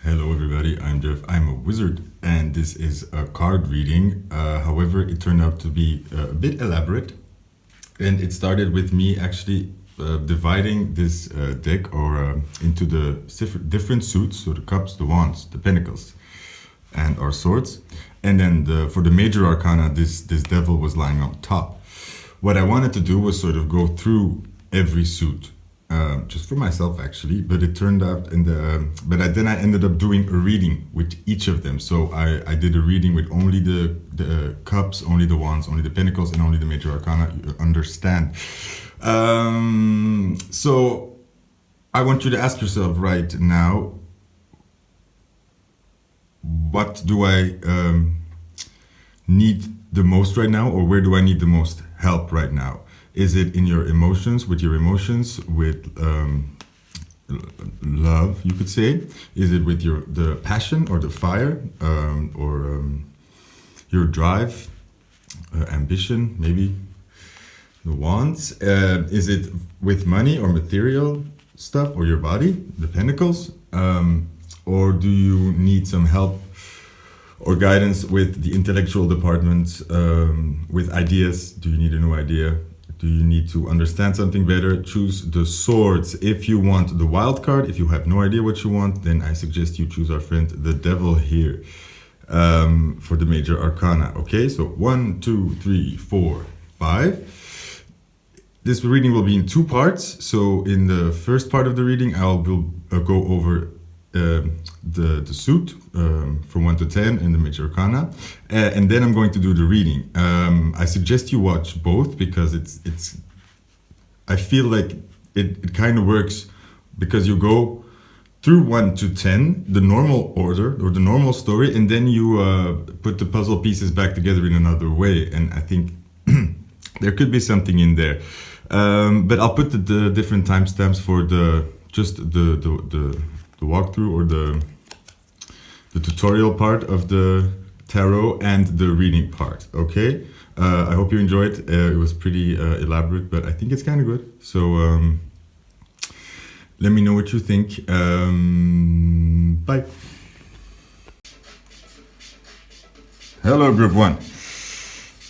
Hello everybody, I'm Jeff, I'm a wizard, and this is a card reading. However, it turned out to be a bit elaborate, and it started with me actually dividing this deck into the different suits, so the cups, the wands, the pentacles, and our swords. And then for the major arcana, this devil was lying on top. What I wanted to do was sort of go through every suit. Just for myself actually, but it turned out then I ended up doing a reading with each of them. So I did a reading with only the cups, only the wands, only the pentacles, and only the major arcana. You understand? So I want you to ask yourself right now, what do I need the most right now, or where do I need the most help right now? Is it in your emotions, with love, you could say? Is it with the passion or the fire, or your drive, ambition, maybe the wants? Is it with money or material stuff, or your body, the pentacles? Or do you need some help or guidance with the intellectual department, with ideas? Do you need a new idea? Do you need to understand something better? Choose the swords. If you want the wild card, if you have no idea what you want, then I suggest you choose our friend, the devil here, for the major arcana. Okay, so 1, 2, 3, 4, 5. This reading will be in two parts. So in the first part of the reading, I'll go over the suit from 1 to 10 in the major arcana, and then I'm going to do the reading. I suggest you watch both, because it's I feel like it kind of works, because you go through 1 to 10, the normal order or the normal story, and then you put the puzzle pieces back together in another way, and I think there could be something in there. But I'll put the different timestamps for the walkthrough or the tutorial part of the tarot and the reading part. Okay, I hope you enjoyed. It was pretty elaborate, but I think it's kind of good. So let me know what you think. Bye. Hello, group 1.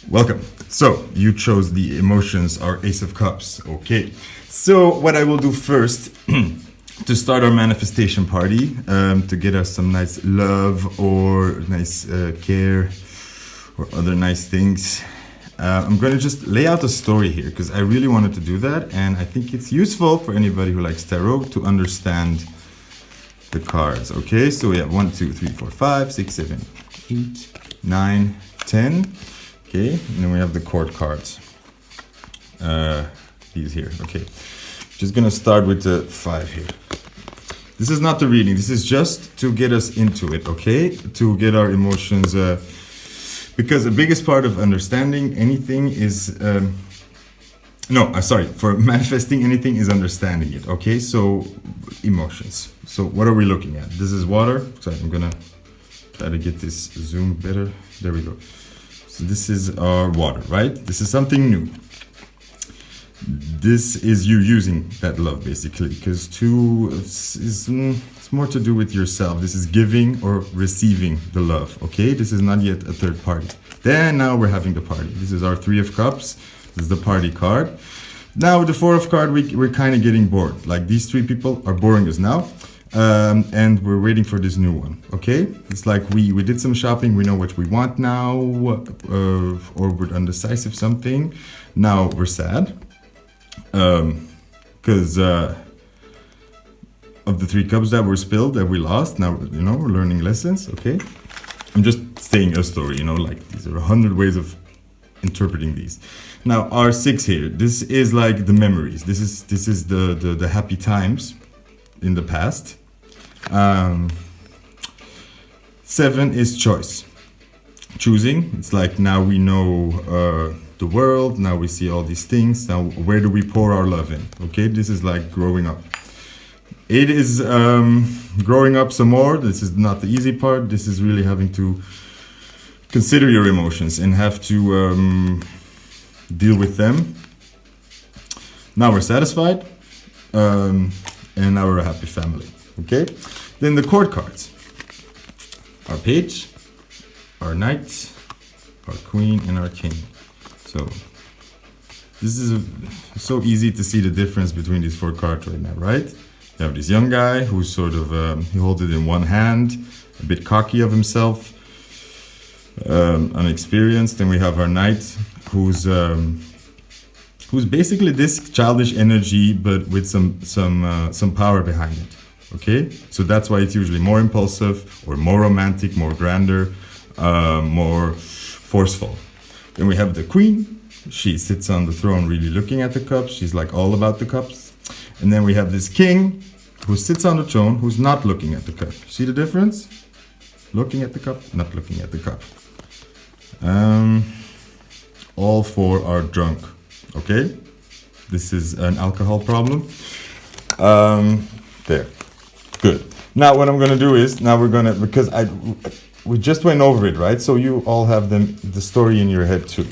Welcome. So you chose the emotions, our Ace of Cups. Okay, so what I will do first to start our manifestation party, to get us some nice love or nice care or other nice things, I'm going to just lay out a story here, because I really wanted to do that, and I think it's useful for anybody who likes tarot to understand the cards. Okay, so we have 1, 2, 3, 4, 5, 6, 7, 8, 9, 10. Okay, and then we have the court cards. These here. Okay, just gonna start with the 5 here. This is not the reading, this is just to get us into it, okay? To get our emotions, because the biggest part of understanding anything is, for manifesting anything is understanding it, okay? So, emotions. So what are we looking at? This is water. Sorry, I'm gonna try to get this zoom better. There we go. So this is our water, right? This is something new. This is you using that love, basically, because it's more to do with yourself. This is giving or receiving the love, okay? This is not yet a third party. Then now we're having the party. This is our 3 of Cups. This is the party card. Now with the 4 of Cups, we're kind of getting bored. Like, these 3 people are boring us now, and we're waiting for this new one, okay? It's like we did some shopping, we know what we want now, or we're undecisive something. Now we're sad. Because of the 3 cups that were spilled, that we lost. Now, we're learning lessons, okay? I'm just saying a story, like these are 100 ways of interpreting these. Now, our 6 here, this is like the memories. This is the happy times in the past. 7 is choice. Choosing. It's like, now we know the world, now we see all these things, now where do we pour our love in? Okay, this is like growing up. 8 is growing up some more. This is not the easy part. This is really having to consider your emotions and have to deal with them. Now we're satisfied, and now we're a happy family. Okay, then the court cards. our page, our knight, our queen, and our king. So this is so easy to see the difference between these 4 cards right now, right? You have this young guy who's sort of, he holds it in one hand, a bit cocky of himself, unexperienced. Then we have our knight who's basically this childish energy, but with some power behind it. Okay, so that's why it's usually more impulsive or more romantic, more grander, more forceful. Then we have the queen. She sits on the throne really looking at the cups. She's like all about the cups. And then we have this king who sits on the throne who's not looking at the cup. See the difference? Looking at the cup, not looking at the cup. All 4 are drunk. Okay, this is an alcohol problem. There. Good. Now what I'm gonna do is, because we just went over it, right? So you all have the story in your head too.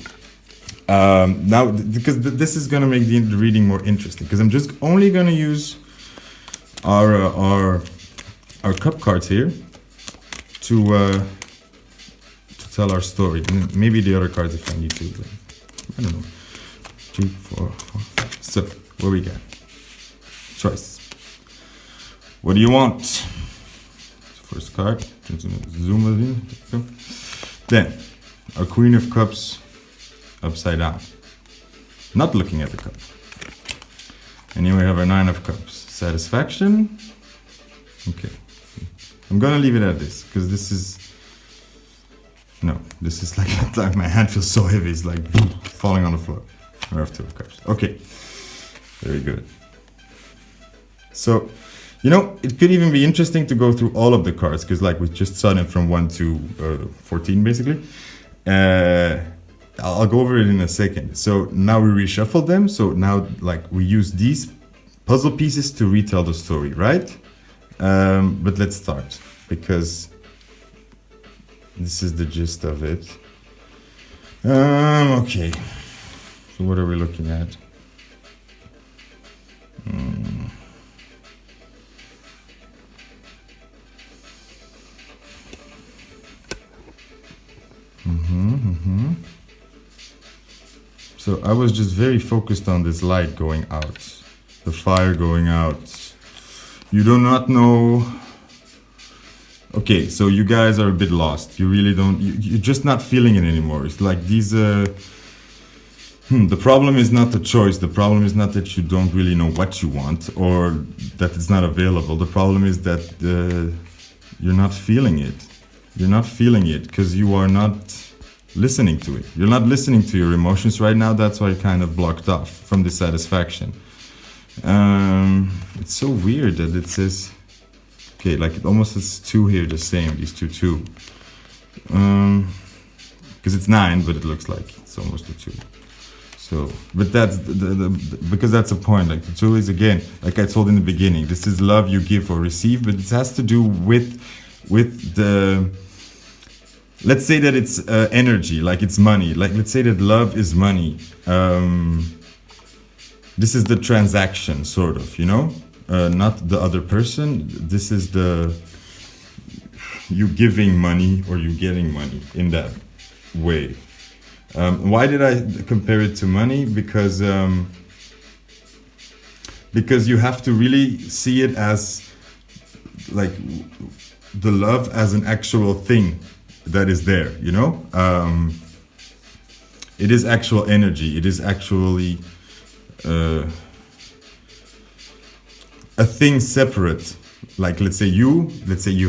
Now, because this is gonna make the reading more interesting, because I'm just only gonna use our cup cards here to tell our story. And maybe the other cards if I need to. But I don't know. 2, 4, 4. So what we got? Choice. What do you want? First card. Zoom it in. Then, our Queen of Cups upside down. Not looking at the cup. And here we have our 9 of Cups. Satisfaction. Okay. I'm gonna leave it at this, because this is... No, this is like my hand feels so heavy, it's like falling on the floor. We have 2 of Cups. Okay. Very good. So, it could even be interesting to go through all of the cards, because we just saw them from 1 to 14, basically. I'll go over it in a second. So now we reshuffle them. So now, we use these puzzle pieces to retell the story, right? But let's start, because this is the gist of it. Okay. So what are we looking at? So I was just very focused on this light going out, the fire going out. You do not know. Okay, so you guys are a bit lost. You really don't, you're just not feeling it anymore. It's like these, the problem is not the choice. The problem is not that you don't really know what you want or that it's not available. The problem is that you're not feeling it. You're not feeling it because you are not listening to it. You're not listening to your emotions right now. That's why you're kind of blocked off from the satisfaction. It's so weird that it says, okay, it almost says 2 here, the same, these 2. Because it's 9, but it looks like it's almost a 2. So, but that's because that's a point. The 2 is, again, like I told in the beginning, this is love you give or receive, but it has to do with the, let's say that it's energy, it's money. Let's say that love is money. This is the transaction, sort of, not the other person. This is you giving money or you getting money in that way. Why did I compare it to money? Because you have to really see it as the love as an actual thing that is there, it is actual energy. It is actually a thing separate. Let's say you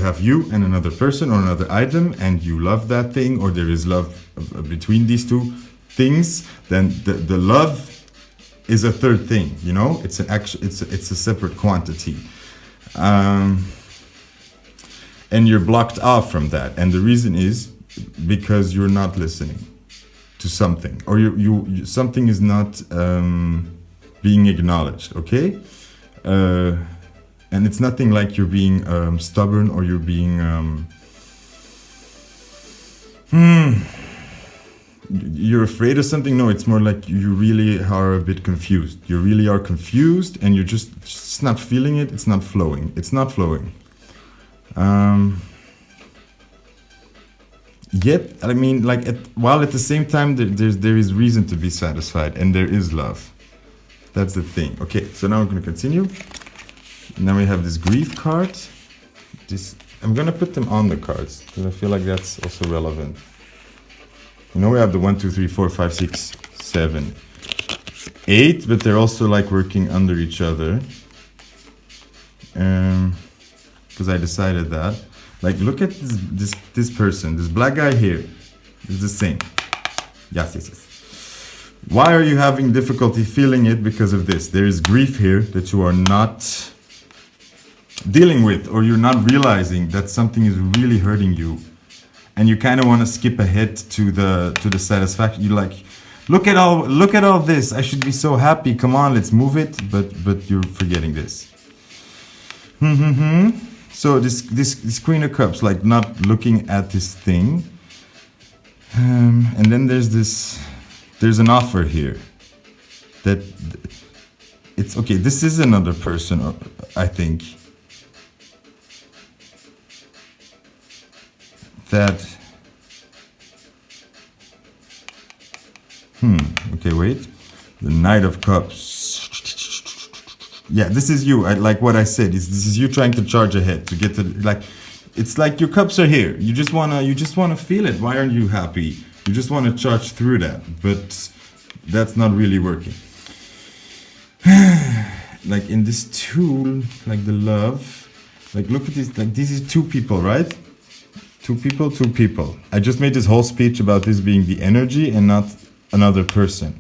have you and another person or another item, and you love that thing, or there is love between these 2 things. Then the love is a third thing. It's it's a separate quantity. And you're blocked off from that, and the reason is because you're not listening to something, or you something is not being acknowledged. Okay, and it's nothing like you're being stubborn or you're being you're afraid of something. No, it's more like you really are a bit confused. You really are confused, and you're just not feeling it. It's not flowing. It's not flowing. yet, I mean, like, while at the same time, there is reason to be satisfied, and there is love. That's the thing. Okay, so now we're going to continue. Now we have this grief card. I'm going to put them on the cards, because I feel like that's also relevant. You know, we have the 1, 2, 3, 4, 5, 6, 7, 8, but they're also like working under each other. Because I decided that. Like, look at this person, this black guy here. It's the same. Yes. Why are you having difficulty feeling it? Because of this. There is grief here that you are not dealing with, or you're not realizing that something is really hurting you, and you kind of want to skip ahead to the satisfaction. You're like, look at all this. I should be so happy. Come on, let's move it. But you're forgetting this. So this Queen of Cups, like, not looking at this thing, and then there's an offer here that it's okay. This is another person, I think, that okay, wait. The Knight of Cups. Yeah, this is you. Like what I said, this is you trying to charge ahead to get to, like, it's like your cups are here. You just wanna feel it. Why aren't you happy? You just want to charge through that, but that's not really working. Like in this tool, like the love, like look at this. Like, this is two people, right? Two people. I just made this whole speech about this being the energy and not another person.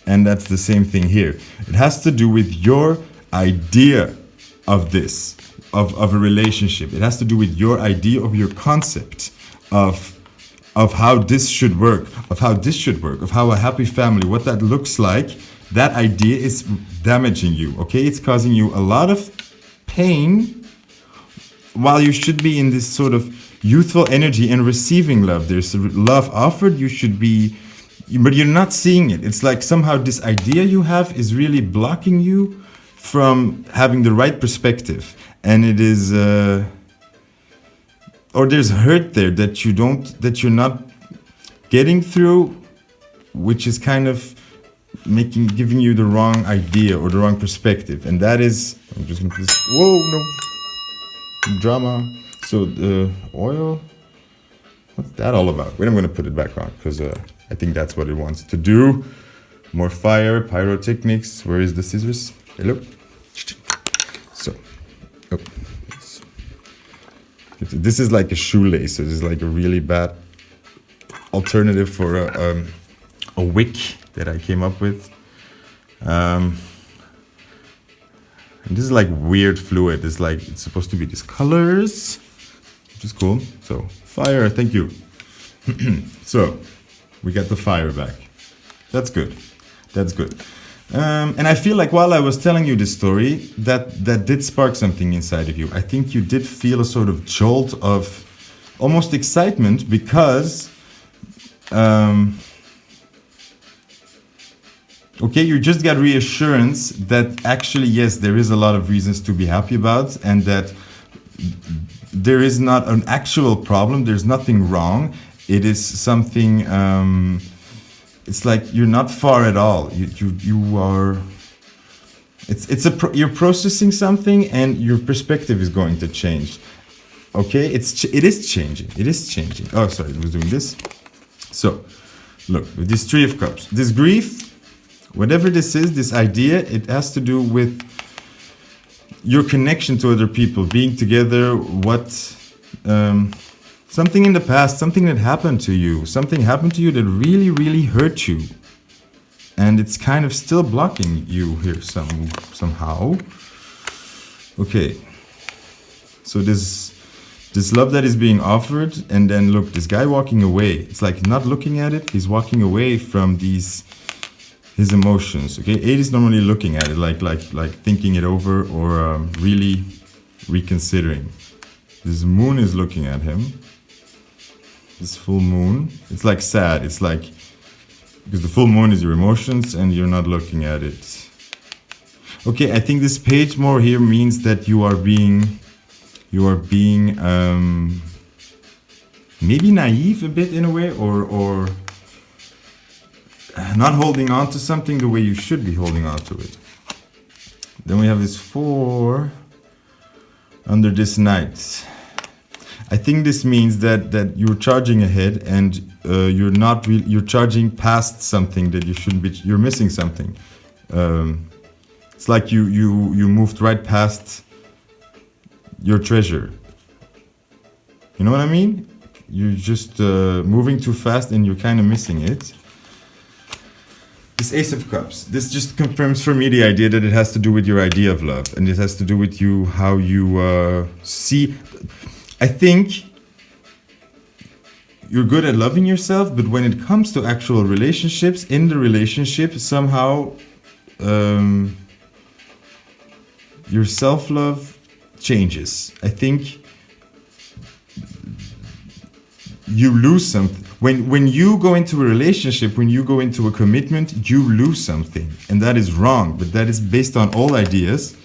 And that's the same thing here. It has to do with your idea of this, of a relationship. It has to do with your idea of your concept of how this should work, of how a happy family, what that looks like. That idea is damaging you, okay? It's causing you a lot of pain while you should be in this sort of youthful energy and receiving love. There's love offered, you should be, but you're not seeing it. It's like somehow this idea you have is really blocking you from having the right perspective. And it is, or there's hurt there that you're not getting through, which is kind of giving you the wrong idea or the wrong perspective. And that is, I'm just gonna put this, whoa, no, drama. So the oil, what's that all about? Wait, I'm gonna put it back on, because I think that's what it wants to do. More fire, pyrotechnics. Where is the scissors? Hello. So, oh, this is like a shoelace. So this is like a really bad alternative for a wick that I came up with. And this is like weird fluid. It's like, it's supposed to be these colors, which is cool. So fire, thank you. So we got the fire back. That's good. That's good. And I feel like while I was telling you this story, that did spark something inside of you. I think you did feel a sort of jolt of almost excitement because, okay, you just got reassurance that actually, yes, there is a lot of reasons to be happy about, and that there is not an actual problem. There's nothing wrong. It is something, it's like you're not far at all. You are, you're processing something, and your perspective is going to change. Okay, it is changing. Oh, sorry, I was doing this. So, look, with this Three of Cups, this grief, whatever this is, this idea, it has to do with your connection to other people, being together, something in the past, something that happened to you, that really, really hurt you. And it's kind of still blocking you here somehow. Okay. So this love that is being offered, and then look, this guy walking away. It's like not looking at it, he's walking away from his emotions. Okay, 8 is normally looking at it, like thinking it over, or really reconsidering. This moon is looking at him. This full moon, it's like sad. It's like, because the full moon is your emotions and you're not looking at it. Okay, I think this page more here means that you are being maybe naive a bit in a way, or not holding on to something the way you should be holding on to it. Then we have this 4 under this Knight. I think this means that you're charging ahead, and you're charging past something that you shouldn't be. You're missing something. It's like you moved right past your treasure. You know what I mean? You're just moving too fast, and you're kind of missing it. This Ace of Cups, this just confirms for me the idea that it has to do with your idea of love, and it has to do with you, how you see. I think you're good at loving yourself, but when it comes to actual relationships, in the relationship, somehow your self-love changes. I think you lose something. When you go into a relationship, when you go into a commitment, you lose something. And that is wrong, but that is based on old ideas.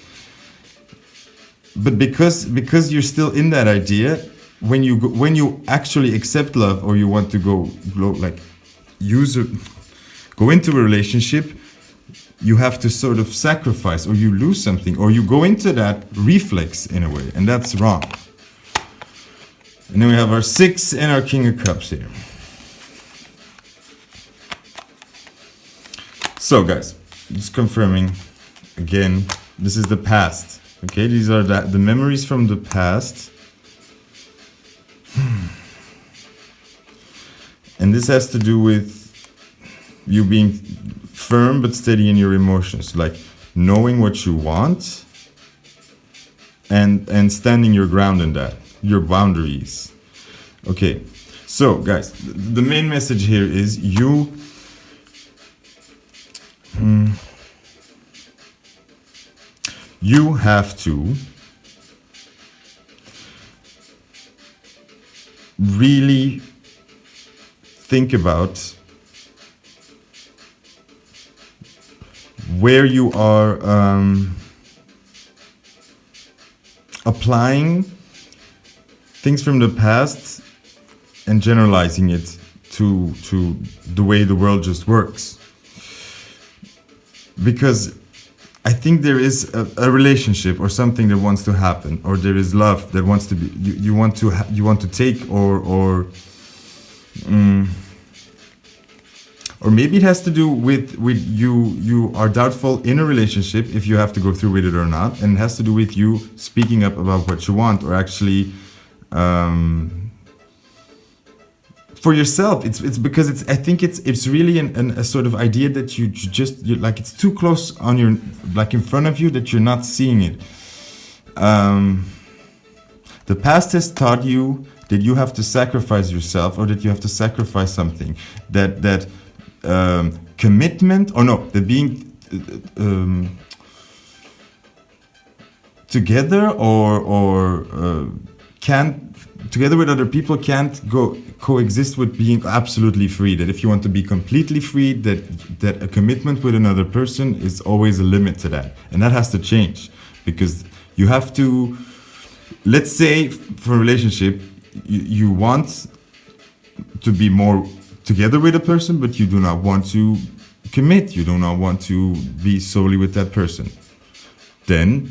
But because you're still in that idea, when you actually accept love, or you want to go into a relationship, you have to sort of sacrifice, or you lose something, or you go into that reflex in a way, and that's wrong. And then we have our 6 and our King of Cups here. So guys, just confirming again, this is the past. Okay, these are the memories from the past. And this has to do with you being firm but steady in your emotions, like knowing what you want and standing your ground in that, your boundaries. Okay, so guys, the main message here is you have to really think about where you are applying things from the past and generalizing it to the way the world just works. Because I think there is a relationship or something that wants to happen, or there is love that wants to be. You want to take, or maybe it has to do with you are doubtful in a relationship if you have to go through with it or not, and it has to do with you speaking up about what you want, or actually for yourself. It's because I think it's really a sort of idea that you like, it's too close on your, like, in front of you, that you're not seeing it. The past has taught you that you have to sacrifice yourself, or that you have to sacrifice something. That commitment, or no, that being together or can't, together with other people, can't coexist with being absolutely free. That if you want to be completely free, that a commitment with another person is always a limit to that, and that has to change, because you have to. Let's say for a relationship, you want to be more together with a person, but you do not want to commit. You do not want to be solely with that person. Then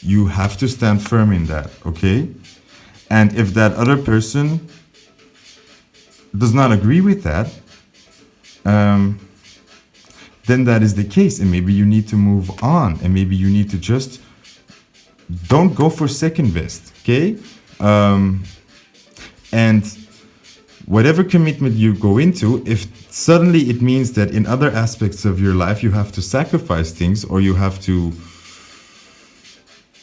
you have to stand firm in that, okay? And if that other person does not agree with that, then that is the case, and maybe you need to move on, and maybe you need to just don't go for second best, okay? And whatever commitment you go into, if suddenly it means that in other aspects of your life you have to sacrifice things, or you have to,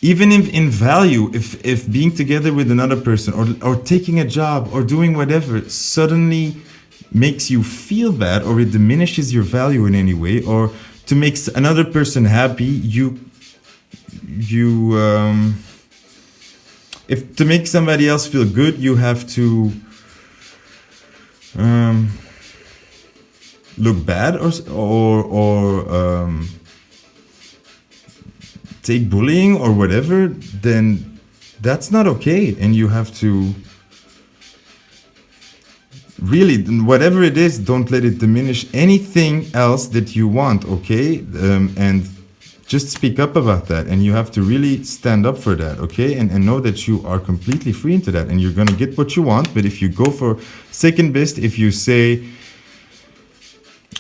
even if in value, if being together with another person, or taking a job, or doing whatever, suddenly makes you feel bad, or it diminishes your value in any way, or to make another person happy, if to make somebody else feel good, you have to look bad, or take bullying or whatever, then that's not okay, and you have to really, whatever it is, don't let it diminish anything else that you want, okay? And just speak up about that, and you have to really stand up for that, okay? And know that you are completely free into that, and you're gonna get what you want. But if you go for second best, if you say,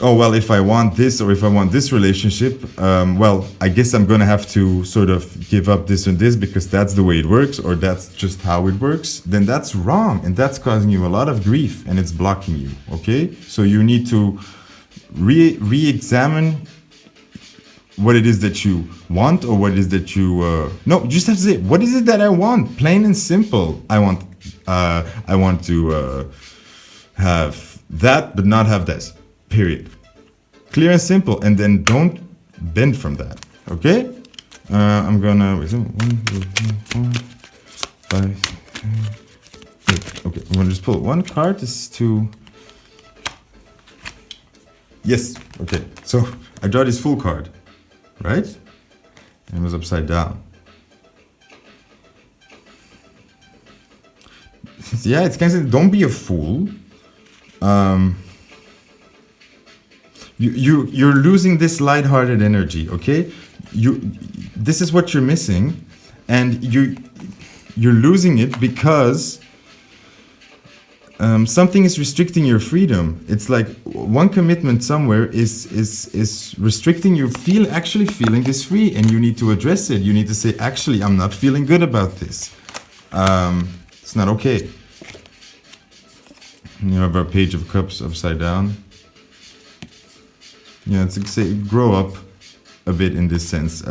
oh, well, if I want this or if I want this relationship, well, I guess I'm gonna have to sort of give up this and this because that's the way it works, or that's just how it works, then that's wrong, and that's causing you a lot of grief, and it's blocking you, okay? So you need to re-examine what it is that you want, or what it is that you no, you just have to say, what is it that I want? Plain and simple. I want to have that but not have this, period. Clear and simple, and then don't bend from that, okay? I'm gonna wait, 1, 2, 3, 4, 5, 6. Okay, I'm gonna just pull one card. This is to, yes, okay, so I draw this Fool card, right? And it was upside down. Yeah, it's kind of, don't be a fool. You're losing this lighthearted energy, okay? This is what you're missing, and you're losing it because something is restricting your freedom. It's like one commitment somewhere is restricting you actually feeling this free, and you need to address it. You need to say, actually, I'm not feeling good about this. It's not okay. And you have our Page of Cups upside down. Yeah, it's like, say, grow up a bit in this sense.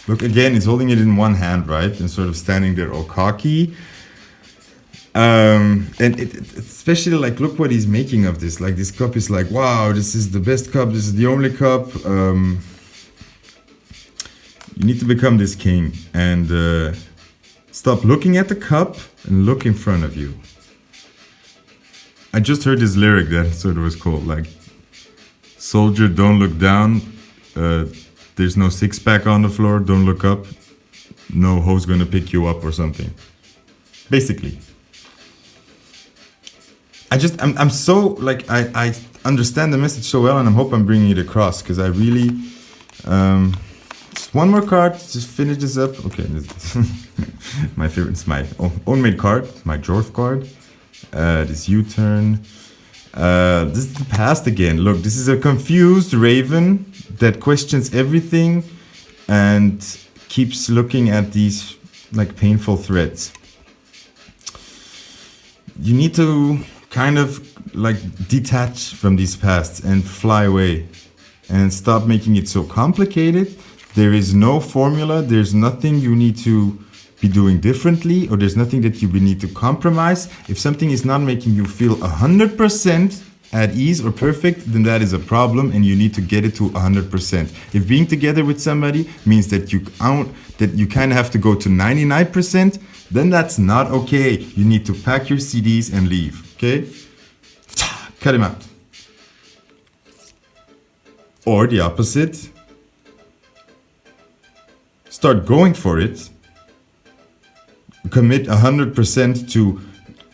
Look, again, he's holding it in one hand, right? And sort of standing there all cocky. And especially, like, look what he's making of this. Like, this cup is like, wow, this is the best cup. This is the only cup. You need to become this king. And stop looking at the cup and look in front of you. I just heard this lyric that sort of was called, like, soldier, don't look down. There's no six-pack on the floor. Don't look up. No hoe's gonna pick you up or something. Basically. I'm so, like, I understand the message so well, and I hope I'm bringing it across, because I really, just one more card, just finish this up. Okay, this my favorite, it's my own made card, my Jorth card. This U-turn. This is the past again. Look, this is a confused raven that questions everything and keeps looking at these, like, painful threads. You need to kind of, like, detach from these pasts and fly away and stop making it so complicated. There is no formula. There's nothing you need to be doing differently, or there's nothing that you need to compromise. If something is not making you feel 100% at ease or perfect, then that is a problem, and you need to get it to 100%. If being together with somebody means that you kind of have to go to 99%, then that's not okay. You need to pack your CDs and leave, okay? Cut him out. Or the opposite. Start going for it. Commit 100%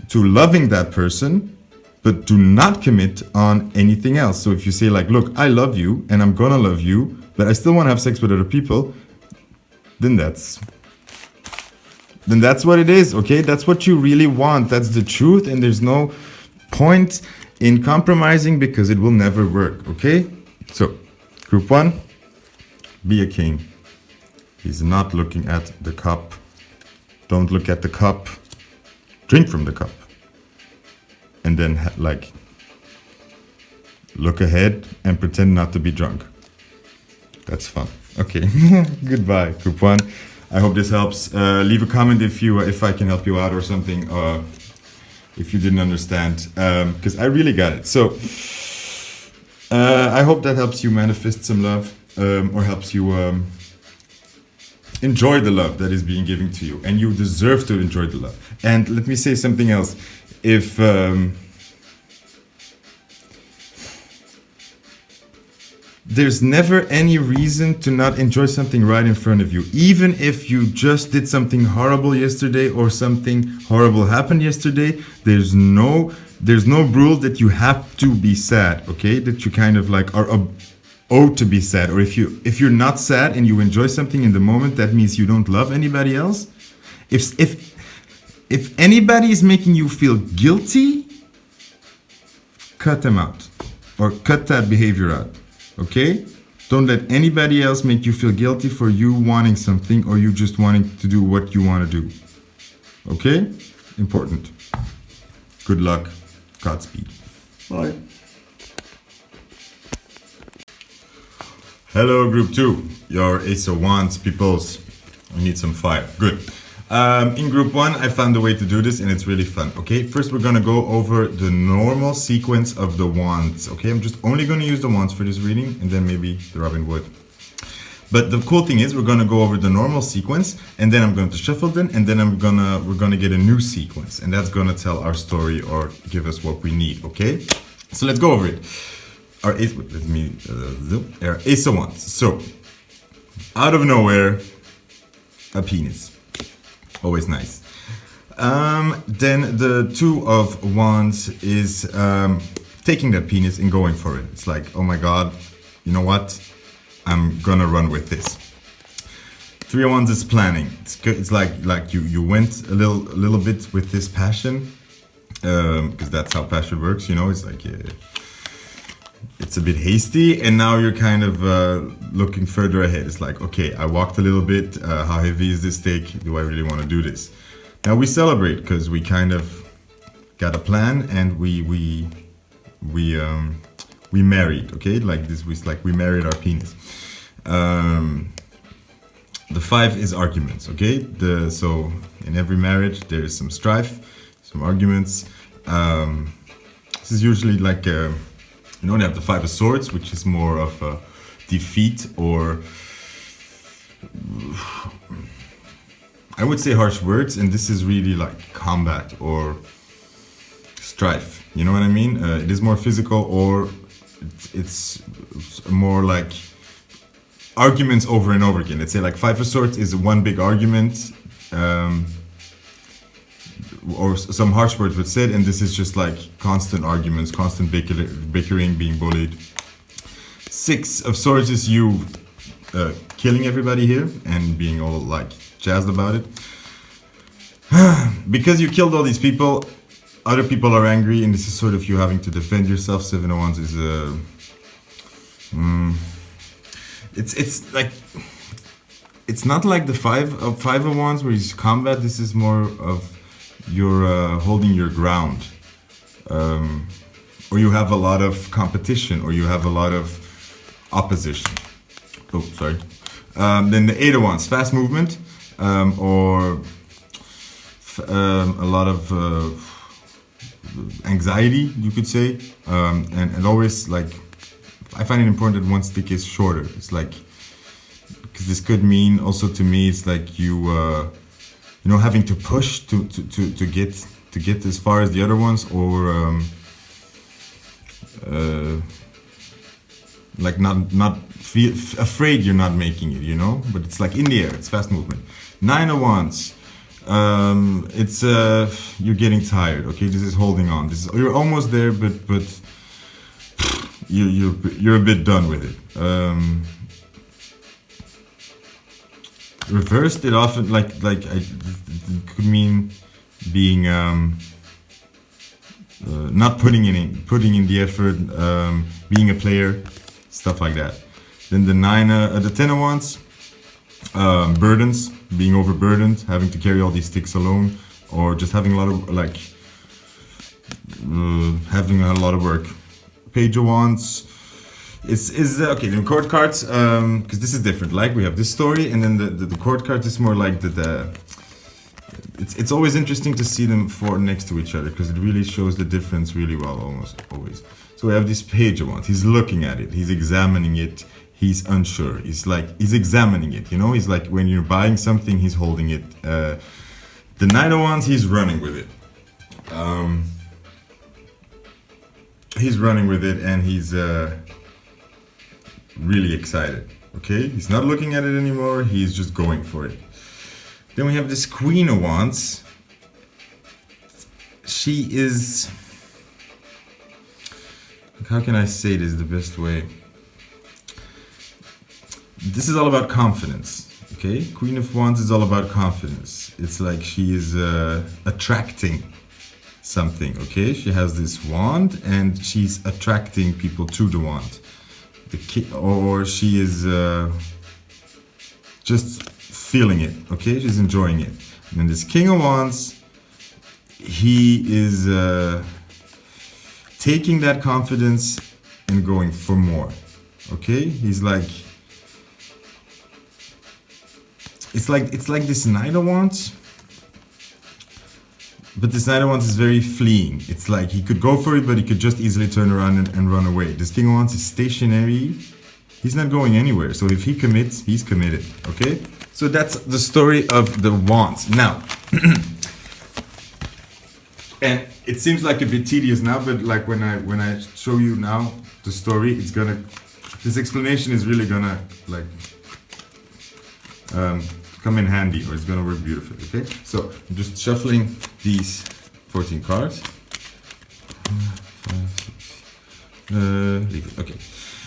to loving that person, but do not commit on anything else. So if you say, like, look, I love you and I'm gonna love you, but I still want to have sex with other people, then that's what it is, okay? That's what you really want. That's the truth, and there's no point in compromising because it will never work, okay? So, group 1, be a king. He's not looking at the cup. Don't look at the cup. Drink from the cup. And then, like, look ahead and pretend not to be drunk. That's fun. Okay. Goodbye, group 1. I hope this helps. Leave a comment if I can help you out or something. If you didn't understand, because I really got it. So I hope that helps you manifest some love, or helps you enjoy the love that is being given to you, and you deserve to enjoy the love. And let me say something else. If there's never any reason to not enjoy something right in front of you. Even if you just did something horrible yesterday or something horrible happened yesterday, there's no rule that you have to be sad, okay? That you kind of like are owed to be sad. Or if you're not sad and you enjoy something in the moment, that means you don't love anybody else. If anybody is making you feel guilty, cut them out. Or cut that behavior out. Okay? Don't let anybody else make you feel guilty for you wanting something or you just wanting to do what you want to do. Okay? Important. Good luck. Godspeed. Bye. Hello, group 2. Your Ace of Wands peoples. We need some fire. Good. In group 1, I found a way to do this and it's really fun. Okay, first we're going to go over the normal sequence of the wands. Okay, I'm just only going to use the wands for this reading and then maybe the Robin Wood. But the cool thing is we're going to go over the normal sequence and then I'm going to shuffle them and then we're going to get a new sequence and that's going to tell our story or give us what we need. Okay, so let's go over it. Our Ace, our Ace of Wands. So, out of nowhere, a penis. Always nice. Then the Two of Wands is taking that penis and going for it. It's like, oh my god, you know what? I'm gonna run with this. Three of Wands is planning. It's good. It's like you went a little bit with this passion, because that's how passion works. You know, it's like it's a bit hasty, and now you're kind of looking further ahead. It's like, okay, I walked a little bit. How heavy is this stake? Do I really want to do this? Now we celebrate because we kind of got a plan and we married. Okay, like this was like we married our penis. The 5 is arguments. Okay, so in every marriage there is some strife, some arguments. This is usually like you know, they have the 5 of Swords, which is more of a defeat or I would say harsh words, and this is really like combat or strife. You know what I mean? It is more physical, or it's more like arguments over and over again. Let's say like 5 of Swords is one big argument, or some harsh words were said, and this is just like constant arguments, constant bickering, being bullied. 6 of Swords is you killing everybody here and being all like jazzed about it. Because you killed all these people, other people are angry, and this is sort of you having to defend yourself. 7 of Wands is it's like it's not like the 5 of Wands where it's combat. This is more of you're holding your ground, or you have a lot of competition, or you have a lot of opposition. Oh, sorry. Then the 8 of Wands, fast movement, or a lot of anxiety, you could say, and always like I find it important that one stick is shorter. It's like, because this could mean also to me, it's like you know, having to push to get as far as the other ones, or like not feel afraid you're not making it, you know. But it's like in the air. It's fast movement. 9 of Wands. It's you're getting tired. Okay, this is holding on. This is you're almost there, but you're a bit done with it. Reversed, it often it could mean being not putting in the effort, being a player, stuff like that. Then the 10 of Wands, burdens, being overburdened, having to carry all these sticks alone, or just having a lot of having a lot of work. Page of Wands is okay. The court cards, because this is different. Like we have this story, and then the court cards is more like it's always interesting to see them next to each other, because it really shows the difference really well, almost always. So we have this Page of Wands. He's looking at it. He's examining it. He's unsure. He's examining it. You know, he's like when you're buying something, he's holding it. The 9 of Wands, he's running with it. He's running with it, and he's really excited. Okay, he's not looking at it anymore, he's just going for it. Then we have this Queen of Wands. She is, how can I say this the best way? This is all about confidence. Okay, Queen of Wands is all about confidence. It's like she is attracting something. Okay, she has this wand and she's attracting people to the wand. Or she is just feeling it. Okay, she's enjoying it. And then this King of Wands, he is taking that confidence and going for more. Okay, he's like, it's like this Knight of Wands, but this Knight of Wands is very fleeing. It's like he could go for it, but he could just easily turn around and run away. This King of Wands is stationary. He's not going anywhere. So if he commits, he's committed. Okay? So that's the story of the Wands. Now, and it seems like a bit tedious now, but like when I show you now the story, it's gonna, this explanation is really gonna like come in handy, or it's gonna work beautifully. Okay, so I'm just shuffling these 14 cards. 5, 6, leave it. Okay,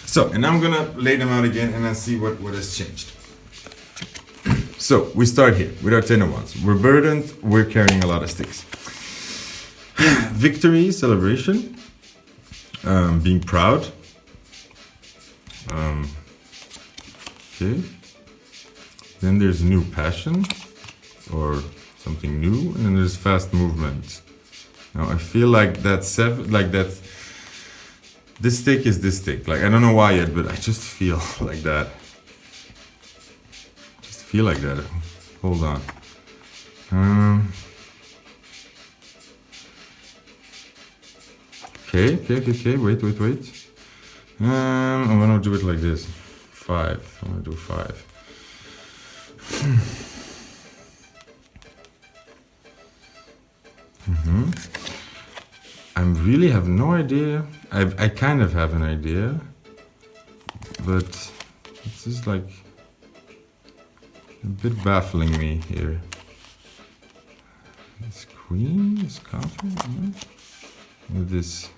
so and now I'm gonna lay them out again and I'll see what has changed. So we start here with our 10 of Wands. We're burdened, we're carrying a lot of sticks. Victory, celebration, being proud. Okay. Then there's new passion or something new, and then there's fast movement. Now I feel like this stick is this stick. Like I don't know why yet, but I just feel like that. Just feel like that. Hold on. Okay. Wait. I'm gonna do it like this. 5. I'm gonna do 5. I really have no idea. I kind of have an idea, but this is like a bit baffling me here. This Queen is confident, with this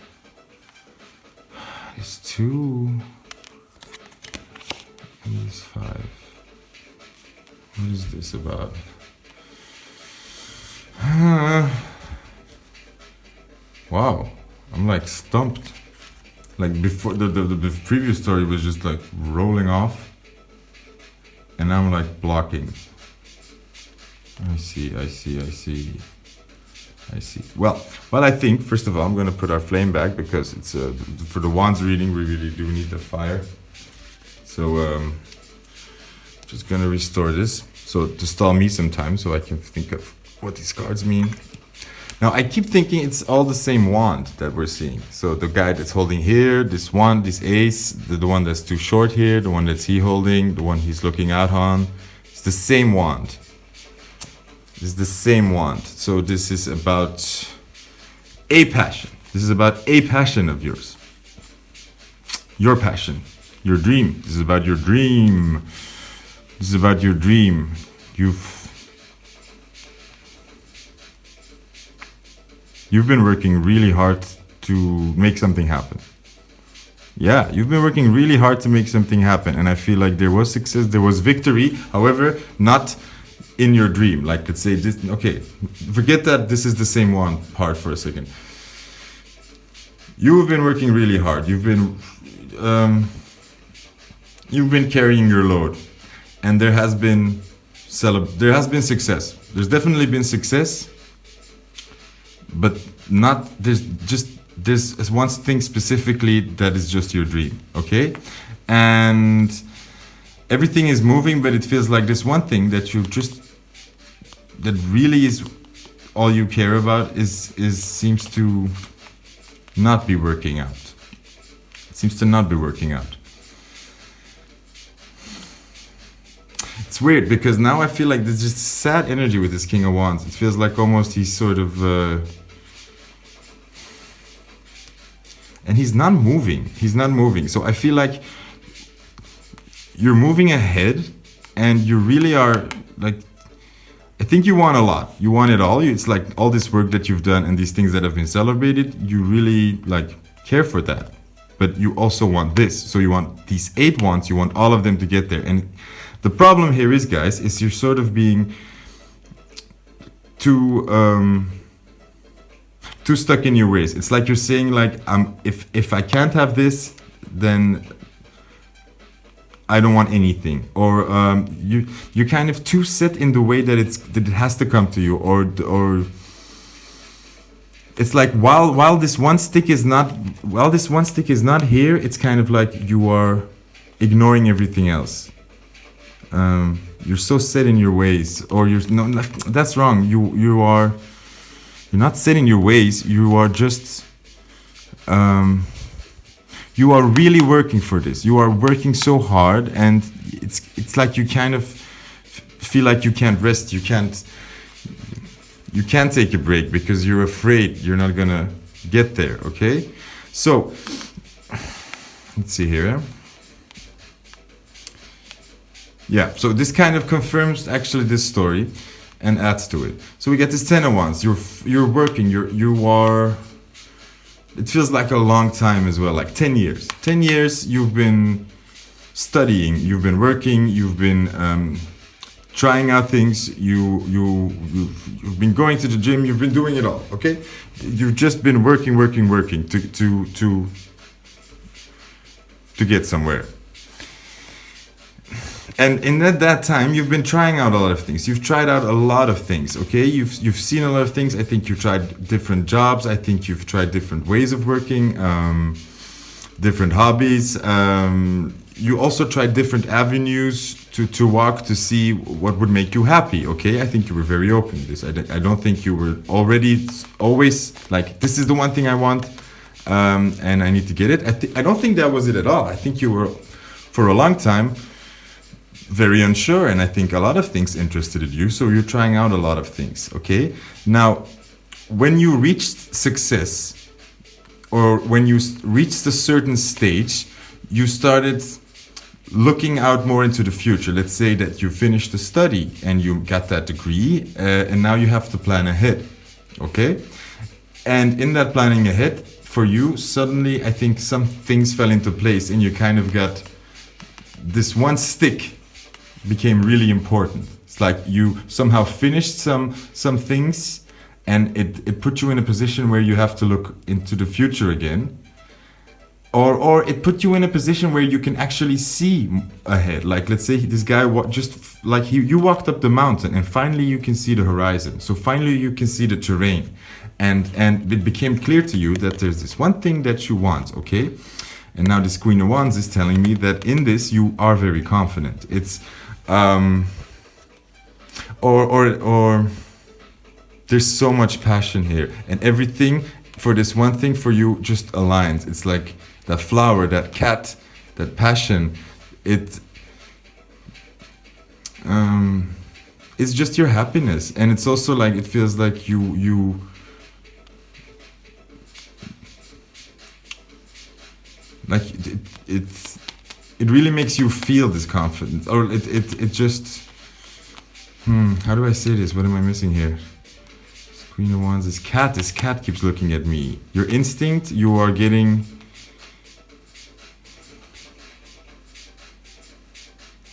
2 and this 5. What is this about? Wow, I'm like stumped. Like before, the previous story was just like rolling off, and I'm like blocking. I see. Well, I think first of all I'm gonna put our flame back, because it's for the Wands reading we really do need the fire. So just gonna restore this, so to stall me some time so I can think of what these cards mean. Now I keep thinking it's all the same wand that we're seeing. So the guy that's holding here, this wand, this ace, the one that's too short here, the one that's he holding, the one he's looking out on, it's the same wand. It's the same wand. So this is about a passion. This is about a passion of yours. Your passion, your dream. This is about your dream. This is about your dream. You've been working really hard to make something happen. Yeah, you've been working really hard to make something happen, and I feel like there was success, there was victory. However, not in your dream. Like, let's say this. Okay, forget that this is the same one part for a second. You've been working really hard. You've been carrying your load, and there has been success. There's definitely been success, but not there's one thing specifically that is just your dream. Okay, and everything is moving, but it feels like this one thing that that really is all you care about seems to not be working out. It seems to not be working out. It's weird, because now I feel like there's just sad energy with this King of Wands. It feels like almost he's sort of and he's not moving. So I feel like you're moving ahead, and you really are like, I think you want a lot. You want it all. It's like all this work that you've done and these things that have been celebrated, you really like care for that. But you also want this. So you want these 8 wants, you want all of them to get there. And the problem here is, guys, is you're sort of being too stuck in your ways. It's like you're saying like, if I can't have this, then I don't want anything, or you're kind of too set in the way that it has to come to you, or it's like while this one stick is not here, it's kind of like you are ignoring everything else. You're so set in your ways, or that's wrong. You're not set in your ways. You are just you are really working for this. You are working so hard, and it's like you kind of feel like you can't rest. You can't take a break because you're afraid you're not gonna get there. Okay, so let's see here. Yeah, so this kind of confirms actually this story and adds to it. So we get this 10 of Wands. You're working. You are. It feels like a long time as well, like 10 years. 10 years you've been studying, you've been working, you've been trying out things, you've been going to the gym, you've been doing it all, okay? You've just been working to get somewhere. And in that time, you've been trying out a lot of things. You've tried out a lot of things, okay? You've seen a lot of things. I think you've tried different jobs. I think you've tried different ways of working, different hobbies. You also tried different avenues to walk to see what would make you happy, okay? I think you were very open to this. I don't think you were always like, this is the one thing I want, and I need to get it. I don't think that was it at all. I think you were, for a long time, very unsure, and I think a lot of things interested you, so you're trying out a lot of things, okay? Now, when you reached success, or when you reached a certain stage, you started looking out more into the future. Let's say that you finished the study and you got that degree, and now you have to plan ahead, okay? And in that planning ahead, for you, suddenly I think some things fell into place, and you kind of got this one stick became really important. It's like you somehow finished some things, and it put you in a position where you have to look into the future again, or it put you in a position where you can actually see ahead. Like, let's say this guy you walked up the mountain, and finally you can see the horizon. So finally you can see the terrain, and it became clear to you that there's this one thing that you want, okay? And now this Queen of Wands is telling me that in this you are very confident. It's or there's so much passion here, and everything for this one thing for you just aligns. It's like that flower, that cat, that passion. It's just your happiness, and it's also like it feels like you like it really makes you feel this confidence, or it just how do I say this? What am I missing here? Queen of Wands, this cat keeps looking at me. Your instinct, you are getting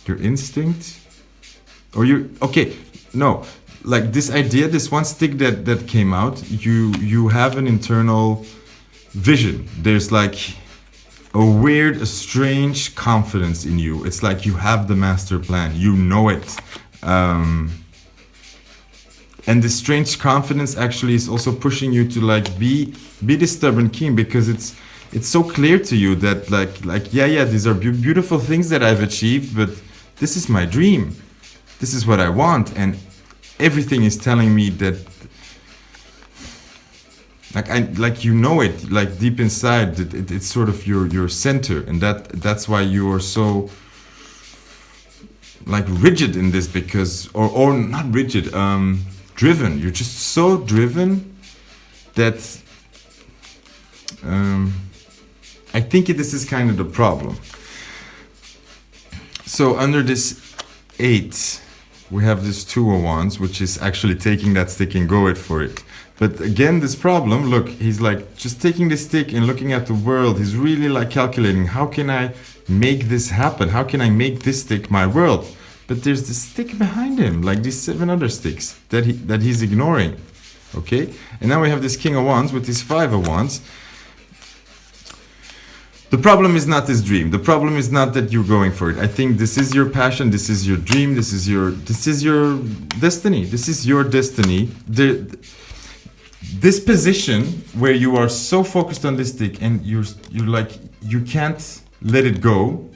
your instinct, or you okay, no, like this idea, this one stick that came out, you have an internal vision. There's like a strange confidence in you. It's like you have the master plan, you know it. And this strange confidence actually is also pushing you to like be the stubborn king, because it's so clear to you that like yeah, these are beautiful things that I've achieved, but this is my dream. This is what I want, and everything is telling me that like you know it, like deep inside, it's sort of your center, and that's why you are so like rigid in this, because or not rigid, driven. You're just so driven that I think this is kind of the problem. So under this 8, we have this 2 of Wands, which is actually taking that stick and go it for it. But again, this problem, look, he's like just taking the stick and looking at the world. He's really like calculating, how can I make this happen? How can I make this stick my world? But there's this stick behind him, like these 7 other sticks that he's ignoring. Okay? And now we have this King of Wands with this 5 of Wands. The problem is not this dream. The problem is not that you're going for it. I think this is your passion, this is your dream, this is your destiny. This is your destiny. This position where you are so focused on this stick and you're like, you can't let it go.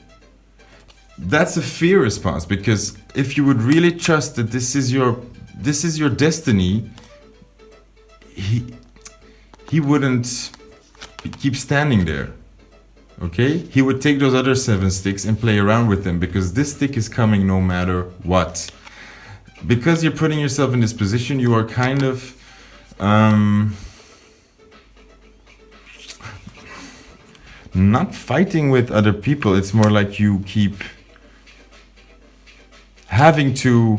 That's a fear response, because if you would really trust that this is your destiny, he wouldn't keep standing there. Okay? He would take those other 7 sticks and play around with them, because this stick is coming no matter what. Because you're putting yourself in this position, you are kind of not fighting with other people. It's more like you keep having to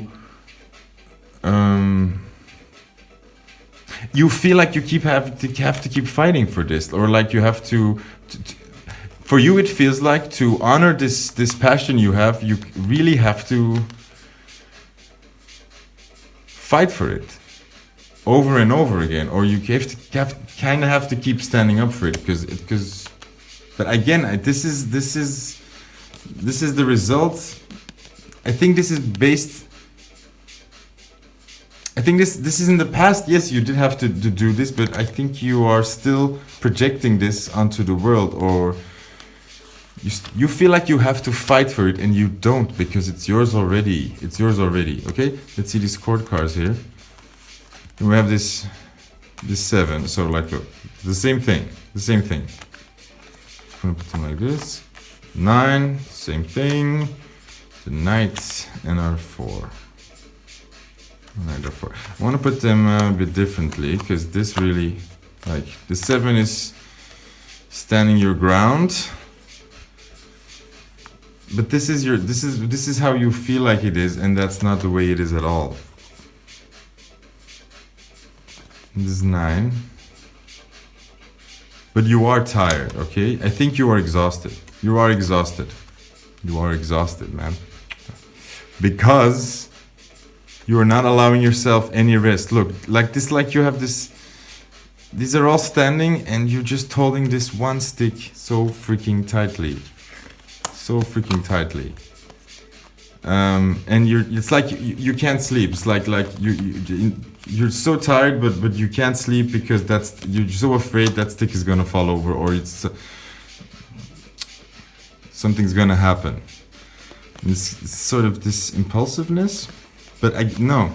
you feel like you have to keep fighting for this, or like you have to for you it feels like to honor this passion you have, you really have to fight for it over and over again, or you kind of have to keep standing up for it, because but again, this is the result. I think this is based. I think this is in the past. Yes, you did have to do this, but I think you are still projecting this onto the world, or you feel like you have to fight for it, and you don't, because it's yours already. It's yours already. Okay, let's see these court cards here. And we have this 7. So like, look, the same thing. I'm gonna put them like this. 9, same thing. The Knight and our 4. Knight or 4. I want to put them a bit differently, because this really, like, the 7 is standing your ground, but this is how you feel like it is, and that's not the way it is at all. This is 9, but you are tired. Okay, I think you are exhausted. You are exhausted, man, because you are not allowing yourself any rest. Look, like this, like you have this, these are all standing and you're just holding this one stick so freaking tightly. And it's like you can't sleep. It's like you're so tired, but you can't sleep, because you're so afraid that stick is gonna fall over, or something's gonna happen. It's sort of this impulsiveness. But no.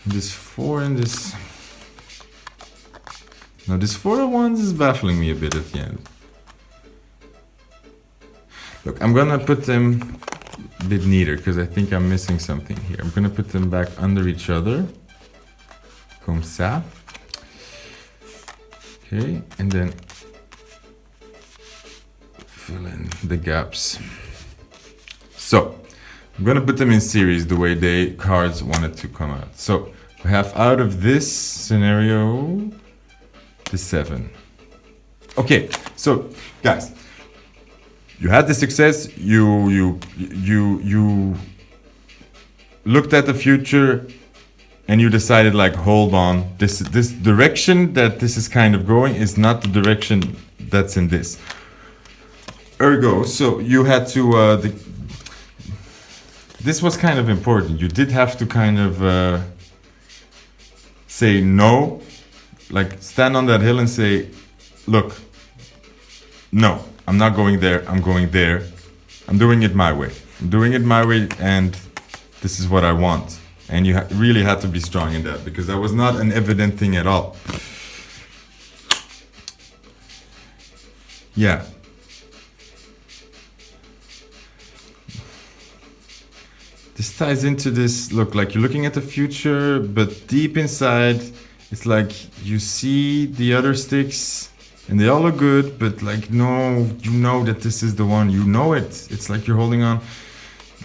This 4 and this... Now this 4 of Wands is baffling me a bit at the end. Look, I'm gonna put them a bit neater, because I think I'm missing something here. I'm gonna put them back under each other. Comme ça. Okay, and then fill in the gaps. So, I'm gonna put them in series the way the cards wanted to come out. So we have, out of this scenario, the 7. Okay, so guys, you had the success. You looked at the future, and you decided, like, hold on, this direction that this is kind of going is not the direction that's in this. Ergo, so you had to this was kind of important. You did have to kind of say no, like stand on that hill and say, look, no, I'm not going there, I'm going there. I'm doing it my way. And this is what I want. And you really had to be strong in that, because that was not an evident thing at all. Yeah. This ties into this, look, like you're looking at the future, but deep inside, it's like you see the other sticks and they all look good, but like, no, you know that this is the one. You know it. It's like you're holding on.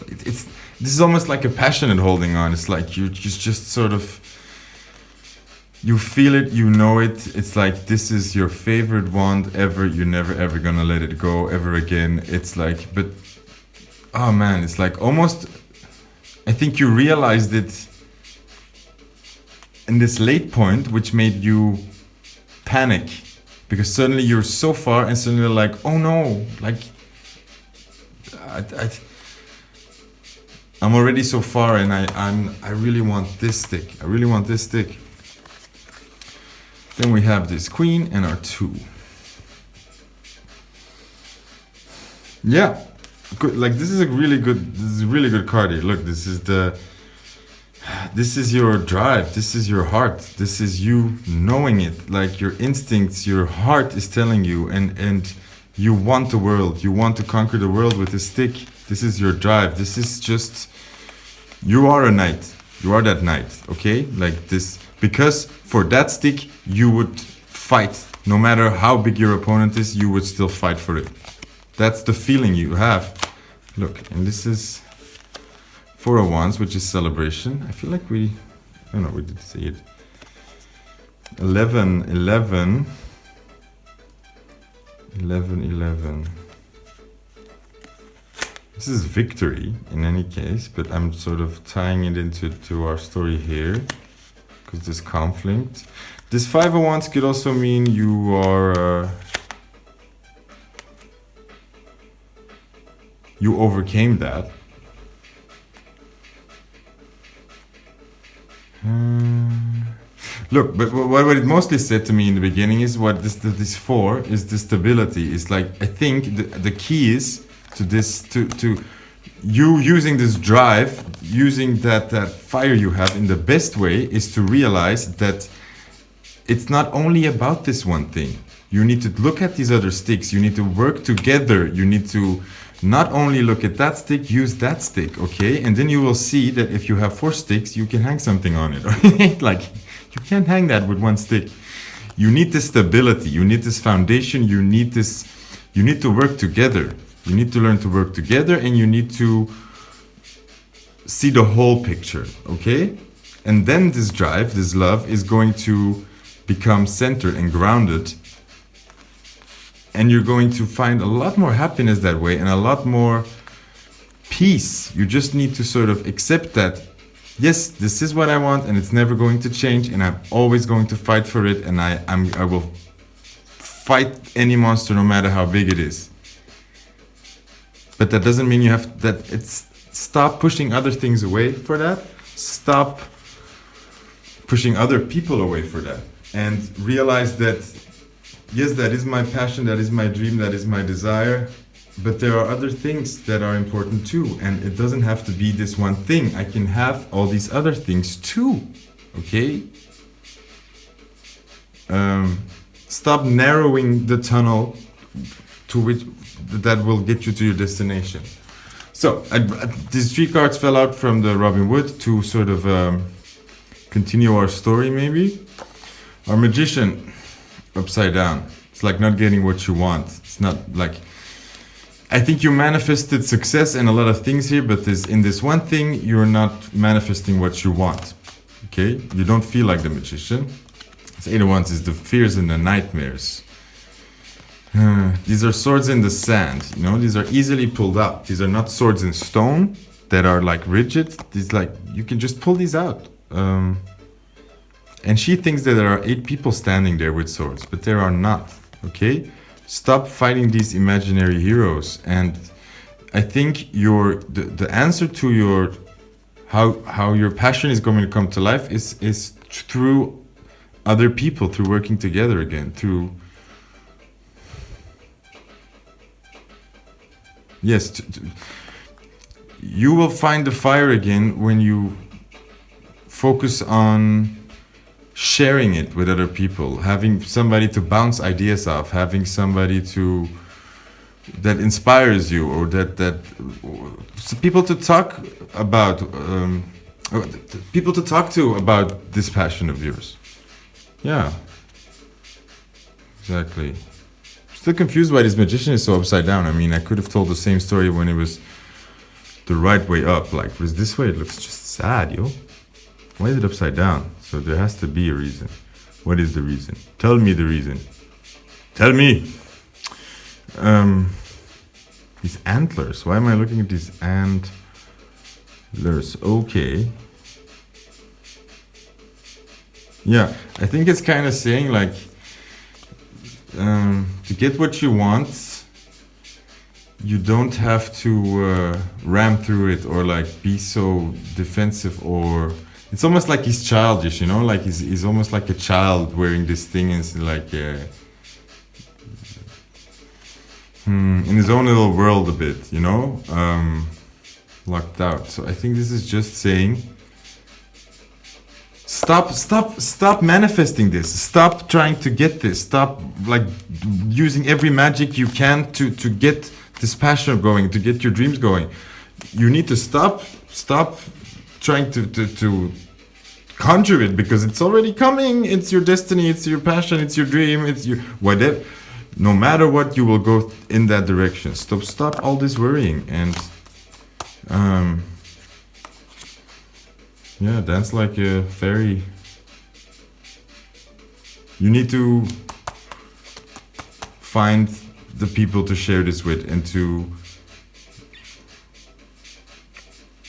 This is almost like a passionate holding on. It's like you just sort of, you feel it, you know it. It's like this is your favorite wand ever. You're never ever gonna let it go ever again. It's like, but oh man, it's like almost, I think you realized it in this late point, which made you panic, because suddenly you're so far and suddenly you're like, oh no, like I'm already so far, and I really want this stick. I really want this stick. Then we have this queen and our 2. Yeah, good. Like this is a really good card here. Look, this is your drive. This is your heart. This is you knowing it. Like your instincts, your heart is telling you, and you want the world. You want to conquer the world with this stick. This is your drive. This is just, you are a knight. You are that knight, okay? Like this, because for that stick, you would fight. No matter how big your opponent is, you would still fight for it. That's the feeling you have. Look, and this is 4 of Wands, which is celebration. I feel like we did say it. 11. This is victory in any case, but I'm sort of tying it into our story here, because this conflict. This 5 of Wands could also mean you are you overcame that. Look, but what it mostly said to me in the beginning is what this 4 is the stability. It's like, I think the key is to this, to you using this drive, using that fire you have in the best way, is to realize that it's not only about this one thing. You need to look at these other sticks. You need to work together. You need to not only look at that stick, use that stick, okay? And then you will see that if you have 4 sticks, you can hang something on it, right? Like, you can't hang that with 1 stick. You need this stability. You need this foundation. You need to work together. You need to learn to work together, and you need to see the whole picture, okay? And then this drive, this love, is going to become centered and grounded. And you're going to find a lot more happiness that way, and a lot more peace. You just need to sort of accept that, yes, this is what I want, and it's never going to change, and I'm always going to fight for it, and I will fight any monster no matter how big it is. But that doesn't mean you have that. It's stop pushing other things away for that. Stop pushing other people away for that, and realize that, yes, that is my passion, that is my dream, that is my desire. But there are other things that are important too, and it doesn't have to be this one thing. I can have all these other things too. Okay. Stop narrowing the tunnel to which that will get you to your destination. So these 3 cards fell out from the Robin Hood to sort of continue our story, maybe. Our Magician, upside down. It's like not getting what you want. It's not like, I think you manifested success and a lot of things here, but in this one thing, you're not manifesting what you want. Okay? You don't feel like the Magician. This 8 of Wands is the fears and the nightmares. These are swords in the sand, you know, these are easily pulled out. These are not swords in stone that are like rigid. These, like, you can just pull these out. And she thinks that there are 8 people standing there with swords, but there are not, okay? Stop fighting these imaginary heroes. And I think the answer to your, how your passion is going to come to life is through other people, through working together again, through, yes, you will find the fire again when you focus on sharing it with other people, having somebody to bounce ideas off, having somebody that inspires you, or that people to talk about, people to talk to about this passion of yours. Yeah, exactly. Still confused why this magician is so upside down. I mean, I could have told the same story when it was the right way up. Like, it was this way, it looks just sad, yo. Why is it upside down? So there has to be a reason. What is the reason? Tell me the reason. Tell me. These antlers. Why am I looking at these antlers? Okay. Yeah, I think it's kind of saying like, to get what you want, you don't have to ram through it or like be so defensive, or it's almost like he's childish, you know, like he's almost like a child wearing this thing, and it's like in his own little world a bit, you know, locked out. So I think this is just saying, stop manifesting this. Stop trying to get this. Stop like using every magic you can to get this passion going, to get your dreams going. You need to stop trying to conjure it, because it's already coming. It's your destiny, it's your passion, it's your dream, it's your whatever. No matter what, you will go in that direction. Stop all this worrying, and yeah, that's like a very, you need to find the people to share this with, and to,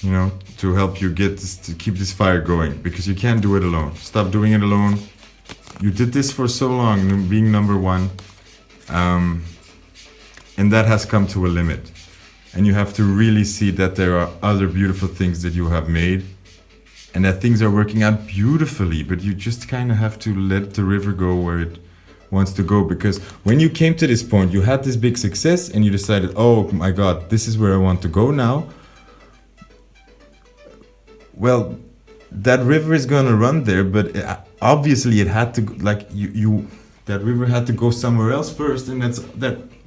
you know, to help you get this, to keep this fire going, because you can't do it alone. Stop doing it alone. You did this for so long, being number one, and that has come to a limit, and you have to really see that there are other beautiful things that you have made, and that things are working out beautifully, but you just kind of have to let the river go where it wants to go. Because when you came to this point, you had this big success and you decided, oh my God, this is where I want to go now. Well, that river is going to run there, but obviously it had to, like, that river had to go somewhere else first, and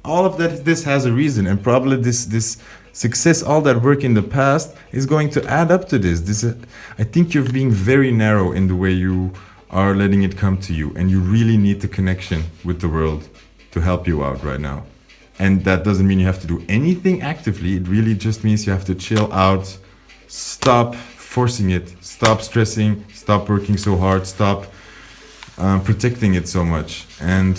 all of that, this has a reason, and probably this success, all that work in the past is going to add up to this. I think you're being very narrow in the way you are letting it come to you, and you really need the connection with the world to help you out right now. And that doesn't mean you have to do anything actively. It really just means you have to chill out, stop forcing it, stop stressing, stop working so hard, stop protecting it so much, and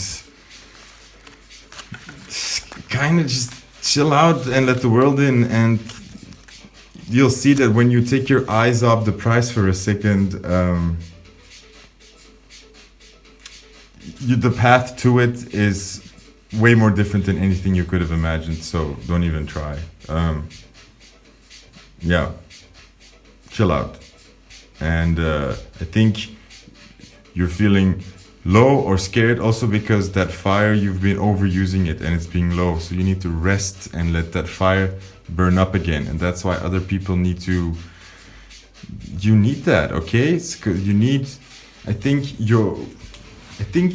kind of just chill out and let the world in. And you'll see that when you take your eyes off the prize for a second, the path to it is way more different than anything you could have imagined. So don't even try. Yeah, chill out. And I think you're feeling low or scared also because that fire, you've been overusing it and it's being low. So you need to rest and let that fire burn up again. And that's why other people need that, okay? It's 'cause you need, I think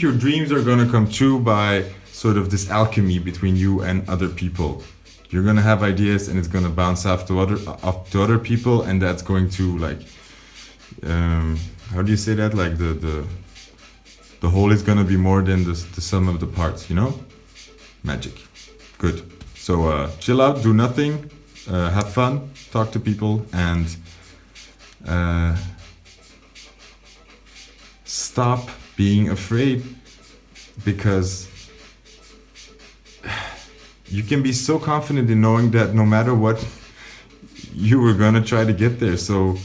your dreams are going to come true by sort of this alchemy between you and other people. You're going to have ideas and it's going to bounce off to other people, and that's going to, like, how do you say that? Like the whole is going to be more than the sum of the parts, you know? Magic. Good. So chill out, do nothing, have fun, talk to people, and stop being afraid, because you can be so confident in knowing that no matter what, you were gonna try to get there. So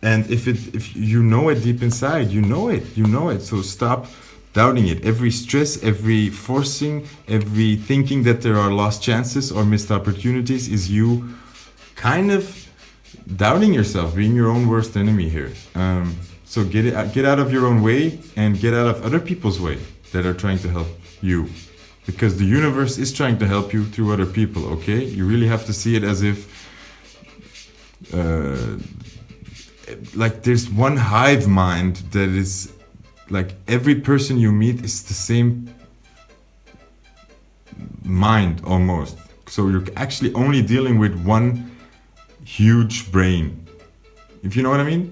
and if you know it deep inside, you know it. So stop doubting it. Every stress, every forcing, every thinking that there are lost chances or missed opportunities is you kind of doubting yourself, being your own worst enemy here. So get out of your own way and get out of other people's way that are trying to help you, because the universe is trying to help you through other people. Okay, you really have to see it as if like there's one hive mind that is like every person you meet is the same mind almost. So you're actually only dealing with one huge brain, if you know what I mean,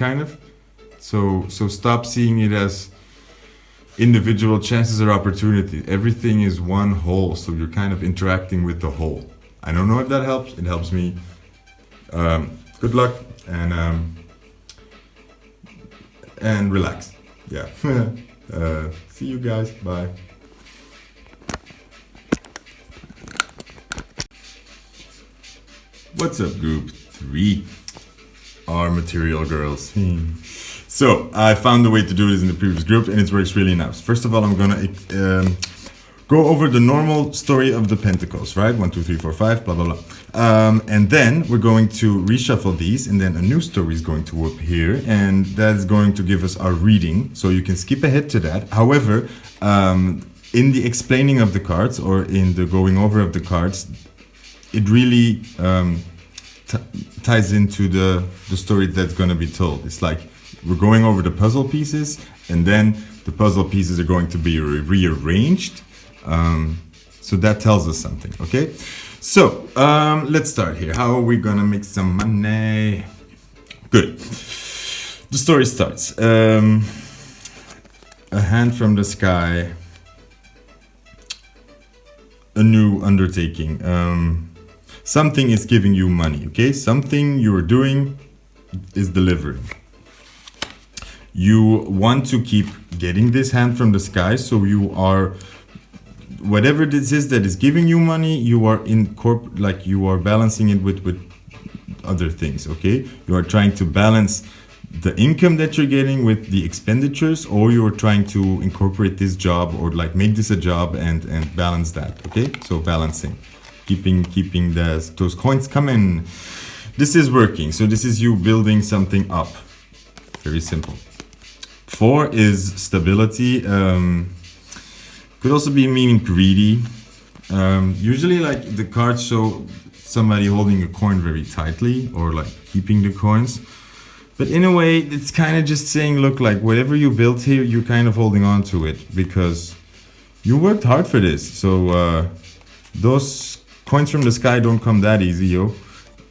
kind of. So stop seeing it as individual chances or opportunities. Everything is one whole, so you're kind of interacting with the whole. I don't know if that helps. It helps me. Good luck and relax. Yeah. See you guys. Bye. What's up, group 3? Our material girls. So I found a way to do this in the previous group, and it works really nice. First of all, I'm gonna go over the normal story of the Pentacles, right? 1, 2, 3, 4, 5, blah blah blah. And then we're going to reshuffle these, and then a new story is going to appear, and that's going to give us our reading. So you can skip ahead to that. However, in the explaining of the cards or in the going over of the cards, it really ties into the story that's going to be told. It's like we're going over the puzzle pieces, and then the puzzle pieces are going to be rearranged. So that tells us something, okay? So let's start here. How are we gonna make some money? Good. The story starts. A hand from the sky. A new undertaking. Something is giving you money, okay? Something you're doing is delivering. You want to keep getting this hand from the sky, so you are, whatever this is that is giving you money, you are you are balancing it with other things, okay? You are trying to balance the income that you're getting with the expenditures, or you are trying to incorporate this job or like make this a job and balance that, okay? So balancing, keeping those coins coming. This is working. So this is you building something up. Very simple. 4 is stability. Could also be meaning greedy. Usually like the cards show somebody holding a coin very tightly or like keeping the coins. But in a way, it's kind of just saying, look, like whatever you built here, you're kind of holding on to it because you worked hard for this. So those coins from the sky don't come that easy, yo.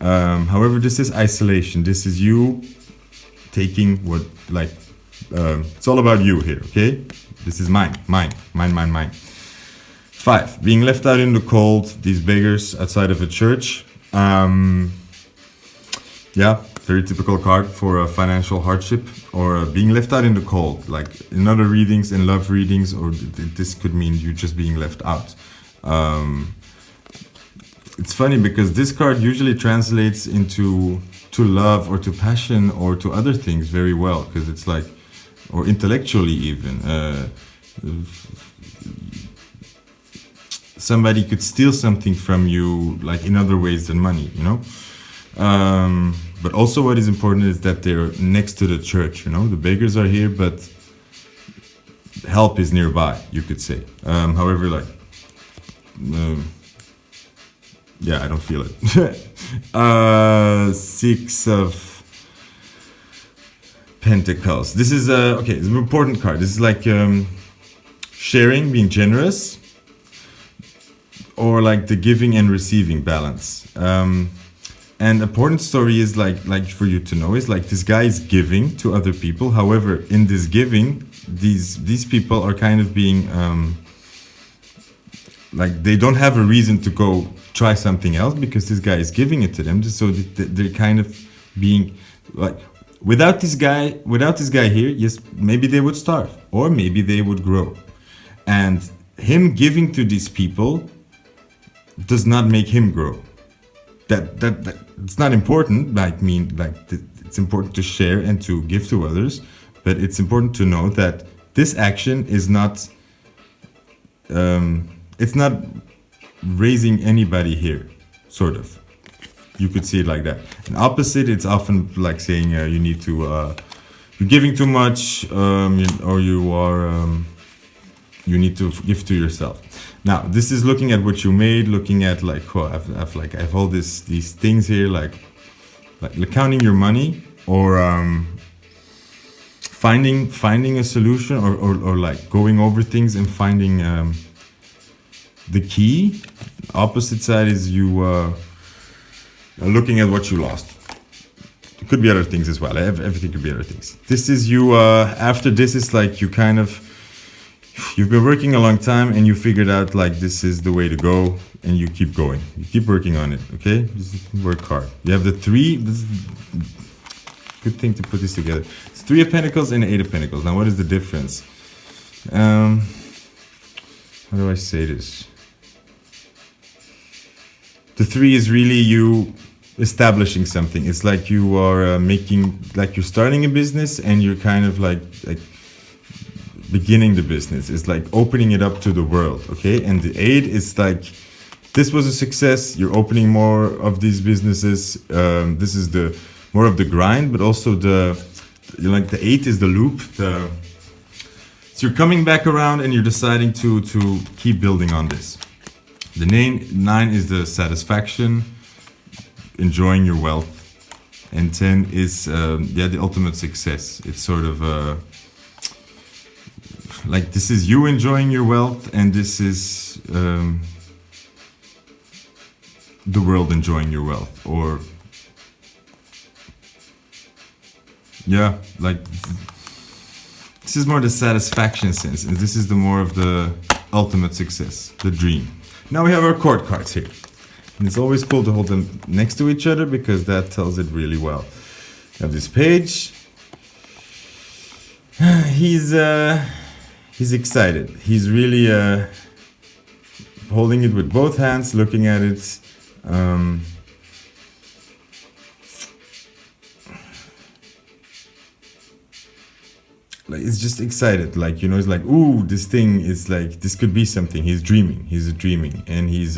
However, this is isolation. This is you taking what, like, it's all about you here, okay? This is mine. 5, being left out in the cold, these beggars outside of a church. Yeah, very typical card for a financial hardship or being left out in the cold. Like in other readings, in love readings, or this could mean you just being left out. It's funny because this card usually translates into to love or to passion or to other things very well, because it's like, or intellectually even. Somebody could steal something from you, like in other ways than money, you know? But also what is important is that they're next to the church, you know? The beggars are here, but help is nearby, you could say. However, like, yeah, I don't feel it. 6 of Pentacles. This is okay, it's an important card. This is like sharing, being generous, or like the giving and receiving balance. And important story is like for you to know is like this guy is giving to other people. However, in this giving, these people are kind of being like they don't have a reason to go try something else because this guy is giving it to them. So they're kind of being like, without this guy here, yes, maybe they would starve or maybe they would grow. And him giving to these people does not make him grow. That it's not important. Like it's important to share and to give to others, but it's important to know that this action is not. It's not raising anybody here, sort of. You could see it like that. And opposite, it's often like saying you need to, you're giving too much, or you are, you need to give to yourself. Now, this is looking at what you made, looking at like, oh, I've all these things here, like counting your money, or finding a solution, or like going over things and finding the key. Opposite side is you looking at what you lost. It could be other things as well. Everything could be other things. This is you. After this is like you kind of you've been working a long time and you figured out like this is the way to go, and you keep going. You keep working on it, okay? Just work hard. You have the 3. This is good thing to put this together. It's 3 of Pentacles and 8 of Pentacles. Now, what is the difference? How do I say this? The 3 is really you establishing something. It's like you are like you're starting a business and you're kind of like beginning the business. It's like opening it up to the world, okay? And the 8 is like, this was a success. You're opening more of these businesses. This is the more of the grind, but also the 8 is the loop. So you're coming back around and you're deciding to keep building on this. The 9 is the satisfaction, enjoying your wealth, and 10 is the ultimate success. It's sort of like this is you enjoying your wealth, and this is the world enjoying your wealth, or like this is more the satisfaction sense, and this is the more of the ultimate success, the dream. Now we have our court cards here, and it's always cool to hold them next to each other because that tells it really well. We have this page. He's excited. He's really holding it with both hands, looking at it. Like it's just excited, like, you know, it's like, ooh, this thing is like, this could be something. He's dreaming, and he's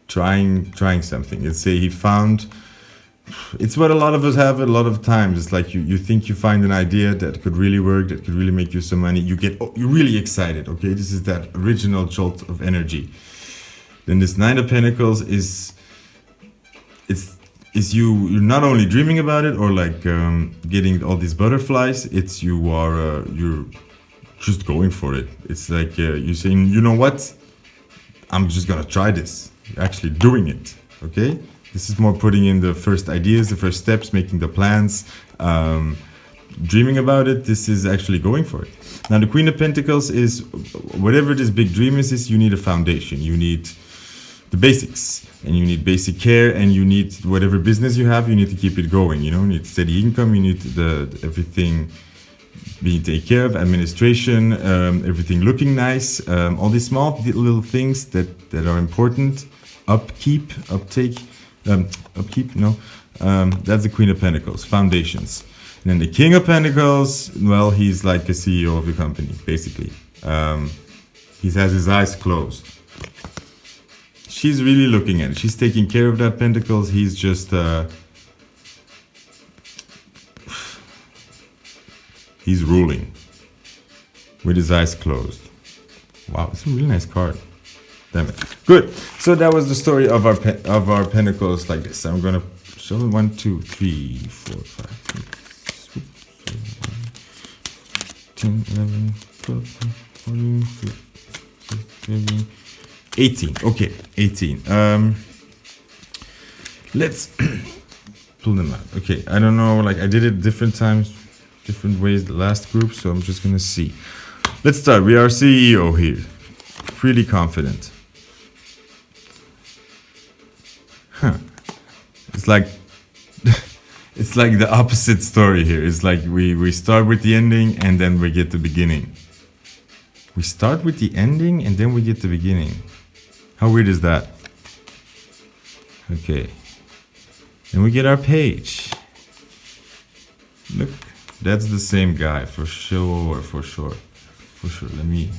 trying something. Let's say he found, it's what a lot of us have a lot of times. It's like you think you find an idea that could really work, that could really make you some money. You're really excited, okay? This is that original jolt of energy. Then this 9 of Pentacles is you're not only dreaming about it or like getting all these butterflies. It's you're just going for it. It's like you're saying, you know what, I'm just gonna try this. You're actually doing it, okay? This is more putting in the first ideas, the first steps, making the plans, dreaming about it. This is actually going for it. Now the Queen of Pentacles is, whatever this big dream is you need a foundation. You need the basics, and you need basic care, and you need whatever business you have, you need to keep it going. You know, you need steady income, you need everything being taken care of, administration, everything looking nice, all these small little things that are important. Upkeep. That's the Queen of Pentacles, foundations. And then the King of Pentacles, well, he's like a CEO of the company, basically. He has his eyes closed. She's really looking at it. She's taking care of that Pentacles. He's just he's ruling with his eyes closed. Wow, it's a really nice card. Damn it. Good. So that was the story of our Pentacles like this. I'm gonna show them 1, 2, 3, 4, 5, 6, 7, 10, 11, 12, 13, 14, 15, 17, 18. Okay, 18. Let's pull them out. Okay, I don't know, like I did it different times, different ways the last group, so I'm just gonna see. Let's start. We are CEO here. Pretty confident. It's like it's like the opposite story here. It's like we start with the ending and then we get the beginning. We start with the ending and then we get the beginning. How weird is that? Okay. And we get our page. Look, that's the same guy for sure. Let me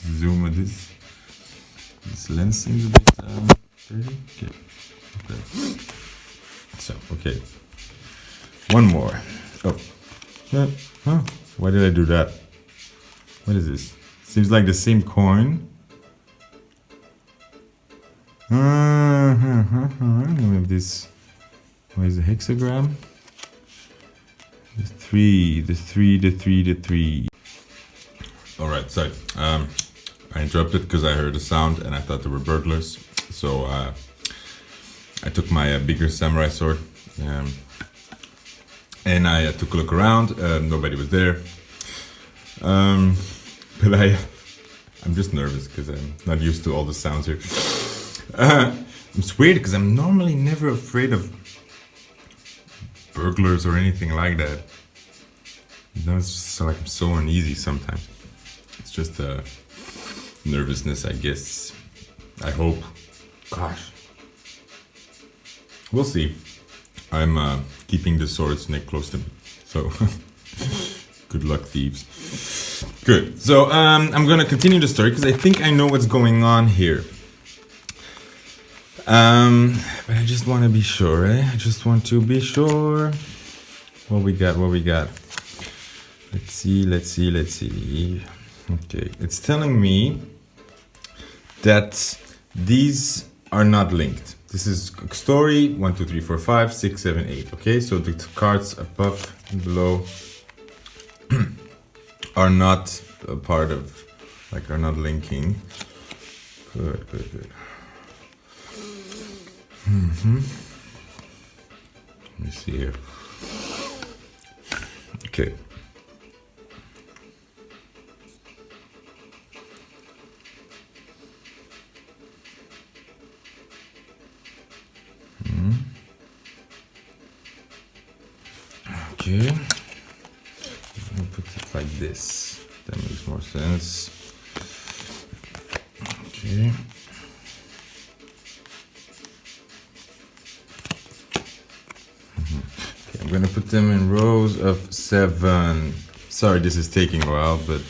zoom with this. This lens seems a bit dirty. Okay. So, okay. One more. Oh. Huh? Why did I do that? What is this? Seems like the same coin. We have this. What is the hexagram? The three. Alright, sorry. I interrupted because I heard a sound and I thought there were burglars. So I took my bigger samurai sword and I took a look around. Nobody was there. But I'm just nervous because I'm not used to all the sounds here. It's weird because I'm normally never afraid of burglars or anything like that. You know, it's just like I'm so uneasy sometimes. It's just nervousness, I guess. I hope. Gosh. We'll see. I'm keeping the sword's neck close to me. So, good luck, thieves. Good. So, I'm gonna continue the story because I think I know what's going on here. But I just want to be sure, I just want to be sure. What we got? Let's see. Okay, it's telling me that these are not linked. This is story 1, 2, 3, 4, 5, 6, 7, 8. Okay, so the cards above and below are not a part of, like, are not linking. Good. Let me see here. Okay. Okay. I'll put it like this. That makes more sense. Okay. I'm gonna put them in rows of 7. Sorry, this is taking a while, but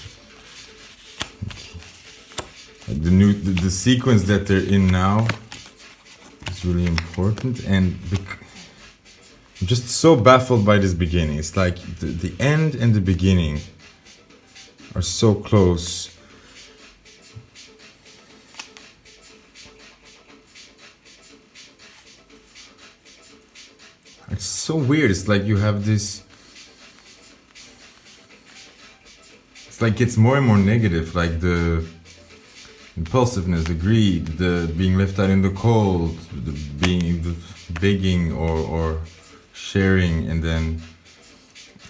the sequence that they're in now is really important, and I'm just so baffled by this beginning. It's like the end and the beginning are so close. It's so weird. It's like you have this. It's like it's more and more negative. Like the impulsiveness, the greed, the being left out in the cold, the begging or sharing, and then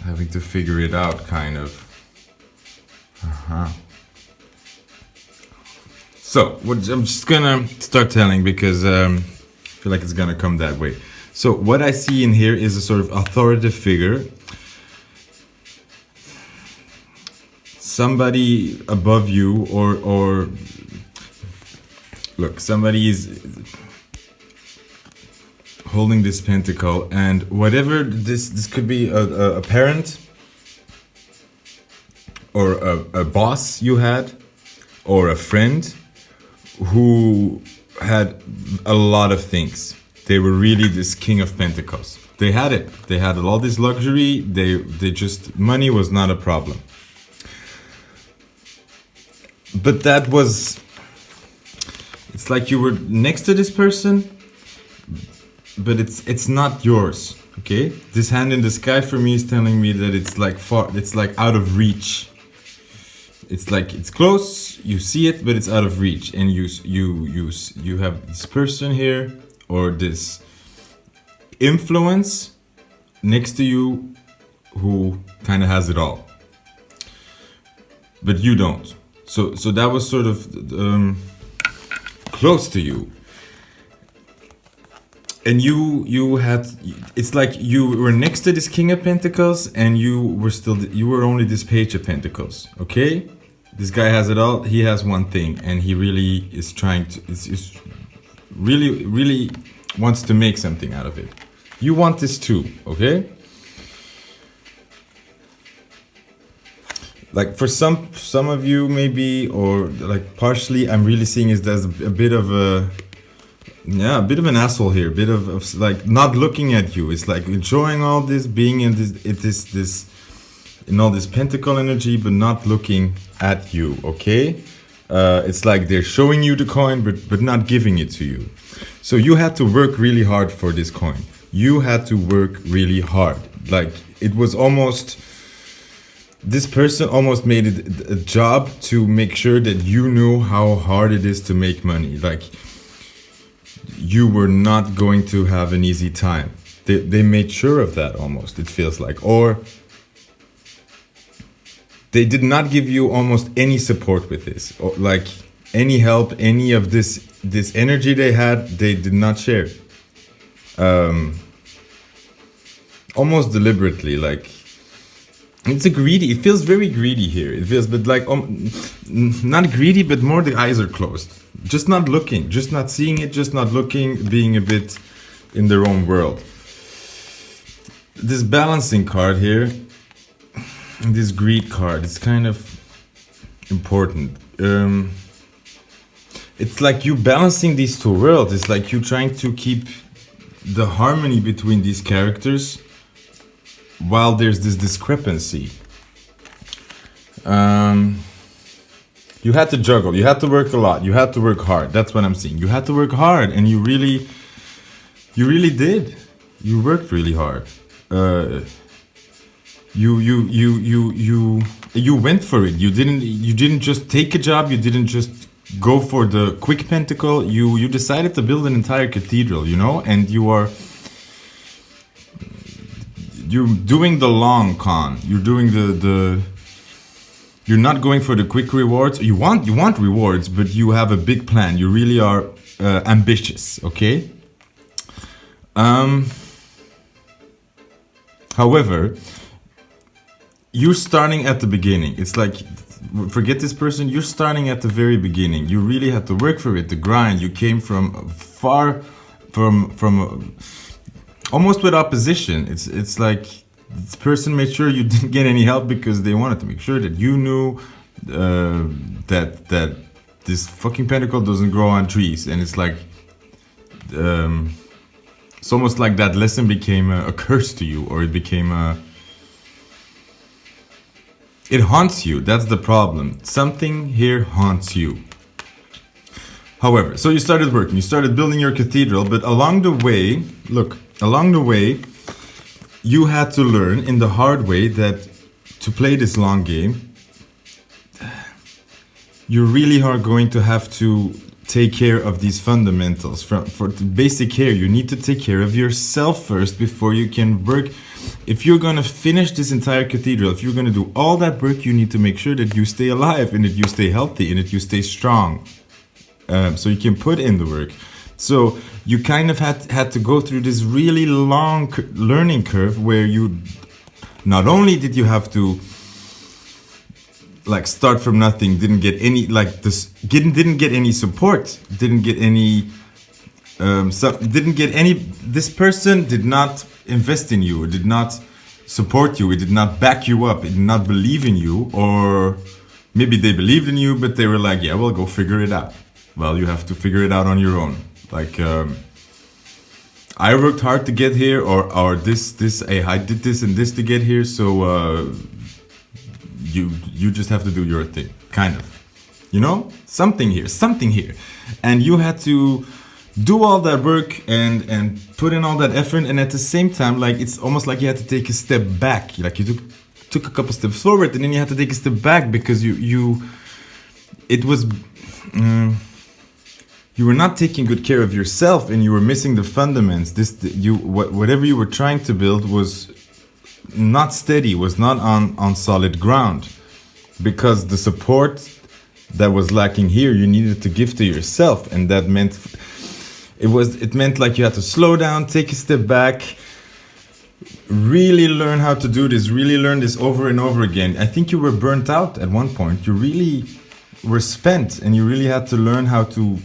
having to figure it out, kind of. So I'm just gonna start telling because I feel like it's gonna come that way. So what I see in here is a sort of authoritative figure. Somebody above you or look, somebody is holding this pentacle, and whatever this could be a parent or a boss you had or a friend who had a lot of things. They were really this king of pentacles. They had it. They had all this luxury. They just, money was not a problem. But that was, it's like you were next to this person, but it's not yours. Okay? This hand in the sky for me is telling me that it's like far, it's like out of reach. It's like it's close, you see it, but it's out of reach, and you have this person here or this influence next to you who kind of has it all, but you don't. So that was sort of close to you, and you had. It's like you were next to this King of Pentacles, and you were only this Page of Pentacles. Okay, this guy has it all. He has one thing, and he really is trying to. Is really wants to make something out of it. You want this too, okay? Like for some of you maybe, or like partially, I'm really seeing is there's a bit of a an asshole here, a bit of like not looking at you. It's like enjoying all this, being in this in all this pentacle energy, but not looking at you, okay? It's like they're showing you the coin, but not giving it to you. So you had to work really hard for this coin. You had to work really hard. Like it was almost, this person almost made it a job to make sure that you knew how hard it is to make money. Like you were not going to have an easy time. They made sure of that almost, it feels like. Or they did not give you almost any support with this, or like any help, any of this energy they had, they did not share. Almost deliberately, like it feels very greedy here. It feels, but like not greedy, but more the eyes are closed, just not looking, just not seeing it, just not looking, being a bit in their own world. This balancing card here, this greed card, it's kind of important. It's like you balancing these two worlds. It's like you trying to keep the harmony between these characters while there's this discrepancy. You had to juggle, you had to work a lot, you had to work hard. That's what I'm seeing. You had to work hard, and you really did. You worked really hard. You went for it. You didn't just take a job. You didn't just go for the quick pentacle. You decided to build an entire cathedral, you know, and you're doing the long con. You're doing you're not going for the quick rewards. You want rewards, but you have a big plan. You really are ambitious, okay? However, you're starting at the beginning. It's like, forget this person, you're starting at the very beginning. You really had to work for it, the grind. You came from far from almost with opposition. It's like this person made sure you didn't get any help because they wanted to make sure that you knew that this fucking pentacle doesn't grow on trees. And it's like it's almost like that lesson became a curse to you, or it became it haunts you. That's the problem. Something here haunts you. However, so you started working, you started building your cathedral, but along the way, you had to learn in the hard way that to play this long game, you really are going to have to take care of these fundamentals. For the basic care, you need to take care of yourself first before you can work. If you're going to finish this entire cathedral, if you're going to do all that work, you need to make sure that you stay alive and that you stay healthy and that you stay strong. So you can put in the work. So you kind of had to go through this really long learning curve where you not only did you have to like start from nothing, didn't get any like this, didn't get any support, didn't get any this person did not invest in you, it did not support you, it did not back you up, it did not believe in you, or maybe they believed in you but they were like, yeah, well, go figure it out. Well, you have to figure it out on your own. Like I worked hard to get here, or I did this and this to get here, so you just have to do your thing, kind of, you know, something here, and you had to do all that work and put in all that effort, and at the same time, like it's almost like you had to take a step back, like you took a couple steps forward and then you had to take a step back because you were not taking good care of yourself and you were missing the fundamentals. Whatever you were trying to build was not steady, was not on solid ground, because the support that was lacking here you needed to give to yourself, and that meant it meant like you had to slow down, take a step back, really learn how to do this, really learn this over and over again. I think you were burnt out at one point. You really were spent, and you really had to learn how to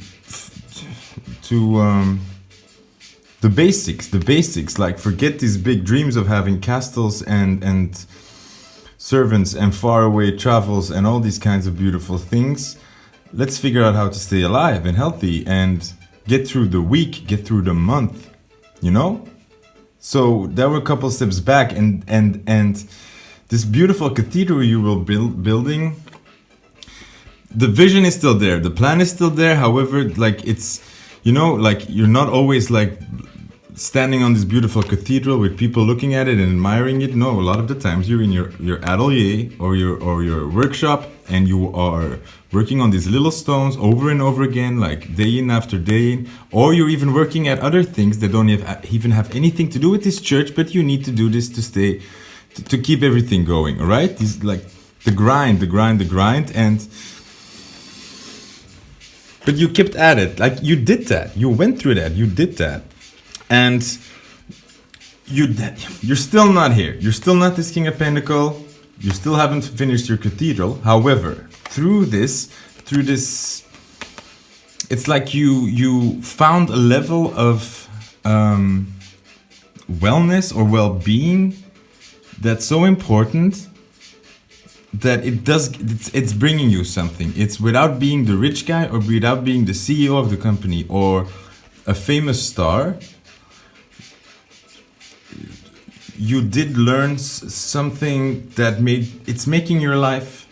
the basics, like forget these big dreams of having castles and servants and faraway travels and all these kinds of beautiful things. Let's figure out how to stay alive and healthy and get through the week, get through the month, you know? So there were a couple steps back, and this beautiful cathedral you were building, the vision is still there, the plan is still there. However, like it's, you know, like you're not always like standing on this beautiful cathedral with people looking at it and admiring it. No, a lot of the times you're in your atelier or your workshop, and you are working on these little stones over and over again, like day in after day in, or you're even working at other things that don't even have anything to do with this church, but you need to do this to keep everything going, all right? These like the grind, but you kept at it. Like, you did that. You went through that. You did that. And you're still not here. You're still not this King of Pentacles. You still haven't finished your cathedral. However, through this, it's like you found a level of wellness or well-being that's so important that it's bringing you something. It's without being the rich guy or without being the CEO of the company or a famous star. You did learn something that it's making your life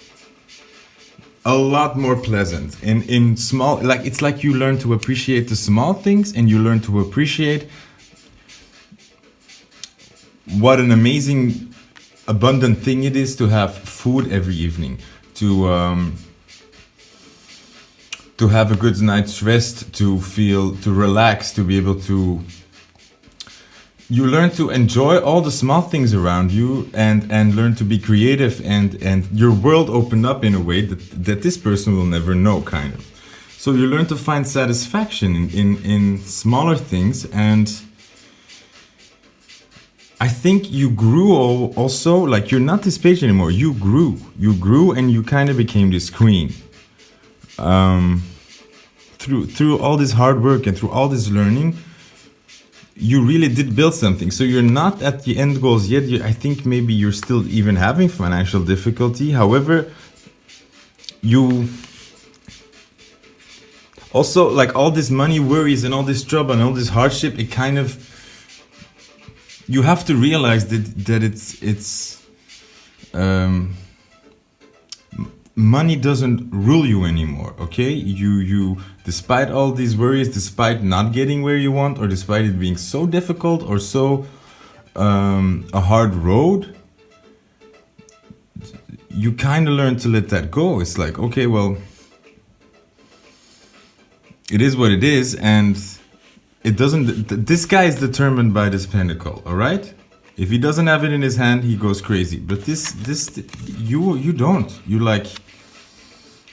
a lot more pleasant. In small, like, it's like you learn to appreciate the small things, and you learn to appreciate what an amazing, abundant thing it is to have food every evening, to have a good night's rest, to relax, to be able to. You learn to enjoy all the small things around you, and learn to be creative, and your world opened up in a way that this person will never know, kind of. So you learn to find satisfaction in smaller things, and I think you grew also, like, you're not this page anymore. You grew, and you kind of became this queen. Through all this hard work and through all this learning, you really did build something. So you're not at the end goals yet. I think maybe you're still even having financial difficulty. However, you also, like, all this money worries and all this trouble and all this hardship, it kind of, you have to realize that it's money doesn't rule you anymore, okay? You despite all these worries, despite not getting where you want, or despite it being so difficult or so a hard road, you kind of learn to let that go. It's like, okay, well, it is what it is, and it doesn't. This guy is determined by this pentacle, all right? If he doesn't have it in his hand, he goes crazy. But you don't. You, like,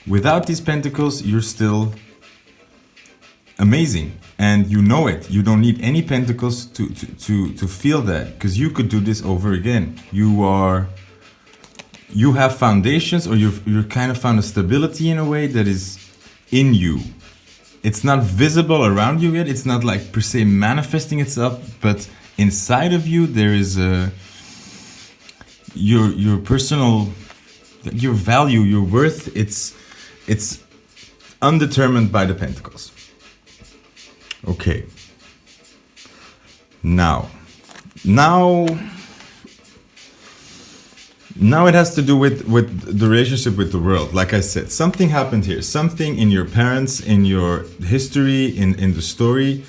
without these pentacles, you're still amazing, and you know it. You don't need any pentacles to feel that, because you could do this over again. You have foundations, or you're kind of found a stability in a way that is in you. It's not visible around you yet. It's not, like, per se manifesting itself, but inside of you there is your personal, your value, your worth. It's undetermined by the pentacles. Okay. Now it has to do with the relationship with the world. Like I said, something happened here. Something in your parents, in your history, in the story.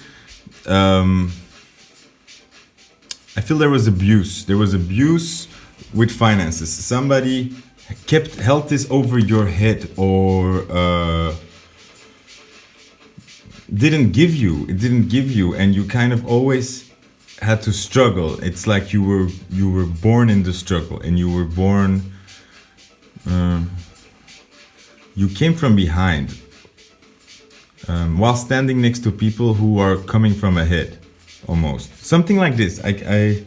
I feel there was abuse. There was abuse with finances. Somebody held this over your head, or didn't give you, and you kind of always had to struggle. It's like you were born in the struggle, and you were born, you came from behind, while standing next to people who are coming from ahead, almost. Something like this. I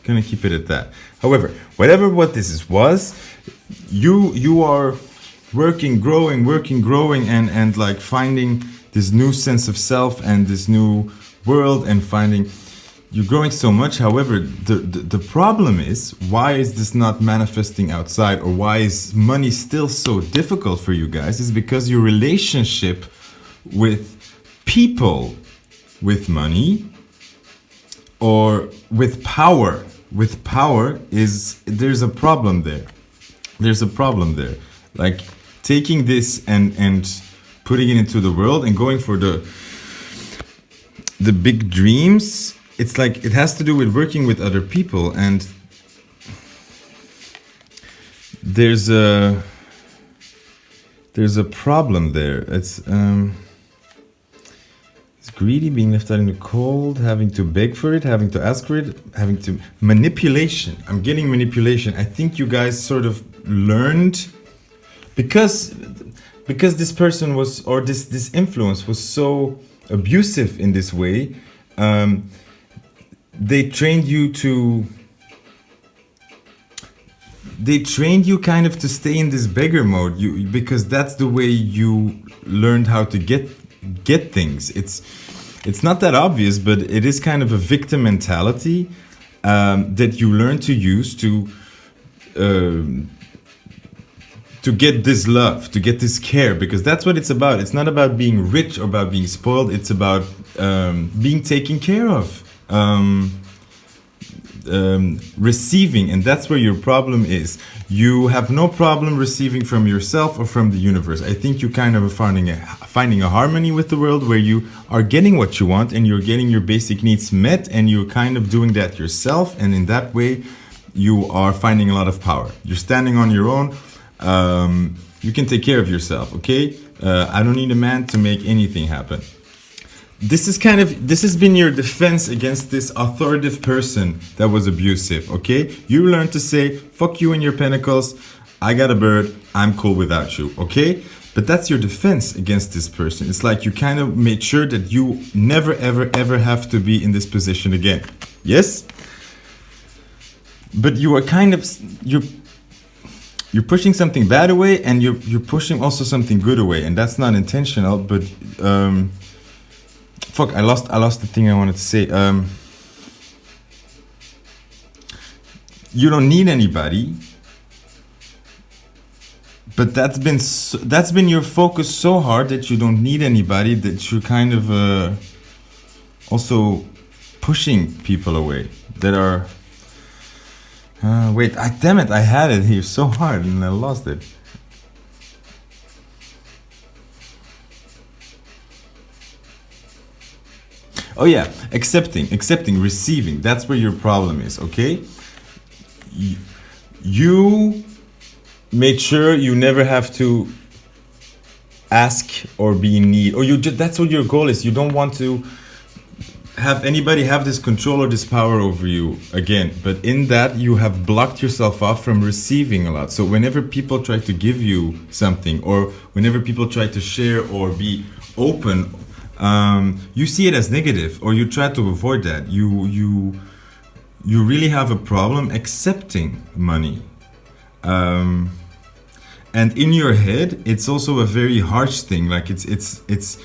gonna keep it at that. However, what this was, you are working, growing, and like finding this new sense of self and this new world, and finding you're growing so much. However, the problem is, why is this not manifesting outside, or why is money still so difficult for you guys? Is because your relationship with people, with money, or with power is, there's a problem there. Like taking this and putting it into the world and going for the big dreams. It's like it has to do with working with other people, and there's a problem there. It's greedy, being left out in the cold, having to beg for it, having to ask for it, having to manipulation. I'm getting manipulation. I think you guys sort of learned, because this person was, or this influence was so abusive in this way, they trained you kind of to stay in this beggar mode, because that's the way you learned how to get things. It's not that obvious, but it is kind of a victim mentality that you learn to use to get this love, to get this care, because that's what it's about. It's not about being rich or about being spoiled. It's about being taken care of, receiving, and that's where your problem is. You have no problem receiving from yourself or from the universe. I think you kind of are finding a harmony with the world where you are getting what you want and you're getting your basic needs met, and you're kind of doing that yourself, and in that way you are finding a lot of power. You're standing on your own. You can take care of yourself, okay? I don't need a man to make anything happen. This has been your defense against this authoritative person that was abusive, okay? You learn to say, fuck you and your pentacles, I got a bird, I'm cool without you, okay? But that's your defense against this person. It's like you kind of made sure that you never, ever, ever have to be in this position again. Yes? But you are kind of, you're pushing something bad away, and you're pushing also something good away, and that's not intentional, but fuck, I lost the thing I wanted to say. You don't need anybody, but that's been your focus so hard that you don't need anybody, that you're kind of also pushing people away that are wait, damn it, I had it here so hard and I lost it. Oh yeah, accepting, receiving. That's where your problem is, okay? You made sure you never have to ask or be in need, or that's what your goal is. You don't want to have anybody have this control or this power over you again, but in that you have blocked yourself off from receiving a lot. So whenever people try to give you something, or whenever people try to share or be open, you see it as negative, or you try to avoid that. You really have a problem accepting money, and in your head it's also a very harsh thing. Like it's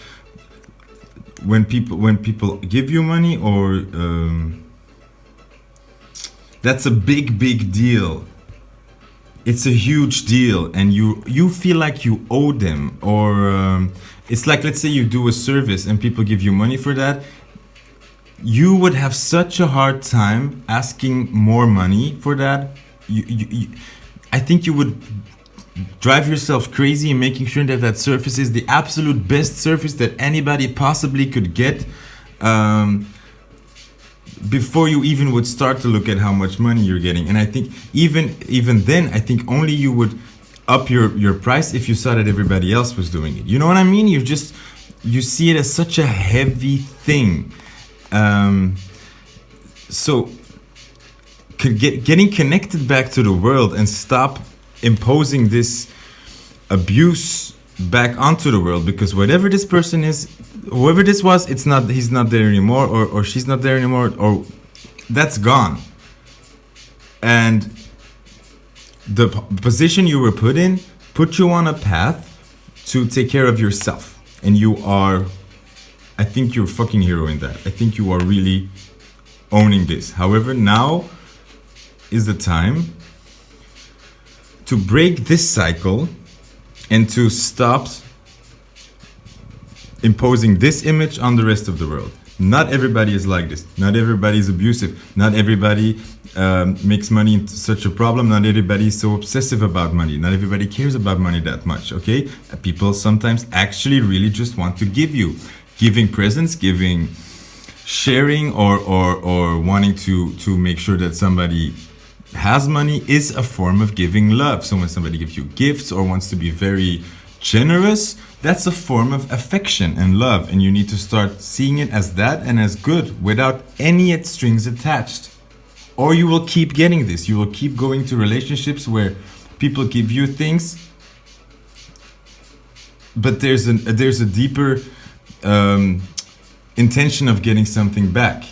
when people give you money, or that's a big deal. It's a huge deal, and you feel like you owe them, or it's like, let's say you do a service and people give you money for that. You would have such a hard time asking more money for that. I think you would drive yourself crazy in making sure that that service is the absolute best service that anybody possibly could get, before you even would start to look at how much money you're getting. And I think even then, I think only you would up your price if you saw that everybody else was doing it. You know what I mean? You see it as such a heavy thing. So getting connected back to the world and stop imposing this abuse back onto the world, because whatever this person is, whoever this was, he's not there anymore, or she's not there anymore, or that's gone. And the position you were put in put you on a path to take care of yourself, and I think you're a fucking hero in that. I think you are really owning this. However, now is the time to break this cycle and to stop imposing this image on the rest of the world. Not everybody is like this. Not everybody is abusive. Not everybody makes money into such a problem. Not everybody is so obsessive about money. Not everybody cares about money that much, okay? People sometimes actually really just want to give you. Giving presents, sharing, or wanting to make sure that somebody has money is a form of giving love. So when somebody gives you gifts or wants to be very generous, that's a form of affection and love, and you need to start seeing it as that and as good without any strings attached. Or you will keep getting this. You will keep going to relationships where people give you things, but there's a deeper intention of getting something back.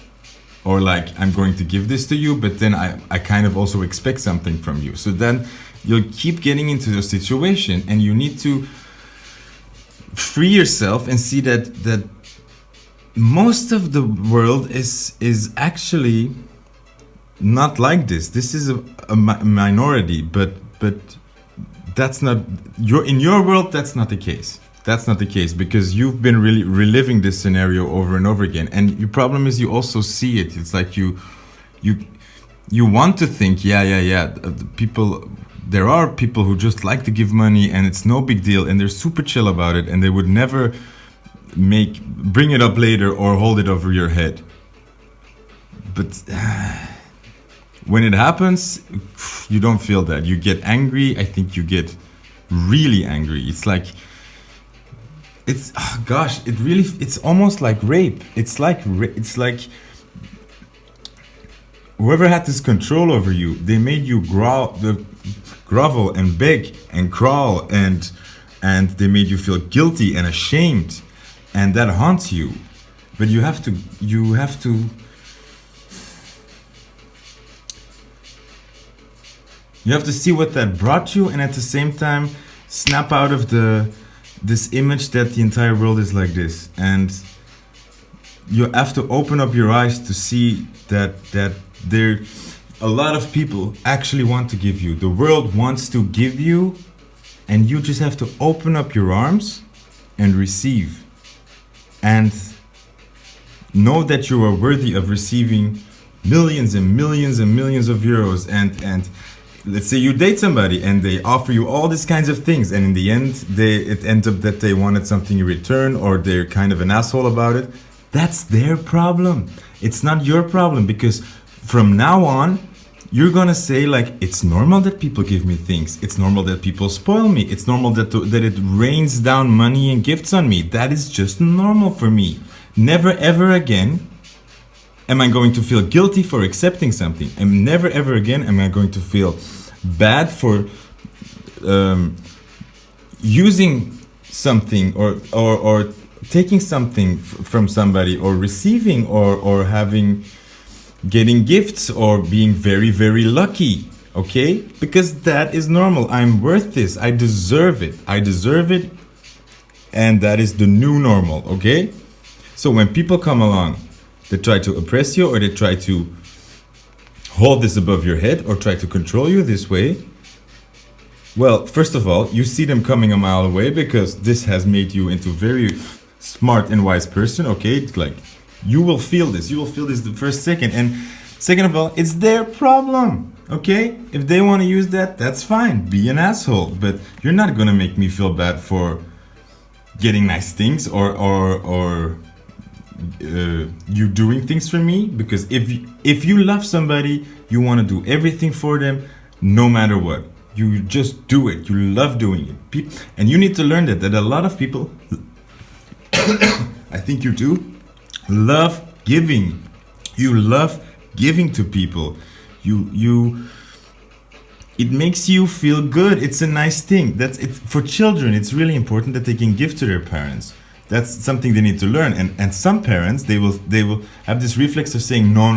Or like, I'm going to give this to you, but then I kind of also expect something from you. So then you'll keep getting into the situation, and you need to free yourself and see that most of the world is actually not like this. This is a minority, but that's not in your world. That's not the case. That's not the case, because you've been really reliving this scenario over and over again. And your problem is you also see it. It's like you want to think, there are people who just like to give money and it's no big deal and they're super chill about it, and they would never bring it up later or hold it over your head. But when it happens, you don't feel that. You get angry. I think you get really angry. It's like, it's almost like rape. It's like whoever had this control over you, they made you grovel and beg and crawl, and they made you feel guilty and ashamed, and that haunts you. But you have to see what that brought you, and at the same time snap out of this image that the entire world is like this. And you have to open up your eyes to see that there a lot of people actually want to give you. The world wants to give you, and you just have to open up your arms and receive. And know that you are worthy of receiving millions and millions and millions of euros. And let's say you date somebody and they offer you all these kinds of things, and in the end it ends up that they wanted something in return, or they're kind of an asshole about it. That's their problem. It's not your problem, because from now on you're gonna say like, it's normal that people give me things. It's normal that people spoil me. It's normal that it rains down money and gifts on me. That is just normal for me. Never ever again am I going to feel guilty for accepting something. And never ever again am I going to feel bad for using something or taking something from somebody, or receiving or getting gifts, or being very, very lucky. Okay? Because that is normal. I'm worth this. I deserve it. And that is the new normal. Okay? So when people come along, they try to oppress you, or they try to hold this above your head, or try to control you this way, well, first of all, you see them coming a mile away, because this has made you into a very smart and wise person. Okay? It's like, you will feel this the first second. And second of all, it's their problem. Okay? If they want to use that, that's fine. Be an asshole. But you're not gonna make me feel bad for getting nice things, or you doing things for me. Because if you love somebody, you want to do everything for them, no matter what. You just do it. You love doing it. And you need to learn that a lot of people, I think you do, love giving. You love giving to people. It makes you feel good. It's a nice thing. For children, it's really important that they can give to their parents. That's something they need to learn. And some parents, they will have this reflex of saying, no,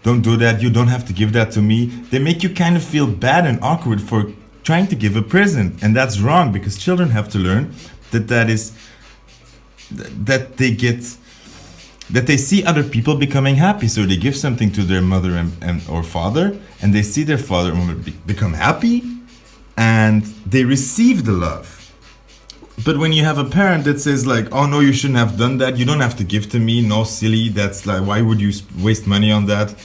don't do that. You don't have to give that to me. They make you kind of feel bad and awkward for trying to give a present. And that's wrong, because children have to learn that they see other people becoming happy. So they give something to their mother or father, and they see their father or mother become happy, and they receive the love. But when you have a parent that says like, oh no, you shouldn't have done that, you don't have to give to me, no, silly, that's like, why would you waste money on that?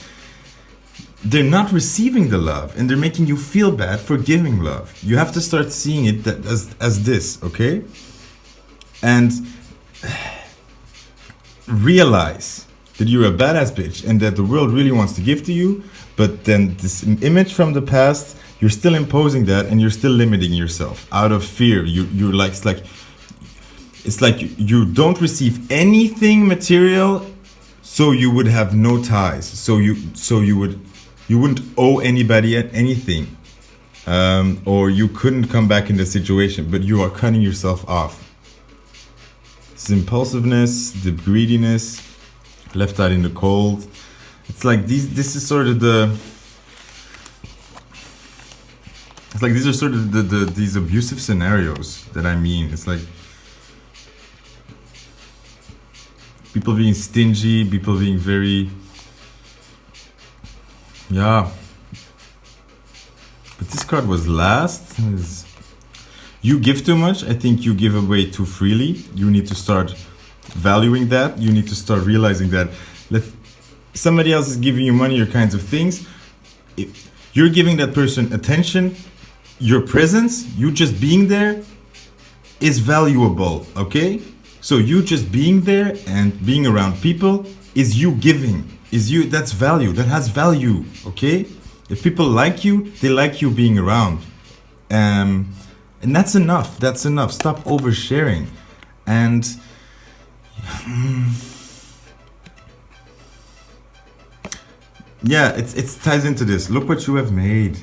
They're not receiving the love, and they're making you feel bad for giving love. You have to start seeing it as this, okay? And realize that you're a badass bitch, and that the world really wants to give to you, but then this image from the past, you're still imposing that, and you're still limiting yourself out of fear. You're like, it's like you don't receive anything material, so you would have no ties. So you wouldn't owe anybody anything. or you couldn't come back in the situation, but you are cutting yourself off. This impulsiveness, the greediness, left out in the cold. It's like this is sort of the... It's like these are sort of these abusive scenarios that I mean. It's like people being stingy, people being very... Yeah. But this card was last. You give too much. I think you give away too freely. You need to start valuing that. You need to start realizing that somebody else is giving you money or kinds of things. You're giving that person attention. Your presence, you just being there, is valuable, okay? So you just being there and being around people is you giving. That's value. That has value, okay? If people like you, they like you being around. And that's enough. That's enough. Stop oversharing. And yeah, it ties into this. Look what you have made.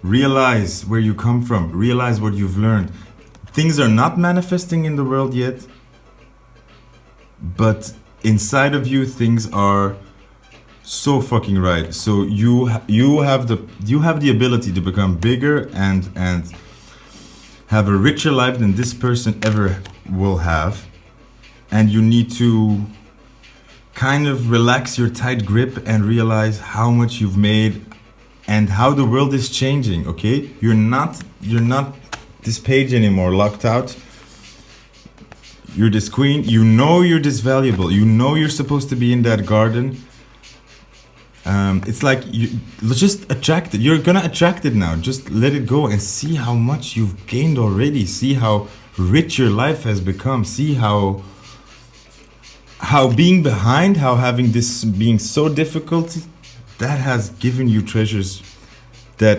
Realize where you come from. Realize what you've learned. Things are not manifesting in the world yet, but inside of you, things are so fucking right. So you have the ability to become bigger and have a richer life than this person ever will have. And you need to kind of relax your tight grip and realize how much you've made and how the world is changing, okay? You're not this page anymore, locked out. You're this queen. You know you're this valuable. You know you're supposed to be in that garden. It's like you just attract it. You're gonna attract it now. Just let it go and see how much you've gained already. See how rich your life has become. See how being behind, how having this being so difficult, that has given you treasures that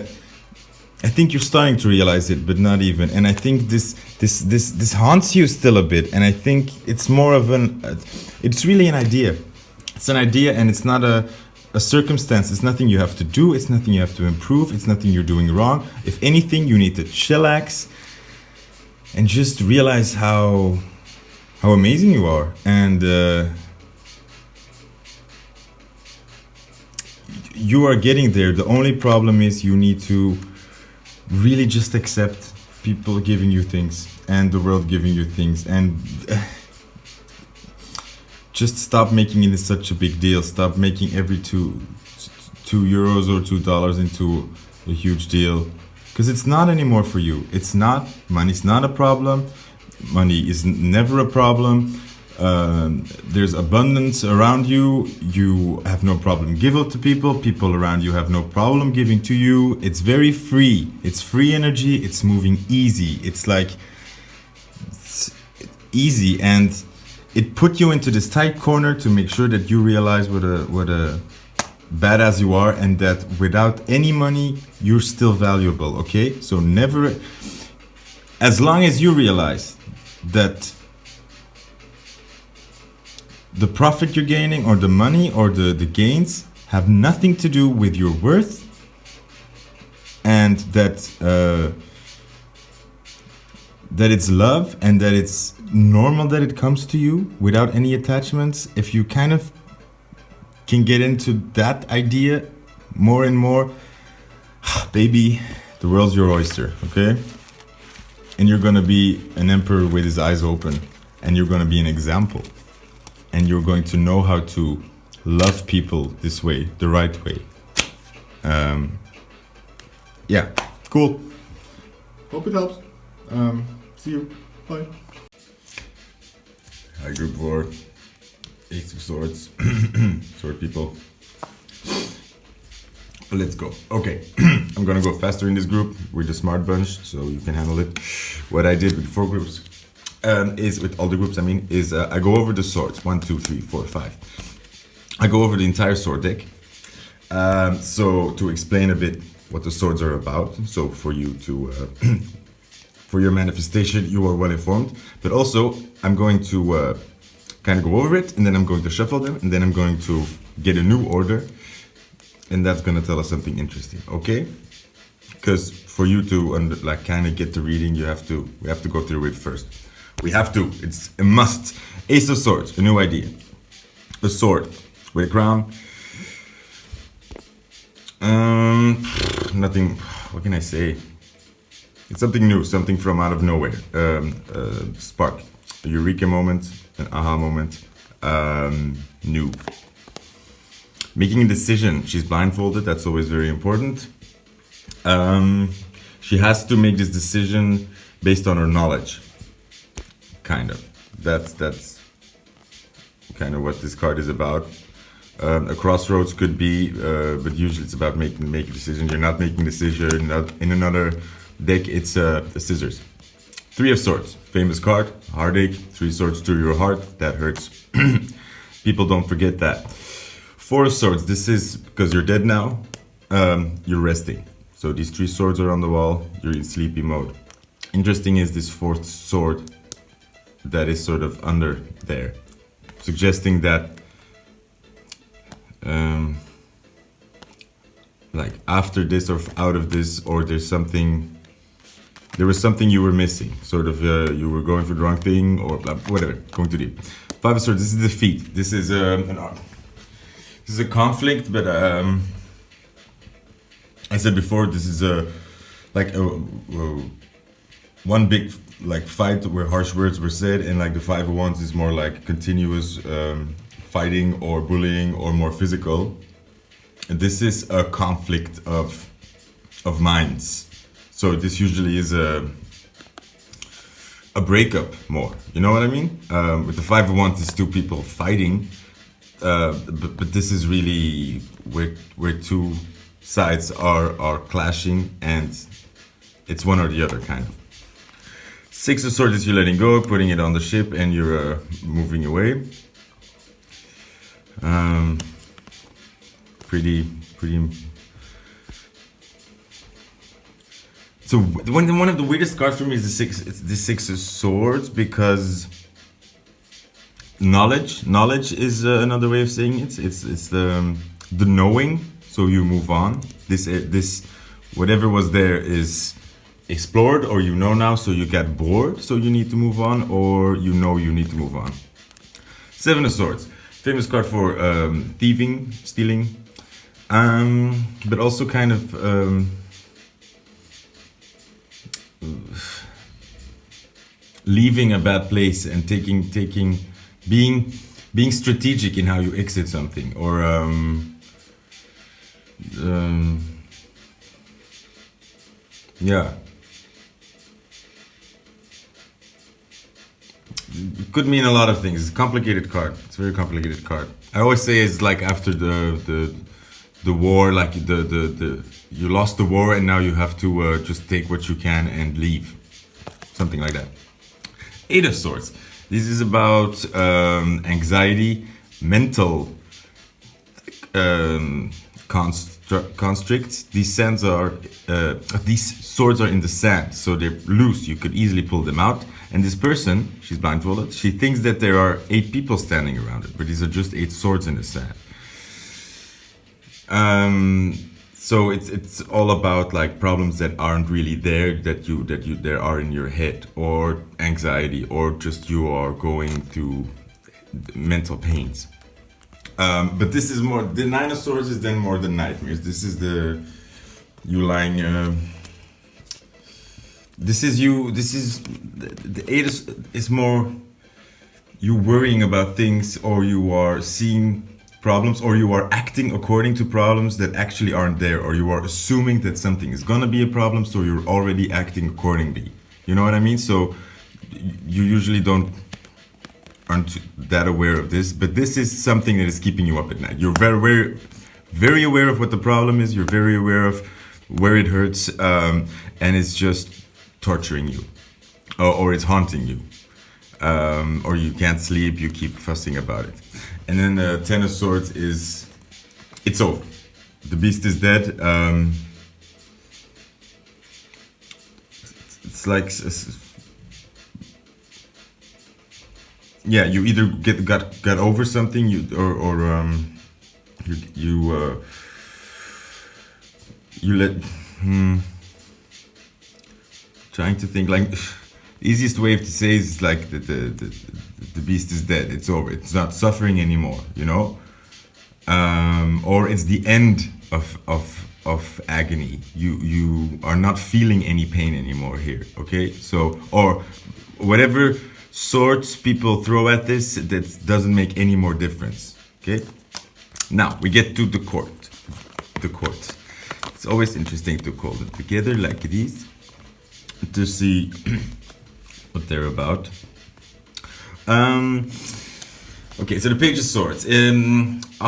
I think you're starting to realize it, but not even. And I think this haunts you still a bit. And I think it's more of it's really an idea. It's an idea, and it's not a circumstance. It's nothing you have to do. It's nothing you have to improve. It's nothing you're doing wrong. If anything, you need to chillax and just realize how amazing you are. And you are getting there. The only problem is you need to really just accept people giving you things and the world giving you things, and just stop making it such a big deal. Stop making every two euros or $2 into a huge deal, because it's not anymore for you. It's not. Money's not a problem. Money is never a problem. There's abundance around you. You have no problem giving to people. People around you have no problem giving to you. It's very free. It's free energy. It's moving easy. It's like it's easy, and it put you into this tight corner to make sure that you realize what a badass you are, and that without any money you're still valuable. Okay, so never, as long as you realize that the profit you're gaining or the money or the gains have nothing to do with your worth, and that it's love, and that it's normal that it comes to you without any attachments. If you kind of can get into that idea more and more, baby, the world's your oyster, okay? And you're gonna be an emperor with his eyes open, and you're gonna be an example. And you're going to know how to love people this way, the right way. Yeah, cool. Hope it helps. See you. Bye. Hi, group 4. Ace of Swords. Sword people. Let's go. Okay. I'm gonna go faster in this group. We're the smart bunch, so you can handle it. What I did with 4 groups is, with all the groups, I go over the swords. 1, 2, 3, 4, 5. I go over the entire sword deck. So to explain a bit what the swords are about. So for you to, for your manifestation, you are well informed. But also, I'm going to kind of go over it, and then I'm going to shuffle them, and then I'm going to get a new order, and that's going to tell us something interesting. Okay? because for you to like kind of get the reading, we have to go through it first. We have to. It's a must. Ace of Swords, a new idea. A sword with a crown. Nothing. What can I say? It's something new, something from out of nowhere. Spark, a eureka moment, an aha moment. New. Making a decision. She's blindfolded. That's always very important. She has to make this decision based on her knowledge. Kind of. That's kind of what this card is about. A crossroads could be, but usually it's about making a decision. You're not making a decision. Not in another deck, it's the scissors. Three of Swords, famous card, heartache. 3 swords through your heart, that hurts. People don't forget that. 4 of Swords, this is because you're dead now. You're resting. So these 3 swords are on the wall. You're in sleepy mode. Interesting is this 4th sword that is sort of under there, suggesting that like after this or out of this, or there was something you were missing, sort of you were going for the wrong thing, or blah, whatever, going too deep. 5 of Swords, this is defeat. This is a conflict, but I said before, this is one big like fight where harsh words were said, and like the 5 of Wands is more like continuous fighting or bullying or more physical. And this is a conflict of minds. So this usually is a breakup more. You know what I mean? With the 5 of Wands, it's 2 people fighting, but this is really where 2 sides are clashing, and it's one or the other kind of. 6 of Swords is you're letting go, putting it on the ship, and you're moving away. Pretty. So one of the weirdest cards for me is the 6 of Swords, because knowledge is another way of saying it. It's the knowing. So you move on. This whatever was there is explored, or you know now, so you get bored, so you need to move on, or you know you need to move on. 7 of Swords, famous card for thieving, stealing, but also kind of leaving a bad place and being strategic in how you exit something, or yeah. It could mean a lot of things. It's a complicated card. It's a very complicated card. I always say it's like after the war, like you lost the war and now you have to just take what you can and leave. Something like that. 8 of Swords. This is about anxiety, mental constricts. These swords are in the sand, so they're loose. You could easily pull them out. And this person, she's blindfolded, she thinks that there are 8 people standing around her, but these are just 8 swords in the sand. So it's all about like problems that aren't really there, that there are in your head, or anxiety, or just you are going through mental pains. But this is more, the 9 of Swords is then more the nightmares. This is the you lying. This is the 8 is more you worrying about things, or you are seeing problems, or you are acting according to problems that actually aren't there, or you are assuming that something is gonna be a problem, so you're already acting accordingly. You know what I mean? So you usually aren't that aware of this, but this is something that is keeping you up at night. You're very aware of what the problem is. You're very aware of where it hurts, and it's just torturing you, or it's haunting you, or you can't sleep. You keep fussing about it. And then the 10 of Swords is, it's over. The beast is dead. It's like, yeah, you either got over something, you let. trying to think like the easiest way to say is like the beast is dead. It's over. It's not suffering anymore. You know, or it's the end of agony. You are not feeling any pain anymore here. Okay, so or whatever sorts people throw at this, that doesn't make any more difference. Okay, now we get to the court. The court. It's always interesting to call them together like these to see what they're about. Okay, so the Page of Swords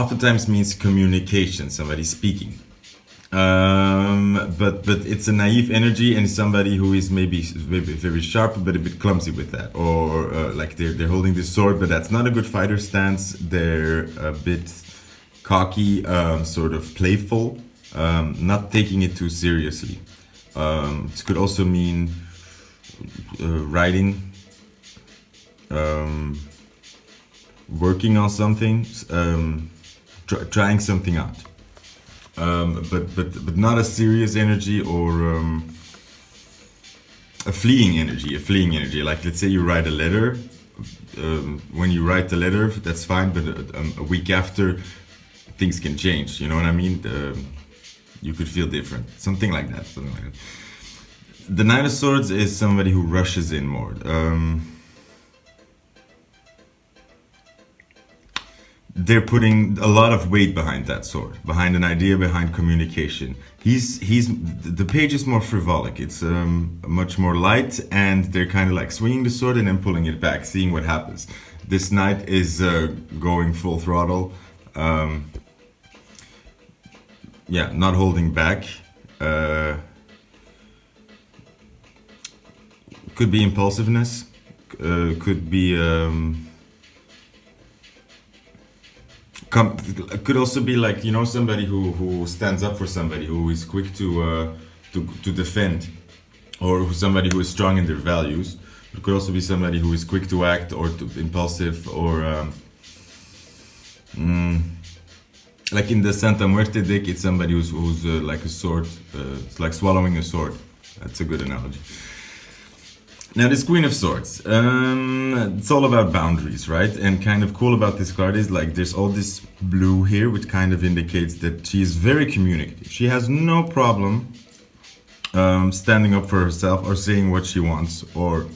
oftentimes means communication, somebody speaking. But it's a naive energy and somebody who is maybe very sharp but a bit clumsy with that, or like they're holding this sword, but that's not a good fighter stance. They're a bit cocky, sort of playful, not taking it too seriously. This could also mean writing, working on something, trying something out. But not a serious energy, or a fleeing energy. Like, let's say you write a letter. When you write the letter, that's fine, but a week after, things can change. You know what I mean? You could feel different. Something like that. The Knight of Swords is somebody who rushes in more. They're putting a lot of weight behind that sword, behind an idea, behind communication. The page is more frivolic. It's much more light, and they're kind of like swinging the sword and then pulling it back, seeing what happens. This knight is going full throttle. Yeah, not holding back. Could be impulsiveness. Could be. Could also be like, you know, somebody who stands up for somebody, who is quick to defend, or somebody who is strong in their values. It could also be somebody who is quick to act, or impulsive, or like in the Santa Muerte deck, it's somebody who's like a sword. It's like swallowing a sword. That's a good analogy. Now, this Queen of Swords, it's all about boundaries, right? And kind of cool about this card is like there's all this blue here, which kind of indicates that she is very communicative. She has no problem standing up for herself, or saying what she wants, or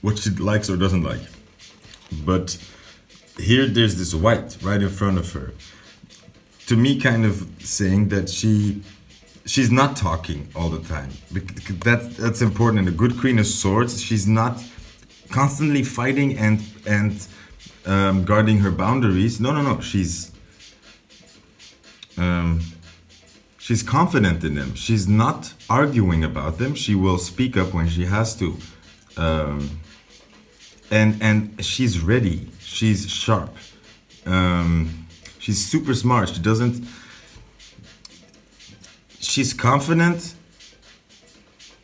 what she likes or doesn't like. But here there's this white right in front of her. To me, kind of saying that she's not talking all the time. That's important. And a good Queen of Swords, she's not constantly fighting and guarding her boundaries. No. She's confident in them. She's not arguing about them. She will speak up when she has to. And she's ready. She's sharp. She's super smart. She's confident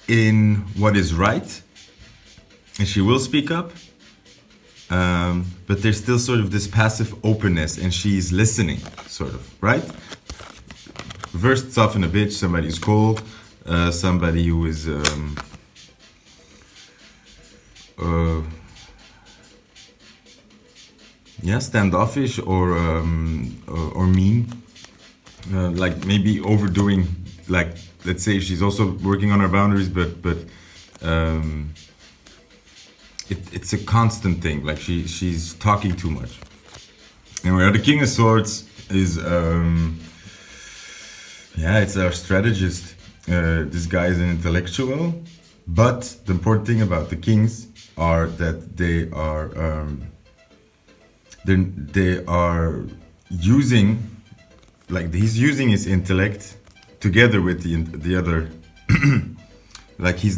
in what is right, and she will speak up, but there's still sort of this passive openness, and she's listening, sort of, right? Reversed, soften a bitch, somebody who's cold, somebody who is standoffish, or mean, like maybe overdoing. Like, let's say she's also working on her boundaries, but it's a constant thing. Like she's talking too much. And where the King of Swords is, it's our strategist. This guy is an intellectual, but the important thing about the kings are that they are using, like he's using his intellect together with the other. Like he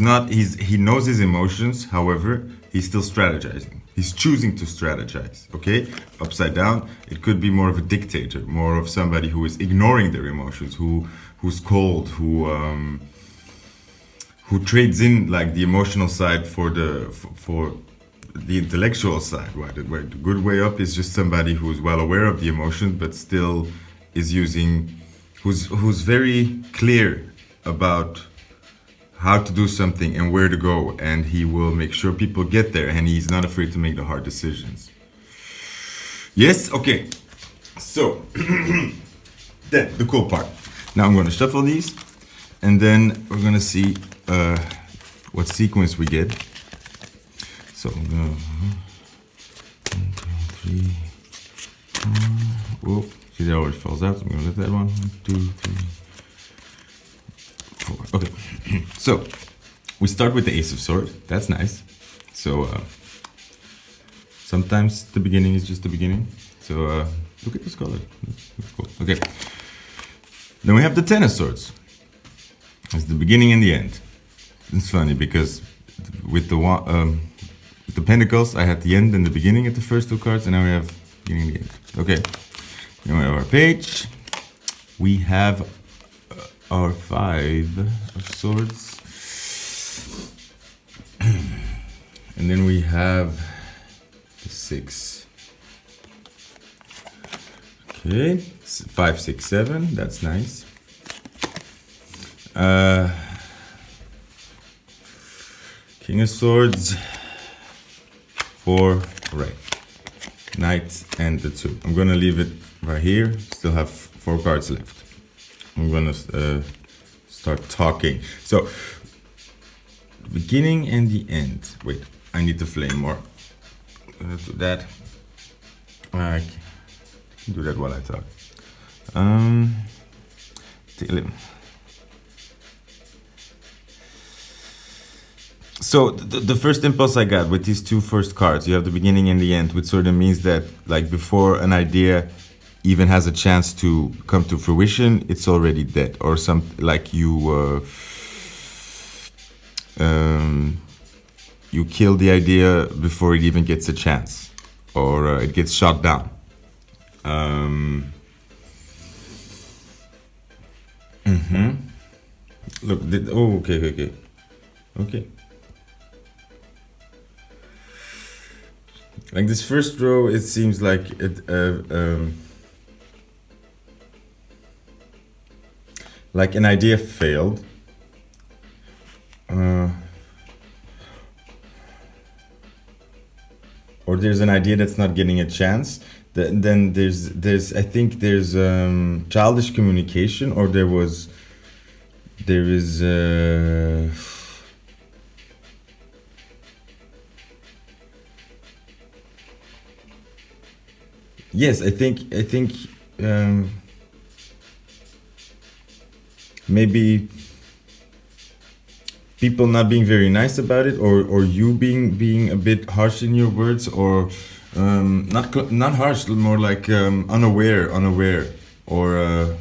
knows his emotions, however, he's still strategizing. He's choosing to strategize, okay? Upside down, it could be more of a dictator, more of somebody who is ignoring their emotions, who's cold, who trades in like the emotional side for the intellectual side, right? Where the good way up is just somebody who's well aware of the emotions, but still is using, who's very clear about how to do something and where to go, and he will make sure people get there, and he's not afraid to make the hard decisions. Yes, okay. So, then the cool part. Now I'm going to shuffle these, and then we're going to see what sequence we get. So I'm going to 1, 2, 3, 4. Whoa, see that always falls out. So I'm going to let that one. 1, 2, 3, 4. Okay, so we start with the Ace of Swords. That's nice. So sometimes the beginning is just the beginning. So look at this color. That's cool. Okay. Then we have the Ten of Swords. It's the beginning and the end. It's funny because with the Pentacles, I had the end and the beginning at the first two cards, and now we have beginning and the end. Okay. Then we have our page. We have our Five of Swords. And then we have the 6. Okay, 5, 6, 7. That's nice. King of Swords. 4. Right. Knight and the 2. I'm gonna leave it right here. Still have 4 cards left. I'm gonna start talking. So, the beginning and the end. Wait, I need to flame more. I'm gonna do that. I can do that while I talk. So the first impulse I got with these two first cards, you have the beginning and the end, which sort of means that like before an idea even has a chance to come to fruition, it's already dead, or something like you kill the idea before it even gets a chance, or it gets shot down. Look, okay. Like this first row, it seems like it, like an idea failed. Or there's an idea that's not getting a chance. Then there's I think there's childish communication, or there is. Yes, I think maybe people not being very nice about it, or you being a bit harsh in your words, or not harsh, more like unaware, or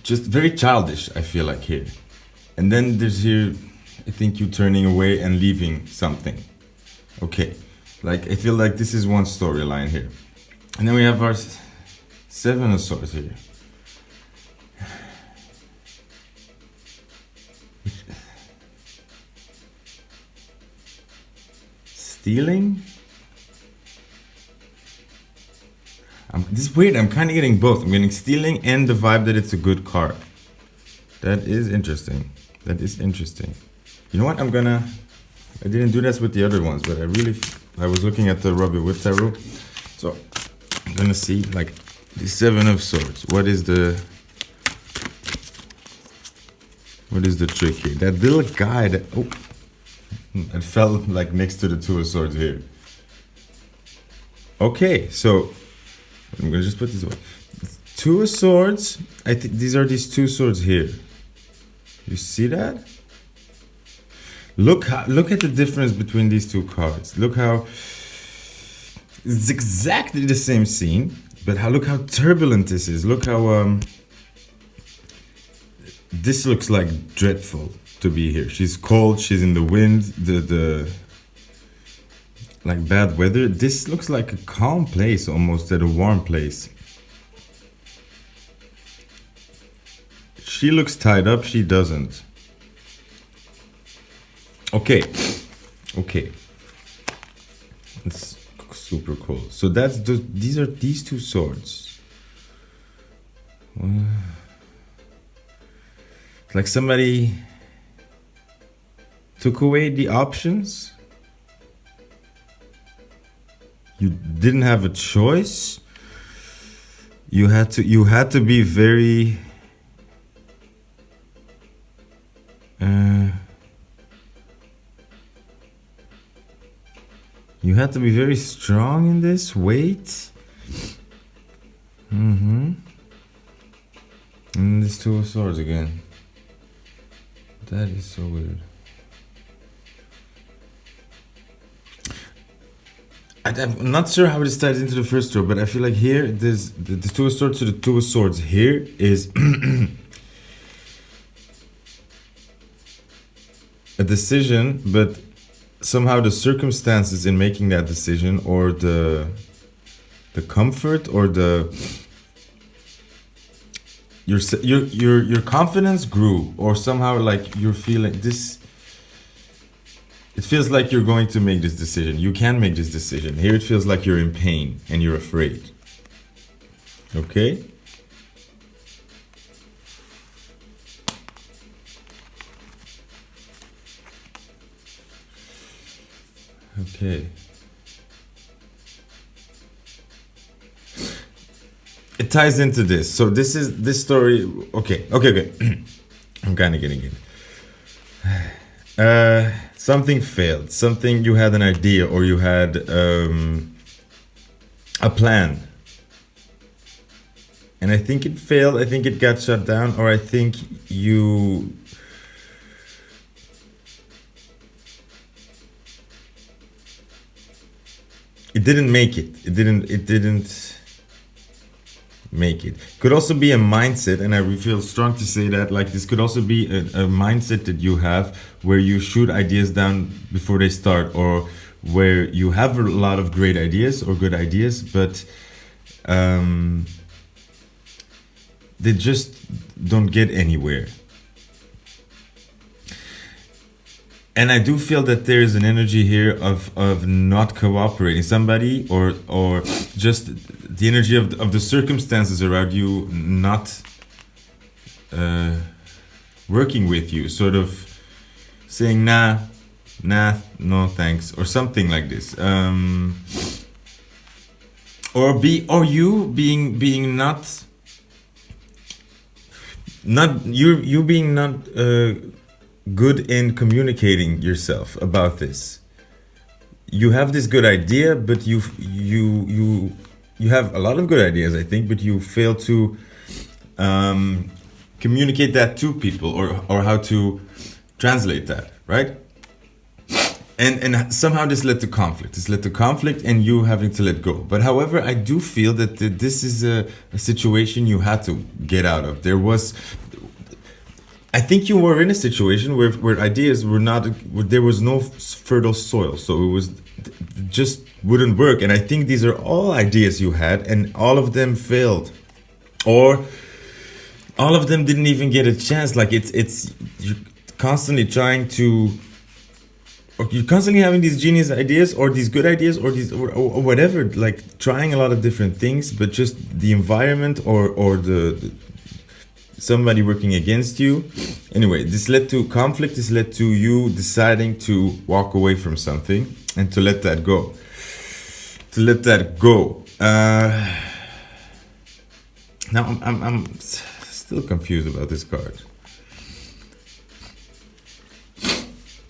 just very childish, I feel like here. And then there's here, I think you turning away and leaving something. Okay. Like, I feel like this is one storyline here. And then we have our Seven of Swords here. Stealing? This is weird, I'm kind of getting both. I'm getting stealing and the vibe that it's a good card. That is interesting. You know what, I didn't do this with the other ones, but I was looking at the Robbie Wood Tarot, so I'm gonna see like the Seven of Swords. What is the trick here? That little guy that it fell like next to the Two of Swords here. Okay, so I'm gonna just put this away. Two of Swords. I think these are these two swords here. You see that? Look at the difference between these two cards. Look how it's exactly the same scene, but look how turbulent this is. Look how this looks like dreadful to be here. She's cold, she's in the wind, the like bad weather. This looks like a calm place, almost at a warm place. She looks tied up, she doesn't. Okay. It's super cool. So these are these two swords. It's like somebody took away the options. You didn't have a choice. You had to be very you had to be very strong in this. Wait. And this Two of Swords again. That is so weird. I'm not sure how this ties into the first row, but I feel like here there's the Two of Swords to the Two of Swords. Here is a decision, but somehow the circumstances in making that decision, or the comfort, or your confidence grew, or somehow like you're feeling this. It feels like you're going to make this decision. You can make this decision. Here it feels like you're in pain and you're afraid. Okay? Okay. It ties into this. So this story. Okay. I'm kind of getting it. Something failed. Something, you had an idea, or you had a plan. And I think it failed. I think it got shut down, or I think you... It didn't make it. It didn't make it. Could also be a mindset, and I feel strong to say that, like, this could also be a mindset that you have, where you shoot ideas down before they start, or where you have a lot of great ideas or good ideas, but they just don't get anywhere. And I do feel that there is an energy here of not cooperating. Somebody, or just the energy of the circumstances around you not working with you, sort of saying nah, no thanks, or something like this. Or you being not good in communicating yourself about this. You have this good idea, but you have a lot of good ideas, I think, but you fail to communicate that to people, or how to translate that, right? And somehow this led to conflict. This led to conflict and you having to let go. But however, I do feel that this is a situation you had to get out of. I think you were in a situation where ideas were not, there was no fertile soil, so it was just wouldn't work. And I think these are all ideas you had, and all of them failed, or all of them didn't even get a chance. Like it's you're constantly trying to, or you're constantly having these genius ideas, or these good ideas, or these or whatever, like trying a lot of different things, but just the environment or the somebody working against you. Anyway, this led to conflict. This led to you deciding to walk away from something and to let that go. Now I'm still confused about this card.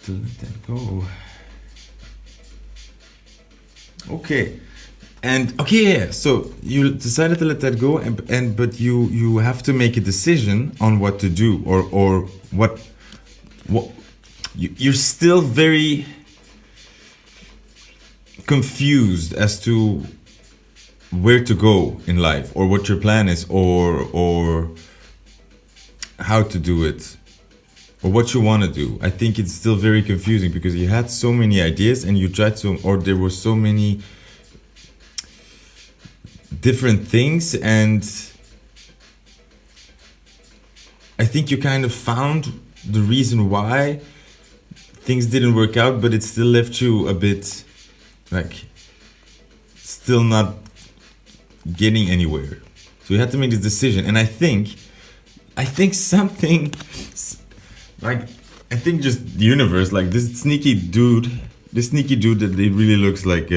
To let that go. Okay. And yeah. So you decided to let that go, but you have to make a decision on what to do, or what you're still very confused as to where to go in life, or what your plan is, or how to do it, or what you want to do. I think it's still very confusing because you had so many ideas and you tried to, or there were so many different things, and I think you kind of found the reason why things didn't work out, but it still left you a bit like still not getting anywhere. So you had to make this decision, and I think something like I think just the universe, like this sneaky dude that it really looks like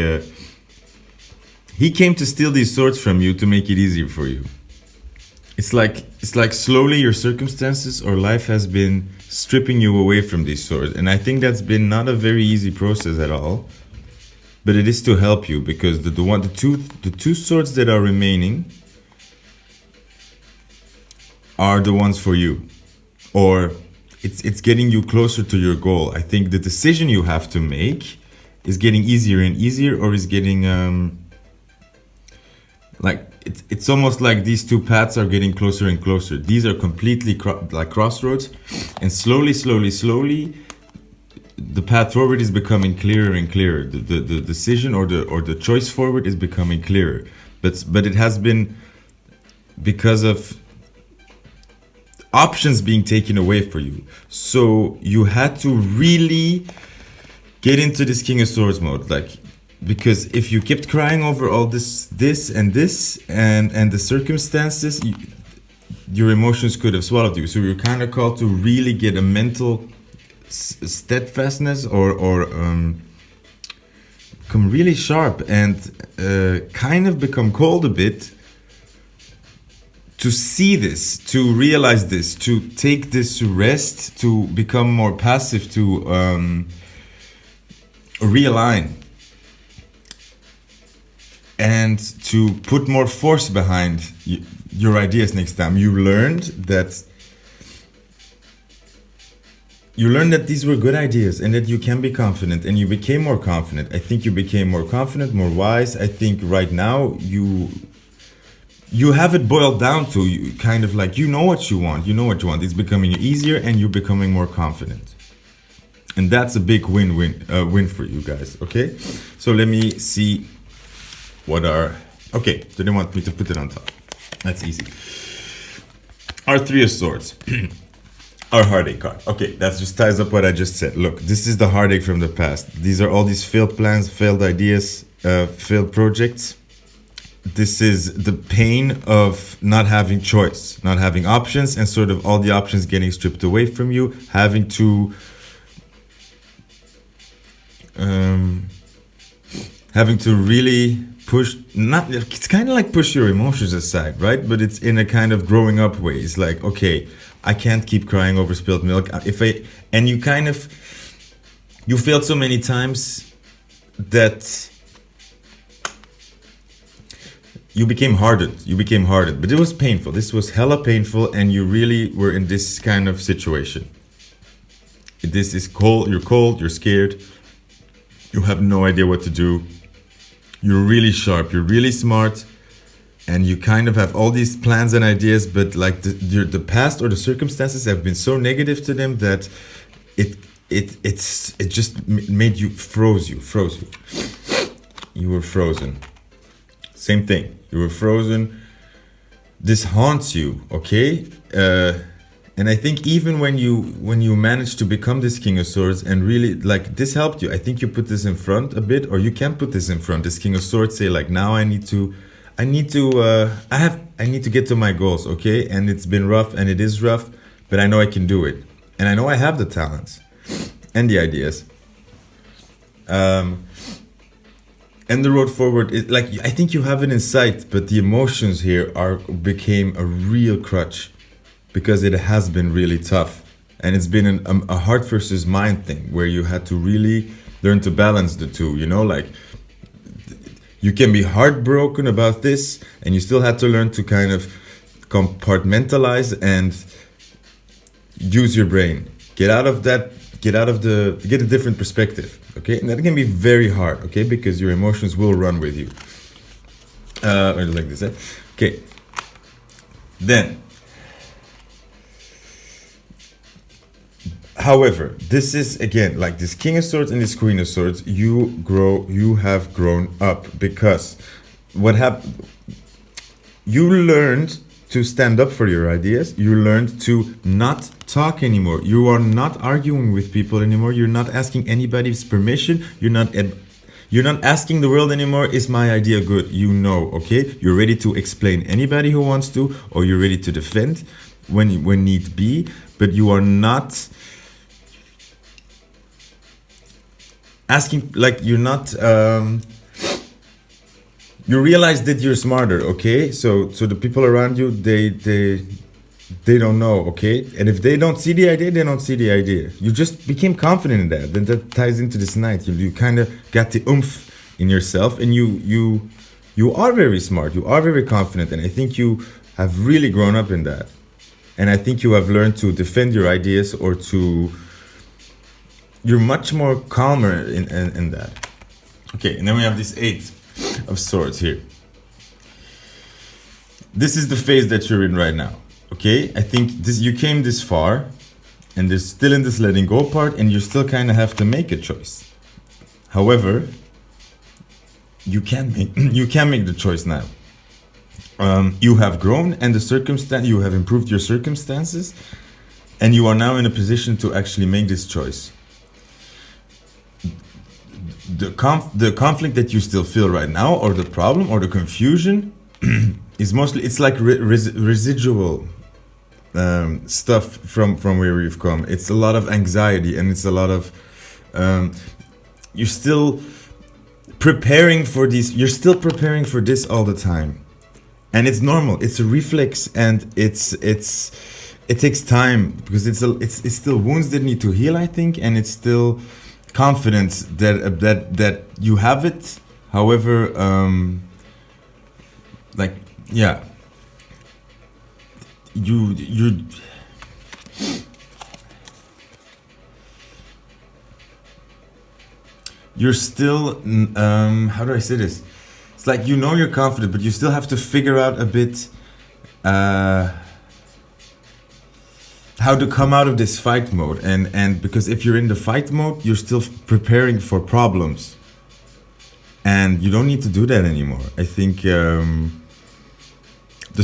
he came to steal these swords from you to make it easier for you. It's like slowly your circumstances or life has been stripping you away from these swords, and I think that's been not a very easy process at all. But it is to help you, because the two swords that are remaining are the ones for you, or it's getting you closer to your goal. I think the decision you have to make is getting easier and easier, or is getting like it's almost like these two paths are getting closer and closer. These are completely like crossroads, and slowly, the path forward is becoming clearer and clearer. The decision or the choice forward is becoming clearer. But it has been because of options being taken away for you. So you had to really get into this King of Swords mode, like, because if you kept crying over all this and the circumstances, your emotions could have swallowed you. So you're kind of called to really get a mental steadfastness or become really sharp and kind of become cold a bit, to see this, to realize this, to take this to rest, to become more passive, to realign, and to put more force behind your ideas next time. You learned that these were good ideas and that you can be confident, and you became more confident. I think you became more confident, more wise. I think right now you have it boiled down to you, kind of like you know what you want. It's becoming easier and you're becoming more confident. And that's a big win for you guys, okay? So let me see okay, so they want me to put it on top. That's easy. Our Three of Swords. Our heartache card. Okay, that just ties up what I just said. Look, this is the heartache from the past. These are all these failed plans, failed ideas, failed projects. This is the pain of not having choice, not having options, and sort of all the options getting stripped away from you, having to really push, it's kind of like push your emotions aside, right? But it's in a kind of growing up way. It's like, okay, I can't keep crying over spilled milk. And you failed so many times that you became hardened, but it was painful. This was hella painful, and you really were in this kind of situation. This is cold, you're scared, you have no idea what to do. You're really sharp, you're really smart, and you kind of have all these plans and ideas, but like the past or the circumstances have been so negative to them that it just made you froze you. You were frozen. Same thing. You were frozen. This haunts you, okay? And I think even when you managed to become this King of Swords and really, like, this helped you. I think you put this in front a bit, or you can put this in front. This King of Swords say, like, now I need to get to my goals, okay? And it's been rough, and it is rough, but I know I can do it. And I know I have the talents and the ideas. And the road forward is like, I think you have it in sight, but the emotions here became a real crutch, because it has been really tough, and it's been a heart versus mind thing where you had to really learn to balance the two. You know, like, you can be heartbroken about this, and you still had to learn to kind of compartmentalize and use your brain. Get a different perspective, okay? And that can be very hard, okay? Because your emotions will run with you. Or like this, eh? Okay. Then, however, this is, again, like this King of Swords and this Queen of Swords, you have grown up, because what happened, you learned to stand up for your ideas. You learned to not talk anymore. You are not arguing with people anymore. You're not asking anybody's permission. You're not asking the world anymore, is my idea good? You know, okay? You're ready to explain anybody who wants to, or you're ready to defend when need be, but you are not asking, like you're not. You realize that you're smarter, okay? So the people around you, they don't know, okay? And if they don't see the idea, they don't see the idea. You just became confident in that. Then that ties into this night. You kind of got the oomph in yourself, and you are very smart. You are very confident, and I think you have really grown up in that. And I think you have learned to defend your ideas, or to. You're much more calmer in that. Okay, and then we have this 8 of Swords here. This is the phase that you're in right now. Okay, I think you came this far, and there's still in this letting go part, and you still kind of have to make a choice. However, you can make the choice now. You have grown, and you have improved your circumstances, and you are now in a position to actually make this choice. The conflict that you still feel right now, or the problem, or the confusion, is mostly, it's like residual stuff from where we've come. It's a lot of anxiety, and it's a lot of you're still preparing for these. You're still preparing for this all the time, and it's normal. It's a reflex, and it takes time, because it's still wounds that need to heal, I think, and it's still confidence that you have it. However, like, yeah, you're still how do I say this? It's like, you know, you're confident, but you still have to figure out a bit how to come out of this fight mode, and because if you're in the fight mode, you're still preparing for problems, and you don't need to do that anymore. I think the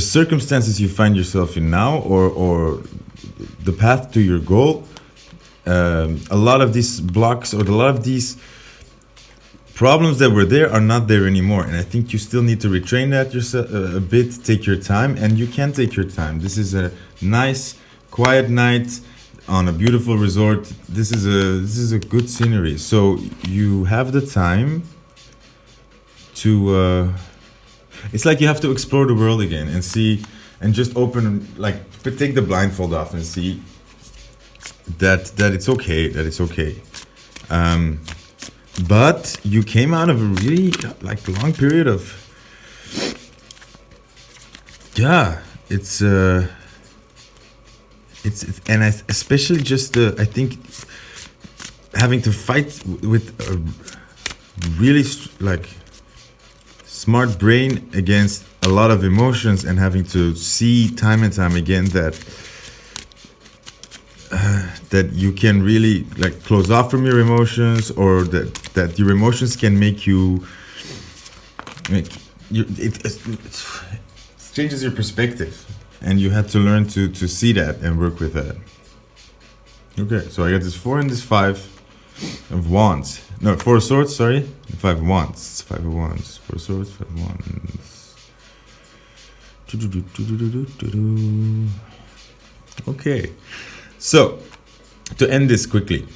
circumstances you find yourself in now, or the path to your goal, a lot of these blocks, or a lot of these problems that were there, are not there anymore, and I think you still need to retrain that yourself a bit. Take your time, and you can take your time. This is a nice quiet night on a beautiful resort. This is a good scenery, so you have the time to it's like you have to explore the world again, and see, and just open, like, take the blindfold off, and see that it's okay, but you came out of a really, like, long period of, yeah, it's and especially just I think having to fight with a really like smart brain against a lot of emotions, and having to see time and time again that that you can really, like, close off from your emotions, or that your emotions can make you, like, it changes your perspective. And you had to learn to see that and work with that. Okay, so I got this 4 and this 5 of wands. No, 4 of swords, sorry. 5 of wands. It's 5 of wands. 4 of swords, 5 of wands. Okay. So, to end this quickly.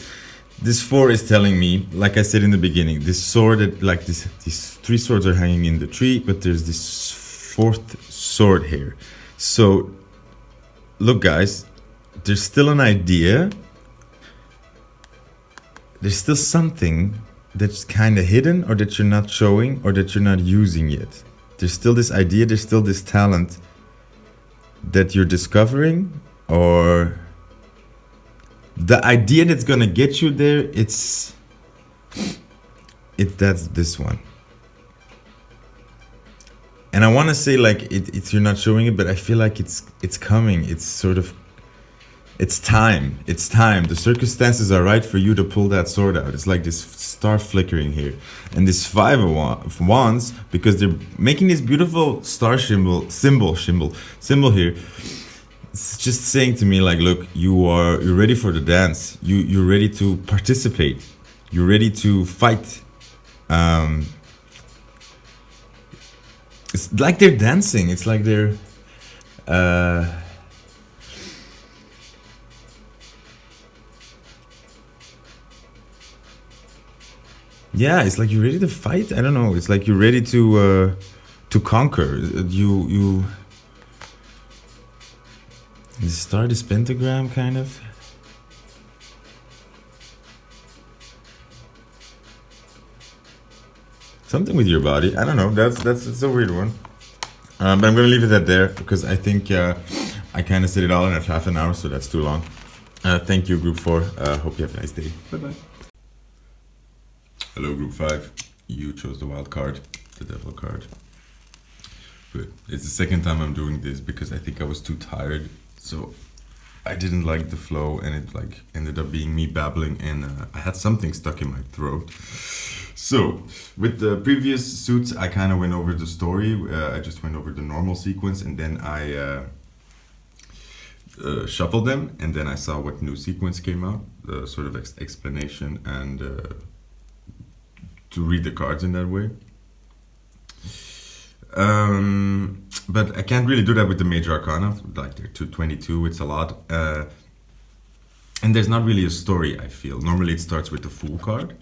This 4 is telling me, like I said in the beginning, this sword, that, like, these 3 swords are hanging in the tree, but there's this 4th sword here. So, look, guys, there's still an idea. There's still something that's kind of hidden, or that you're not showing, or that you're not using yet. There's still this idea, there's still this talent that you're discovering, or the idea that's gonna get you there, that's this one. And I want to say, like, it's you're not showing it, but I feel like it's coming. It's sort of, it's time. It's time. The circumstances are right for you to pull that sword out. It's like this star flickering here, and this 5 of wands, because they're making this beautiful star symbol here. It's just saying to me, like, look, you're ready for the dance. You're ready to participate. You're ready to fight. It's like they're dancing. It's like they're yeah, it's like you're ready to fight. I don't know. It's like you're ready to conquer. You start this pentagram kind of. Something with your body. I don't know. That's a weird one. But I'm gonna leave it at there because I think I kind of said it all in a half an hour, so that's too long. Thank you, Group 4. Hope you have a nice day. Bye bye. Hello, Group 5. You chose the wild card, the devil card. But it's the second time I'm doing this because I think I was too tired, so I didn't like the flow, and it like ended up being me babbling, and I had something stuck in my throat. So with the previous suits, I kind of went over the story. I just went over the normal sequence, and then I shuffled them, and then I saw what new sequence came out, sort of explanation, and to read the cards in that way. But I can't really do that with the major arcana, like they're 222, it's a lot. And there's not really a story, I feel. Normally it starts with the Fool card,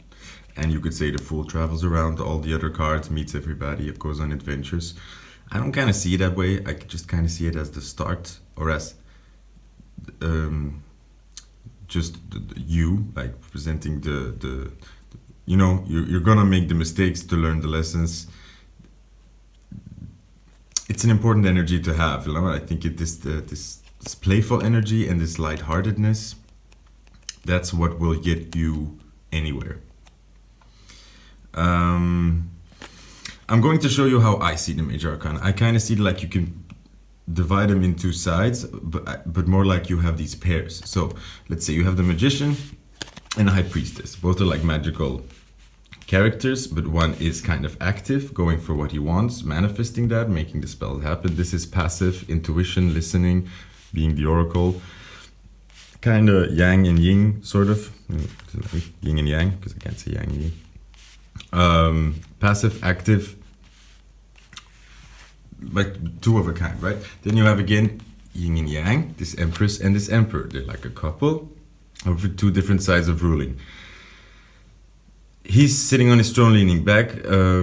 and you could say the Fool travels around all the other cards, meets everybody, goes on adventures. I don't kind of see it that way. I just kind of see it as the start, or as just you, like presenting the you know, you're gonna make the mistakes to learn the lessons. It's an important energy to have. You know? I think this playful energy and this lightheartedness, that's what will get you anywhere. I'm going to show you how I see the major arcana. I kind of see like you can divide them in two sides, but more like you have these pairs. So let's say you have the magician and a high priestess. Both are like magical characters, but one is kind of active, going for what he wants, manifesting that, making the spell happen. This is passive, intuition, listening, being the oracle. Kind of yang and yin, sort of. Yin and yang, because I can't say yang and yin. Passive, active, like two of a kind, right? Then you have again yin and yang, this empress and this emperor. They're like a couple over two different sides of ruling. He's sitting on his throne, leaning back. A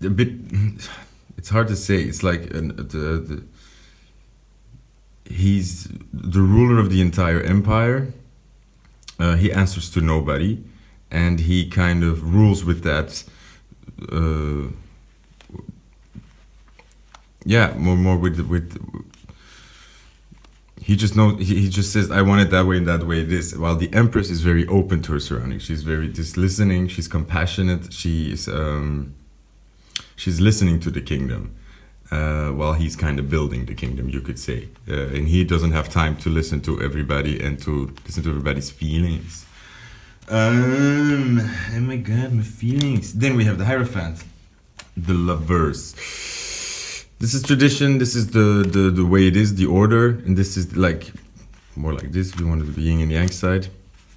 bit. It's hard to say. It's like he's the ruler of the entire empire. He answers to nobody, and he kind of rules with that. More with. He just knows. He just says, "I want it that way and that way it is." While the Empress is very open to her surroundings. She's very just listening. She's compassionate. She's listening to the kingdom, while he's kind of building the kingdom, you could say. And he doesn't have time to listen to everybody and to listen to everybody's feelings. Oh my God, my feelings. Then we have the Hierophant, the lovers. This is tradition, this is the way it is, the order, and this is like, more like this, we wanted the yin and yang side.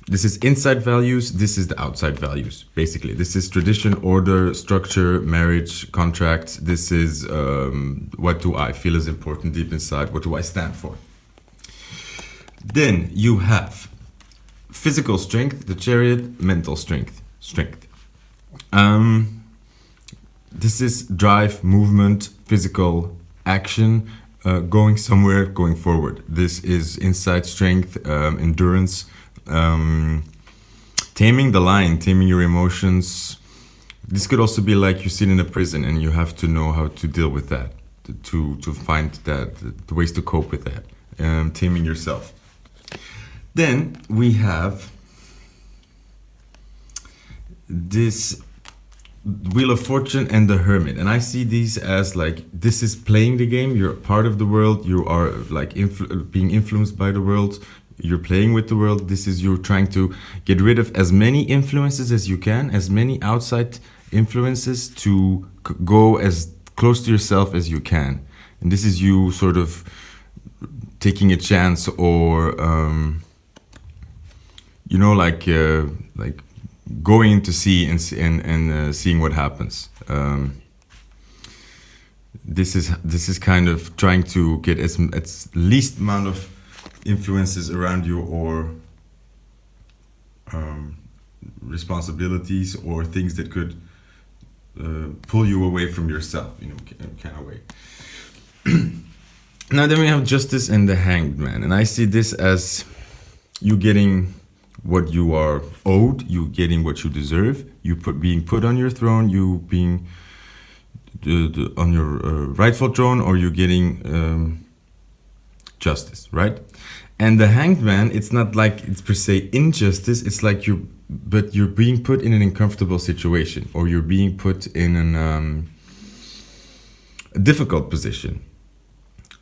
This is inside values, this is the outside values, basically. This is tradition, order, structure, marriage, contracts. This is what do I feel is important deep inside, what do I stand for? Then you have physical strength, the Chariot, mental strength. This is drive, movement, physical action, going somewhere, going forward. This is inside strength, endurance, taming the lion, taming your emotions. This could also be like you sit in a prison and you have to know how to deal with that, to find that the ways to cope with that, taming yourself. Then we have this Wheel of Fortune and the Hermit, and I see these as like, this is playing the game, you're part of the world, you are like being influenced by the world, you're playing with the world. This is you trying to get rid of as many influences as you can, as many outside influences, to go as close to yourself as you can. And this is you sort of taking a chance, or like going into sea and seeing what happens. This is kind of trying to get as least amount of influences around you, or responsibilities or things that could pull you away from yourself, in a kind of way. Now then we have Justice and the Hanged Man, and I see this as you getting what you are owed, you getting what you deserve, being put on your throne, you being on your rightful throne, or you getting justice, right? And the Hanged Man, it's not like it's per se injustice, it's like you're being put in an uncomfortable situation, or you're being put in a difficult position,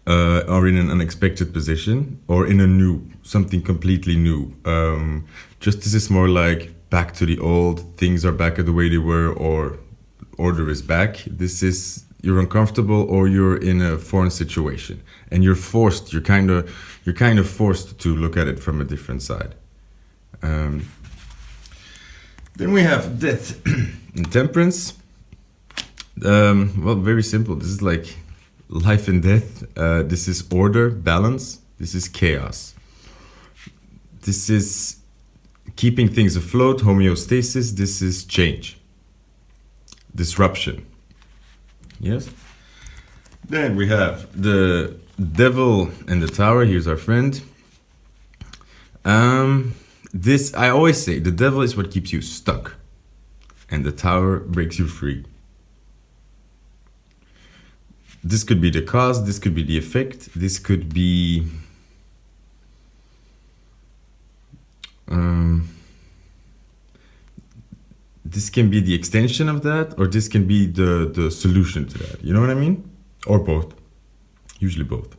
or in an unexpected position, or in something completely new. Justice is more like back to the old, things are back the way they were, or order is back. This is, you're uncomfortable, or you're in a foreign situation, and you're kind of forced to look at it from a different side. Then we have Death and Temperance. Well, very simple. This is like life and death. This is order, balance. This is chaos. This is keeping things afloat, homeostasis. This is change, disruption. Yes. Then we have the Devil and the Tower. Here's our friend. This, I always say, the devil is what keeps you stuck, and the tower breaks you free. This could be the cause, this could be the effect, this could be this can be the extension of that, or this can be the solution to that. You know what I mean? Or both. Usually both.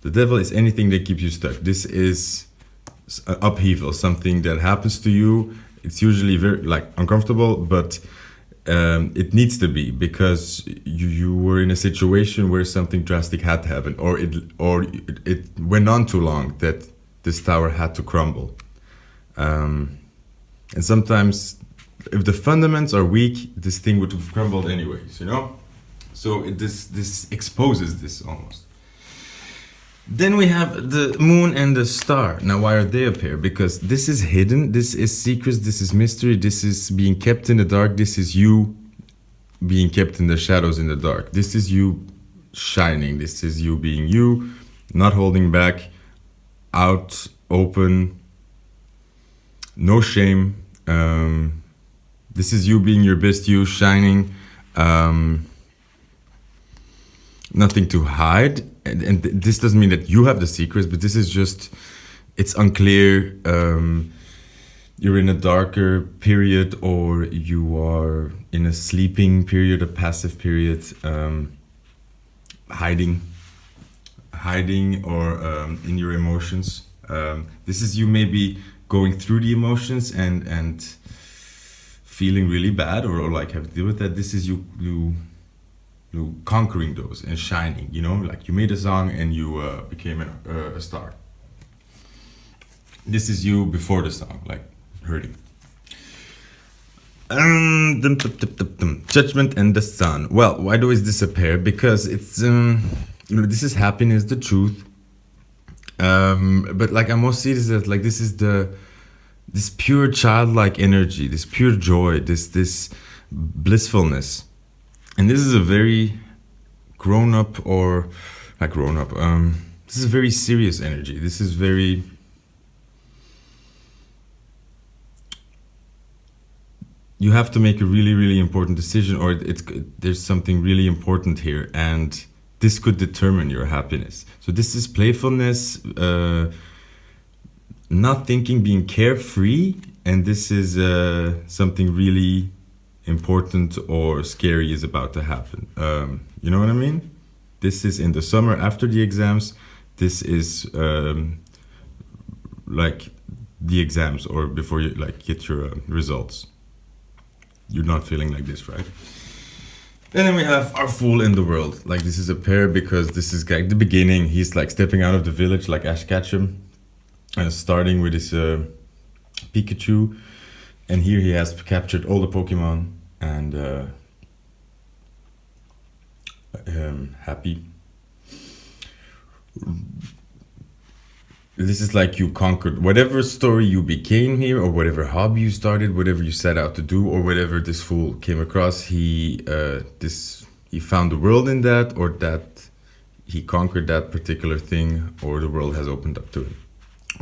The devil is anything that keeps you stuck. This is an upheaval, something that happens to you. It's usually very uncomfortable, but it needs to be, because you were in a situation where something drastic had to happen, or it went on too long that this tower had to crumble. And sometimes, if the fundamentals are weak, this thing would have crumbled anyways. So this exposes this almost. Then we have the Moon and the Star. Now, why are they a pair? Because this is hidden, this is secrets, this is mystery, this is being kept in the dark, this is you being kept in the shadows in the dark. This is you shining, this is you being you, not holding back, out, open, no shame. This is you being your best you, shining, nothing to hide. And this doesn't mean that you have the secrets, but this is just, it's unclear. You're in a darker period, or you are in a sleeping period, a passive period, hiding, or in your emotions. This is you maybe going through the emotions and feeling really bad, or like have to deal with that. This is you conquering those and shining, like you made a song and you became a star. This is you before the song, like hurting. Judgment and the Sun. Well, why do is this a pair? Because it's this is happiness, the truth. But like I most see this as like this is this pure childlike energy, this pure joy, this blissfulness. And this is a very grown-up, or not grown-up, this is a very serious energy. This is very, you have to make a really, really important decision, or there's something really important here, and this could determine your happiness. So this is playfulness, not thinking, being carefree, and this is something really important or scary is about to happen. You know what I mean? This is in the summer after the exams. This is like the exams, or before you get your results. You're not feeling like this, right? And then we have our Fool in the World. Like this is a pair because this is like the beginning. He's like stepping out of the village like Ash Ketchum, starting with his Pikachu. And here he has captured all the Pokemon and happy. this is like you conquered whatever story you became here, or whatever hobby you started, whatever you set out to do, or whatever this fool came across. He found the world in that, or that he conquered that particular thing, or the world has opened up to him.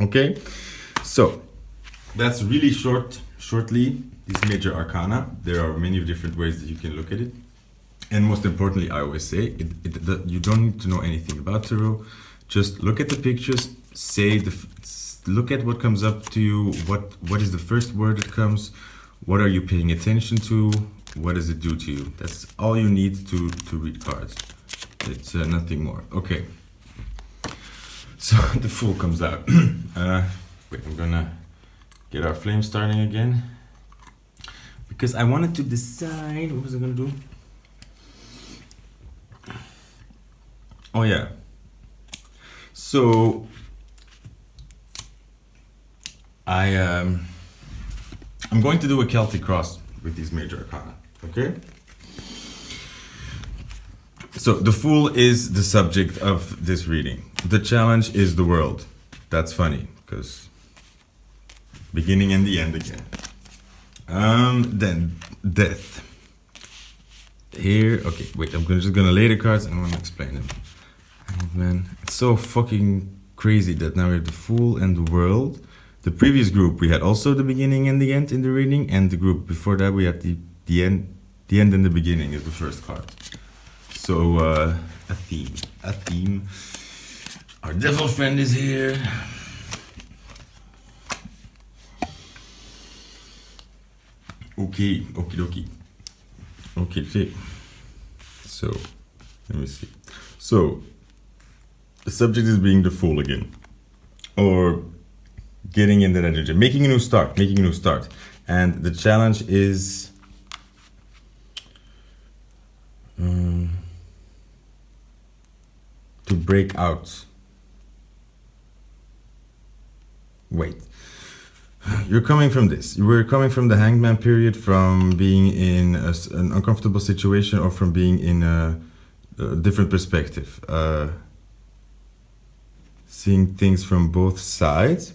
Okay, so that's really shortly these major arcana. There are many different ways that you can look at it, and most importantly, I always say you don't need to know anything about tarot. Just look at the pictures, look at what comes up to you, what is the first word that comes, what are you paying attention to, what does it do to you. That's all you need to read cards. It's nothing more. Okay, so the Fool comes out. Wait, I'm gonna get our flame starting again, because I wanted to decide what was I gonna do. Oh yeah, so I'm going to do a Celtic cross with these major arcana. Okay, so the Fool is the subject of this reading. The challenge is the world. That's funny, because beginning and the end again. Then death. Here, okay, wait, I'm just gonna lay the cards and I'm gonna explain them. Oh, man, it's so fucking crazy that now we have the Fool and the world. The previous group we had also the beginning and the end in the reading, and the group before that we had the end and the beginning is the first card. So a theme. Our devil friend is here. Okay, okie dokie. Okay. So let me see. So the subject is being the Fool again, or getting in that energy, making a new start, and the challenge is to break out. Wait, you're coming from this. You were coming from the Hangman period, from being in an uncomfortable situation, or from being in a different perspective, seeing things from both sides.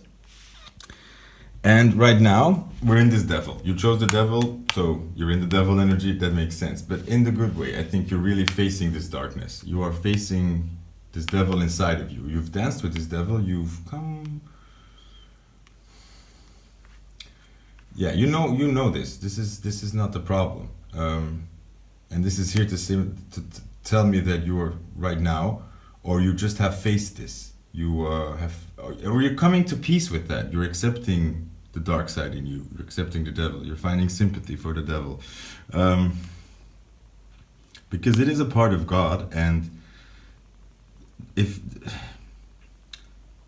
And right now, we're in this devil. You chose the devil, so you're in the devil energy. That makes sense. But in the good way, I think you're really facing this darkness. You are facing this devil inside of you. You've danced with this devil. You've come... Yeah, you know this. This is not the problem. And this is here to tell me that you are right now, or you just have faced this. Or you're coming to peace with that. You're accepting the dark side in you. You're accepting the devil. You're finding sympathy for the devil. Because it is a part of God, and if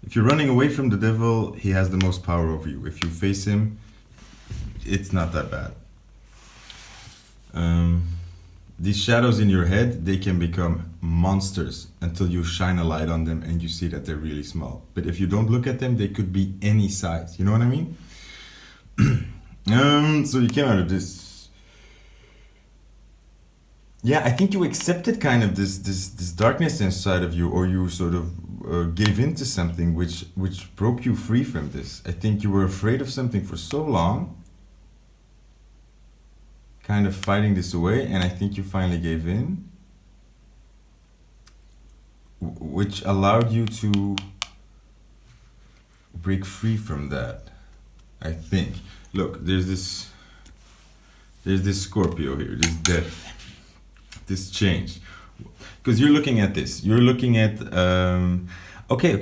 you're running away from the devil, he has the most power over you. If you face him, it's not that bad. These shadows in your head, they can become monsters until you shine a light on them and you see that they're really small. But if you don't look at them, they could be any size. You know what I mean? So you came out of this. Yeah, I think you accepted kind of this darkness inside of you, or you sort of gave in to something which broke you free from this. I think you were afraid of something for so long, kind of fighting this away, and I think you finally gave in, which allowed you to break free from that, I think. Look, there's this Scorpio here, this death, this change. Because you're looking at this, you're looking at, okay.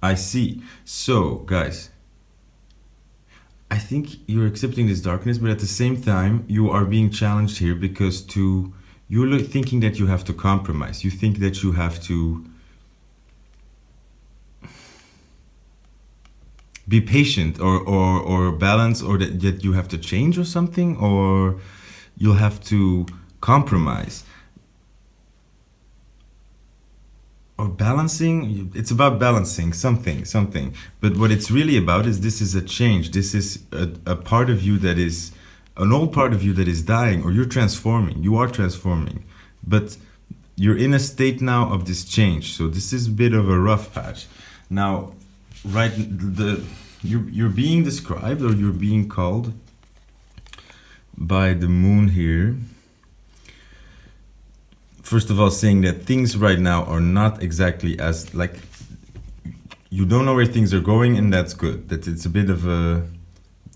I see. So, guys, I think you're accepting this darkness, but at the same time, you are being challenged here because you're thinking that you have to compromise. You think that you have to be patient or balance, or that you have to change or something, or you'll have to compromise. Or balancing, it's about balancing something. But what it's really about is this is a change. This is a part of you that is, an old part of you that is dying, or you're transforming. You are transforming. But you're in a state now of this change. So this is a bit of a rough patch. Now, right, you're being described, or you're being called by the moon here. First of all, saying that things right now are not exactly as, like, you don't know where things are going, and that's good. That it's a bit of a,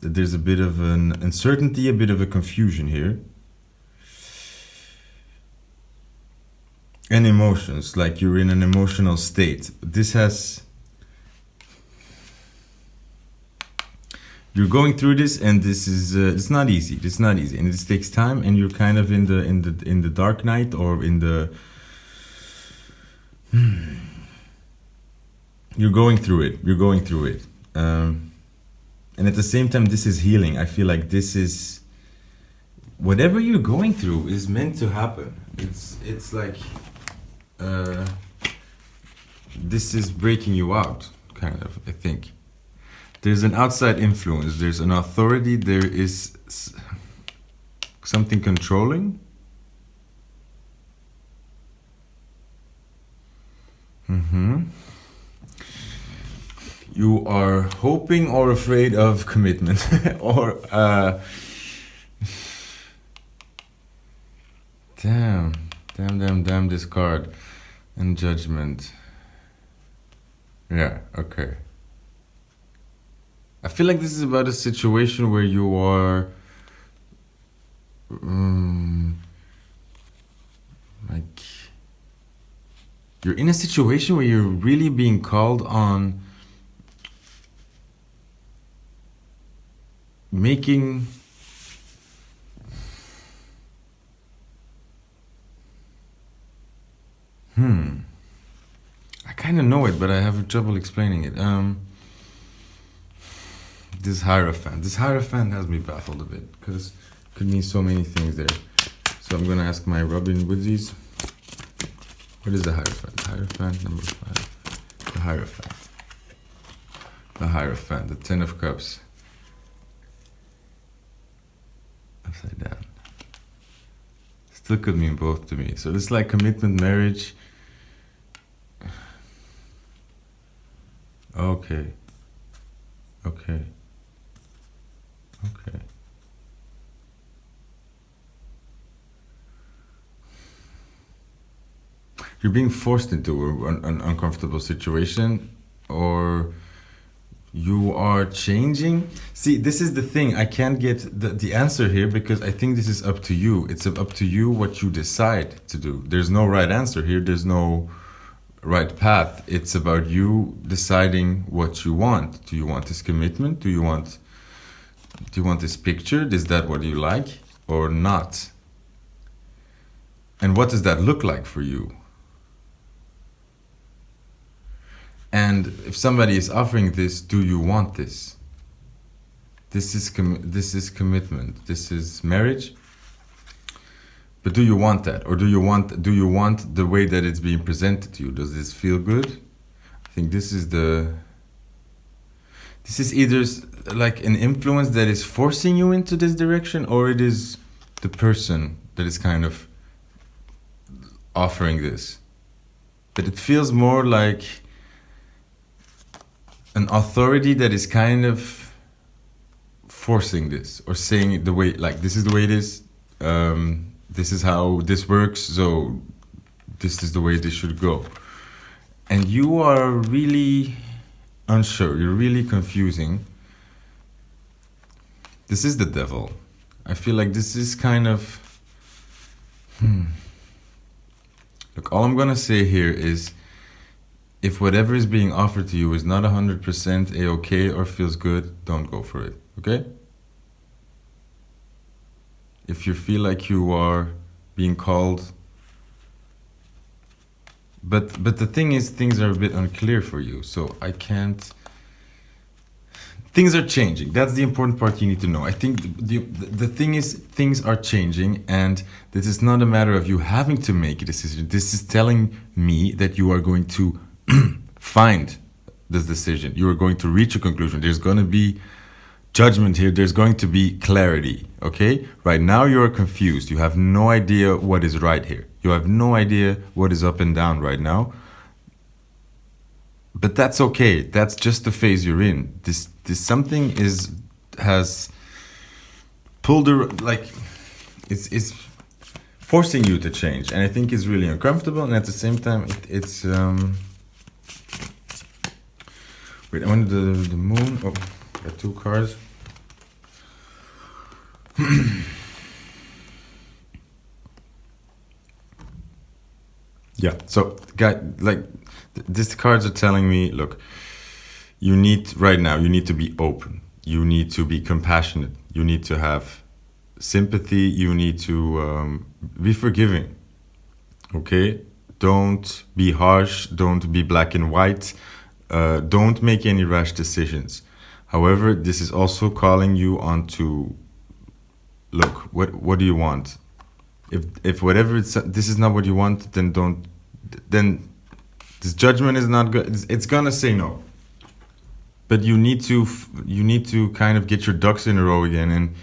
that there's a bit of an uncertainty, a bit of a confusion here. And emotions, like you're in an emotional state. This has, you're going through this, and this is it's not easy. It's not easy, and it takes time. And you're kind of in the dark night, or in the. You're going through it. You're going through it, and at the same time, this is healing. I feel like this is, whatever you're going through is meant to happen. It's like, this is breaking you out, kind of. I think. There's an outside influence, there's an authority, there is something controlling. You are hoping or afraid of commitment, or damn this card, and judgment. Yeah, okay. I feel like this is about a situation where you are, like, you're in a situation where you're really being called on making, I kind of know it, but I have trouble explaining it. This Hierophant has me baffled a bit, because it could mean so many things there. So I'm going to ask my Robin Woodsies. What is the Hierophant? Hierophant number 5. The Hierophant. The Hierophant. The 10 of Cups. Upside down. Still could mean both to me. So this is like commitment, marriage. Okay. Okay. Okay. You're being forced into an uncomfortable situation, or you are changing. See, this is the thing. I can't get the answer here, because I think this is up to you. It's up to you what you decide to do. There's no right answer here. There's no right path. It's about you deciding what you want. Do you want this commitment? Do you want this picture? Is that what you like or not? And what does that look like for you? And if somebody is offering this, do you want this? This is commitment. This is marriage. But do you want that, or do you want the way that it's being presented to you? Does this feel good? I think this is either like an influence that is forcing you into this direction, or it is the person that is kind of offering this. But it feels more like an authority that is kind of forcing this, or saying it the way, like, this is the way it is. This is how this works, so this is the way this should go. And you are really unsure, you're really confusing. This is the devil. I feel like this is kind of... Look, all I'm gonna say here is, if whatever is being offered to you is not 100% a-okay or feels good, don't go for it, okay? If you feel like you are being called, but the thing is, things are a bit unclear for you, so I can't. Things are changing. That's the important part you need to know. I think the thing is, things are changing, and this is not a matter of you having to make a decision. This is telling me that you are going to find this decision. You are going to reach a conclusion. There's going to be judgment here. There's going to be clarity, okay? Right now you are confused. You have no idea what is right here. You have no idea what is up and down right now. But that's okay. That's just the phase you're in. This something has pulled it's forcing you to change, and I think it's really uncomfortable. And at the same time, it's wait. I wanted the moon. Oh, got 2 cards. Yeah. So, these cards are telling me, look, you need to be open. You need to be compassionate. You need to have sympathy. You need to be forgiving. Okay? Don't be harsh. Don't be black and white. Don't make any rash decisions. However, this is also calling you on to look, what do you want? If whatever this is not what you want, then this judgment is not good. It's gonna say no. But you need to kind of get your ducks in a row again and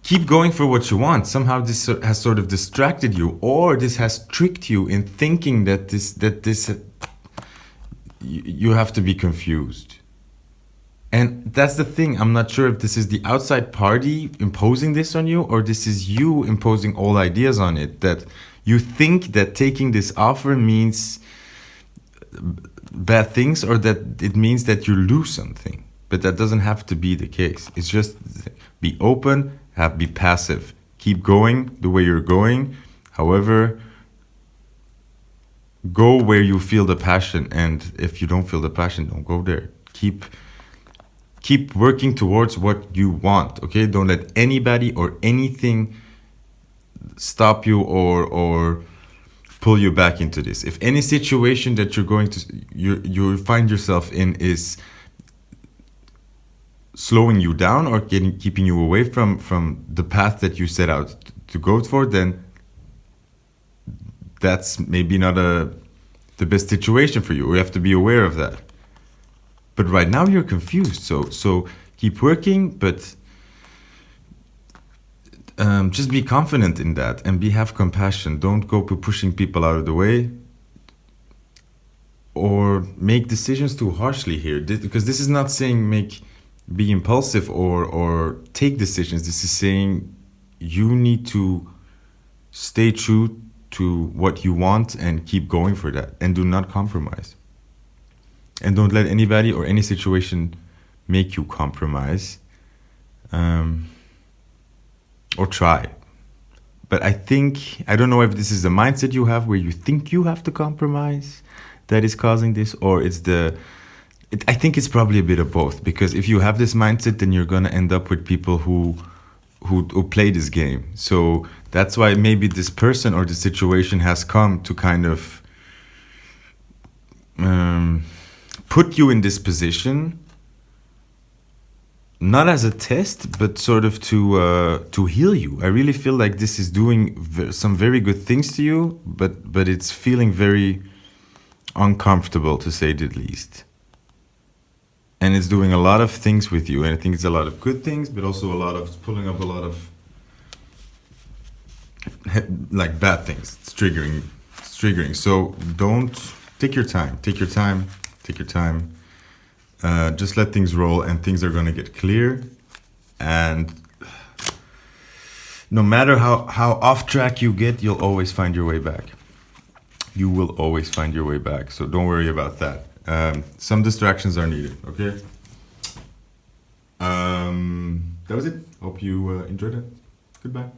keep going for what you want. Somehow this has sort of distracted you, or this has tricked you in thinking that this you have to be confused. And that's the thing. I'm not sure if this is the outside party imposing this on you, or this is you imposing all ideas on it. That you think that taking this offer means bad things, or that it means that you lose something. But that doesn't have to be the case. It's just be open, be passive. Keep going the way you're going. However, go where you feel the passion. And if you don't feel the passion, don't go there. Keep working towards what you want, okay? Don't let anybody or anything stop you or pull you back into this. If any situation that you find yourself in is slowing you down or keeping you away from the path that you set out to go for, then that's maybe not the best situation for you. We have to be aware of that. But right now you're confused, so keep working, but just be confident in that and have compassion. Don't go pushing people out of the way or make decisions too harshly here. Because this is not saying be impulsive or take decisions. This is saying you need to stay true to what you want and keep going for that, and do not compromise. And don't let anybody or any situation make you compromise, or try. But I don't know if this is the mindset you have where you think you have to compromise that is causing this, or I think it's probably a bit of both. Because if you have this mindset, then you're going to end up with people who play this game. So that's why maybe this person or the situation has come to kind of put you in this position, not as a test, but sort of to heal you. I really feel like this is doing some very good things to you, but it's feeling very uncomfortable, to say the least. And it's doing a lot of things with you, and I think it's a lot of good things, but also it's pulling up a lot of bad things. It's triggering. So take your time. Just let things roll, and things are going to get clear. And no matter how off track you get, you'll always find your way back. You will always find your way back. So don't worry about that. Some distractions are needed, okay? That was it. Hope you enjoyed it. Goodbye.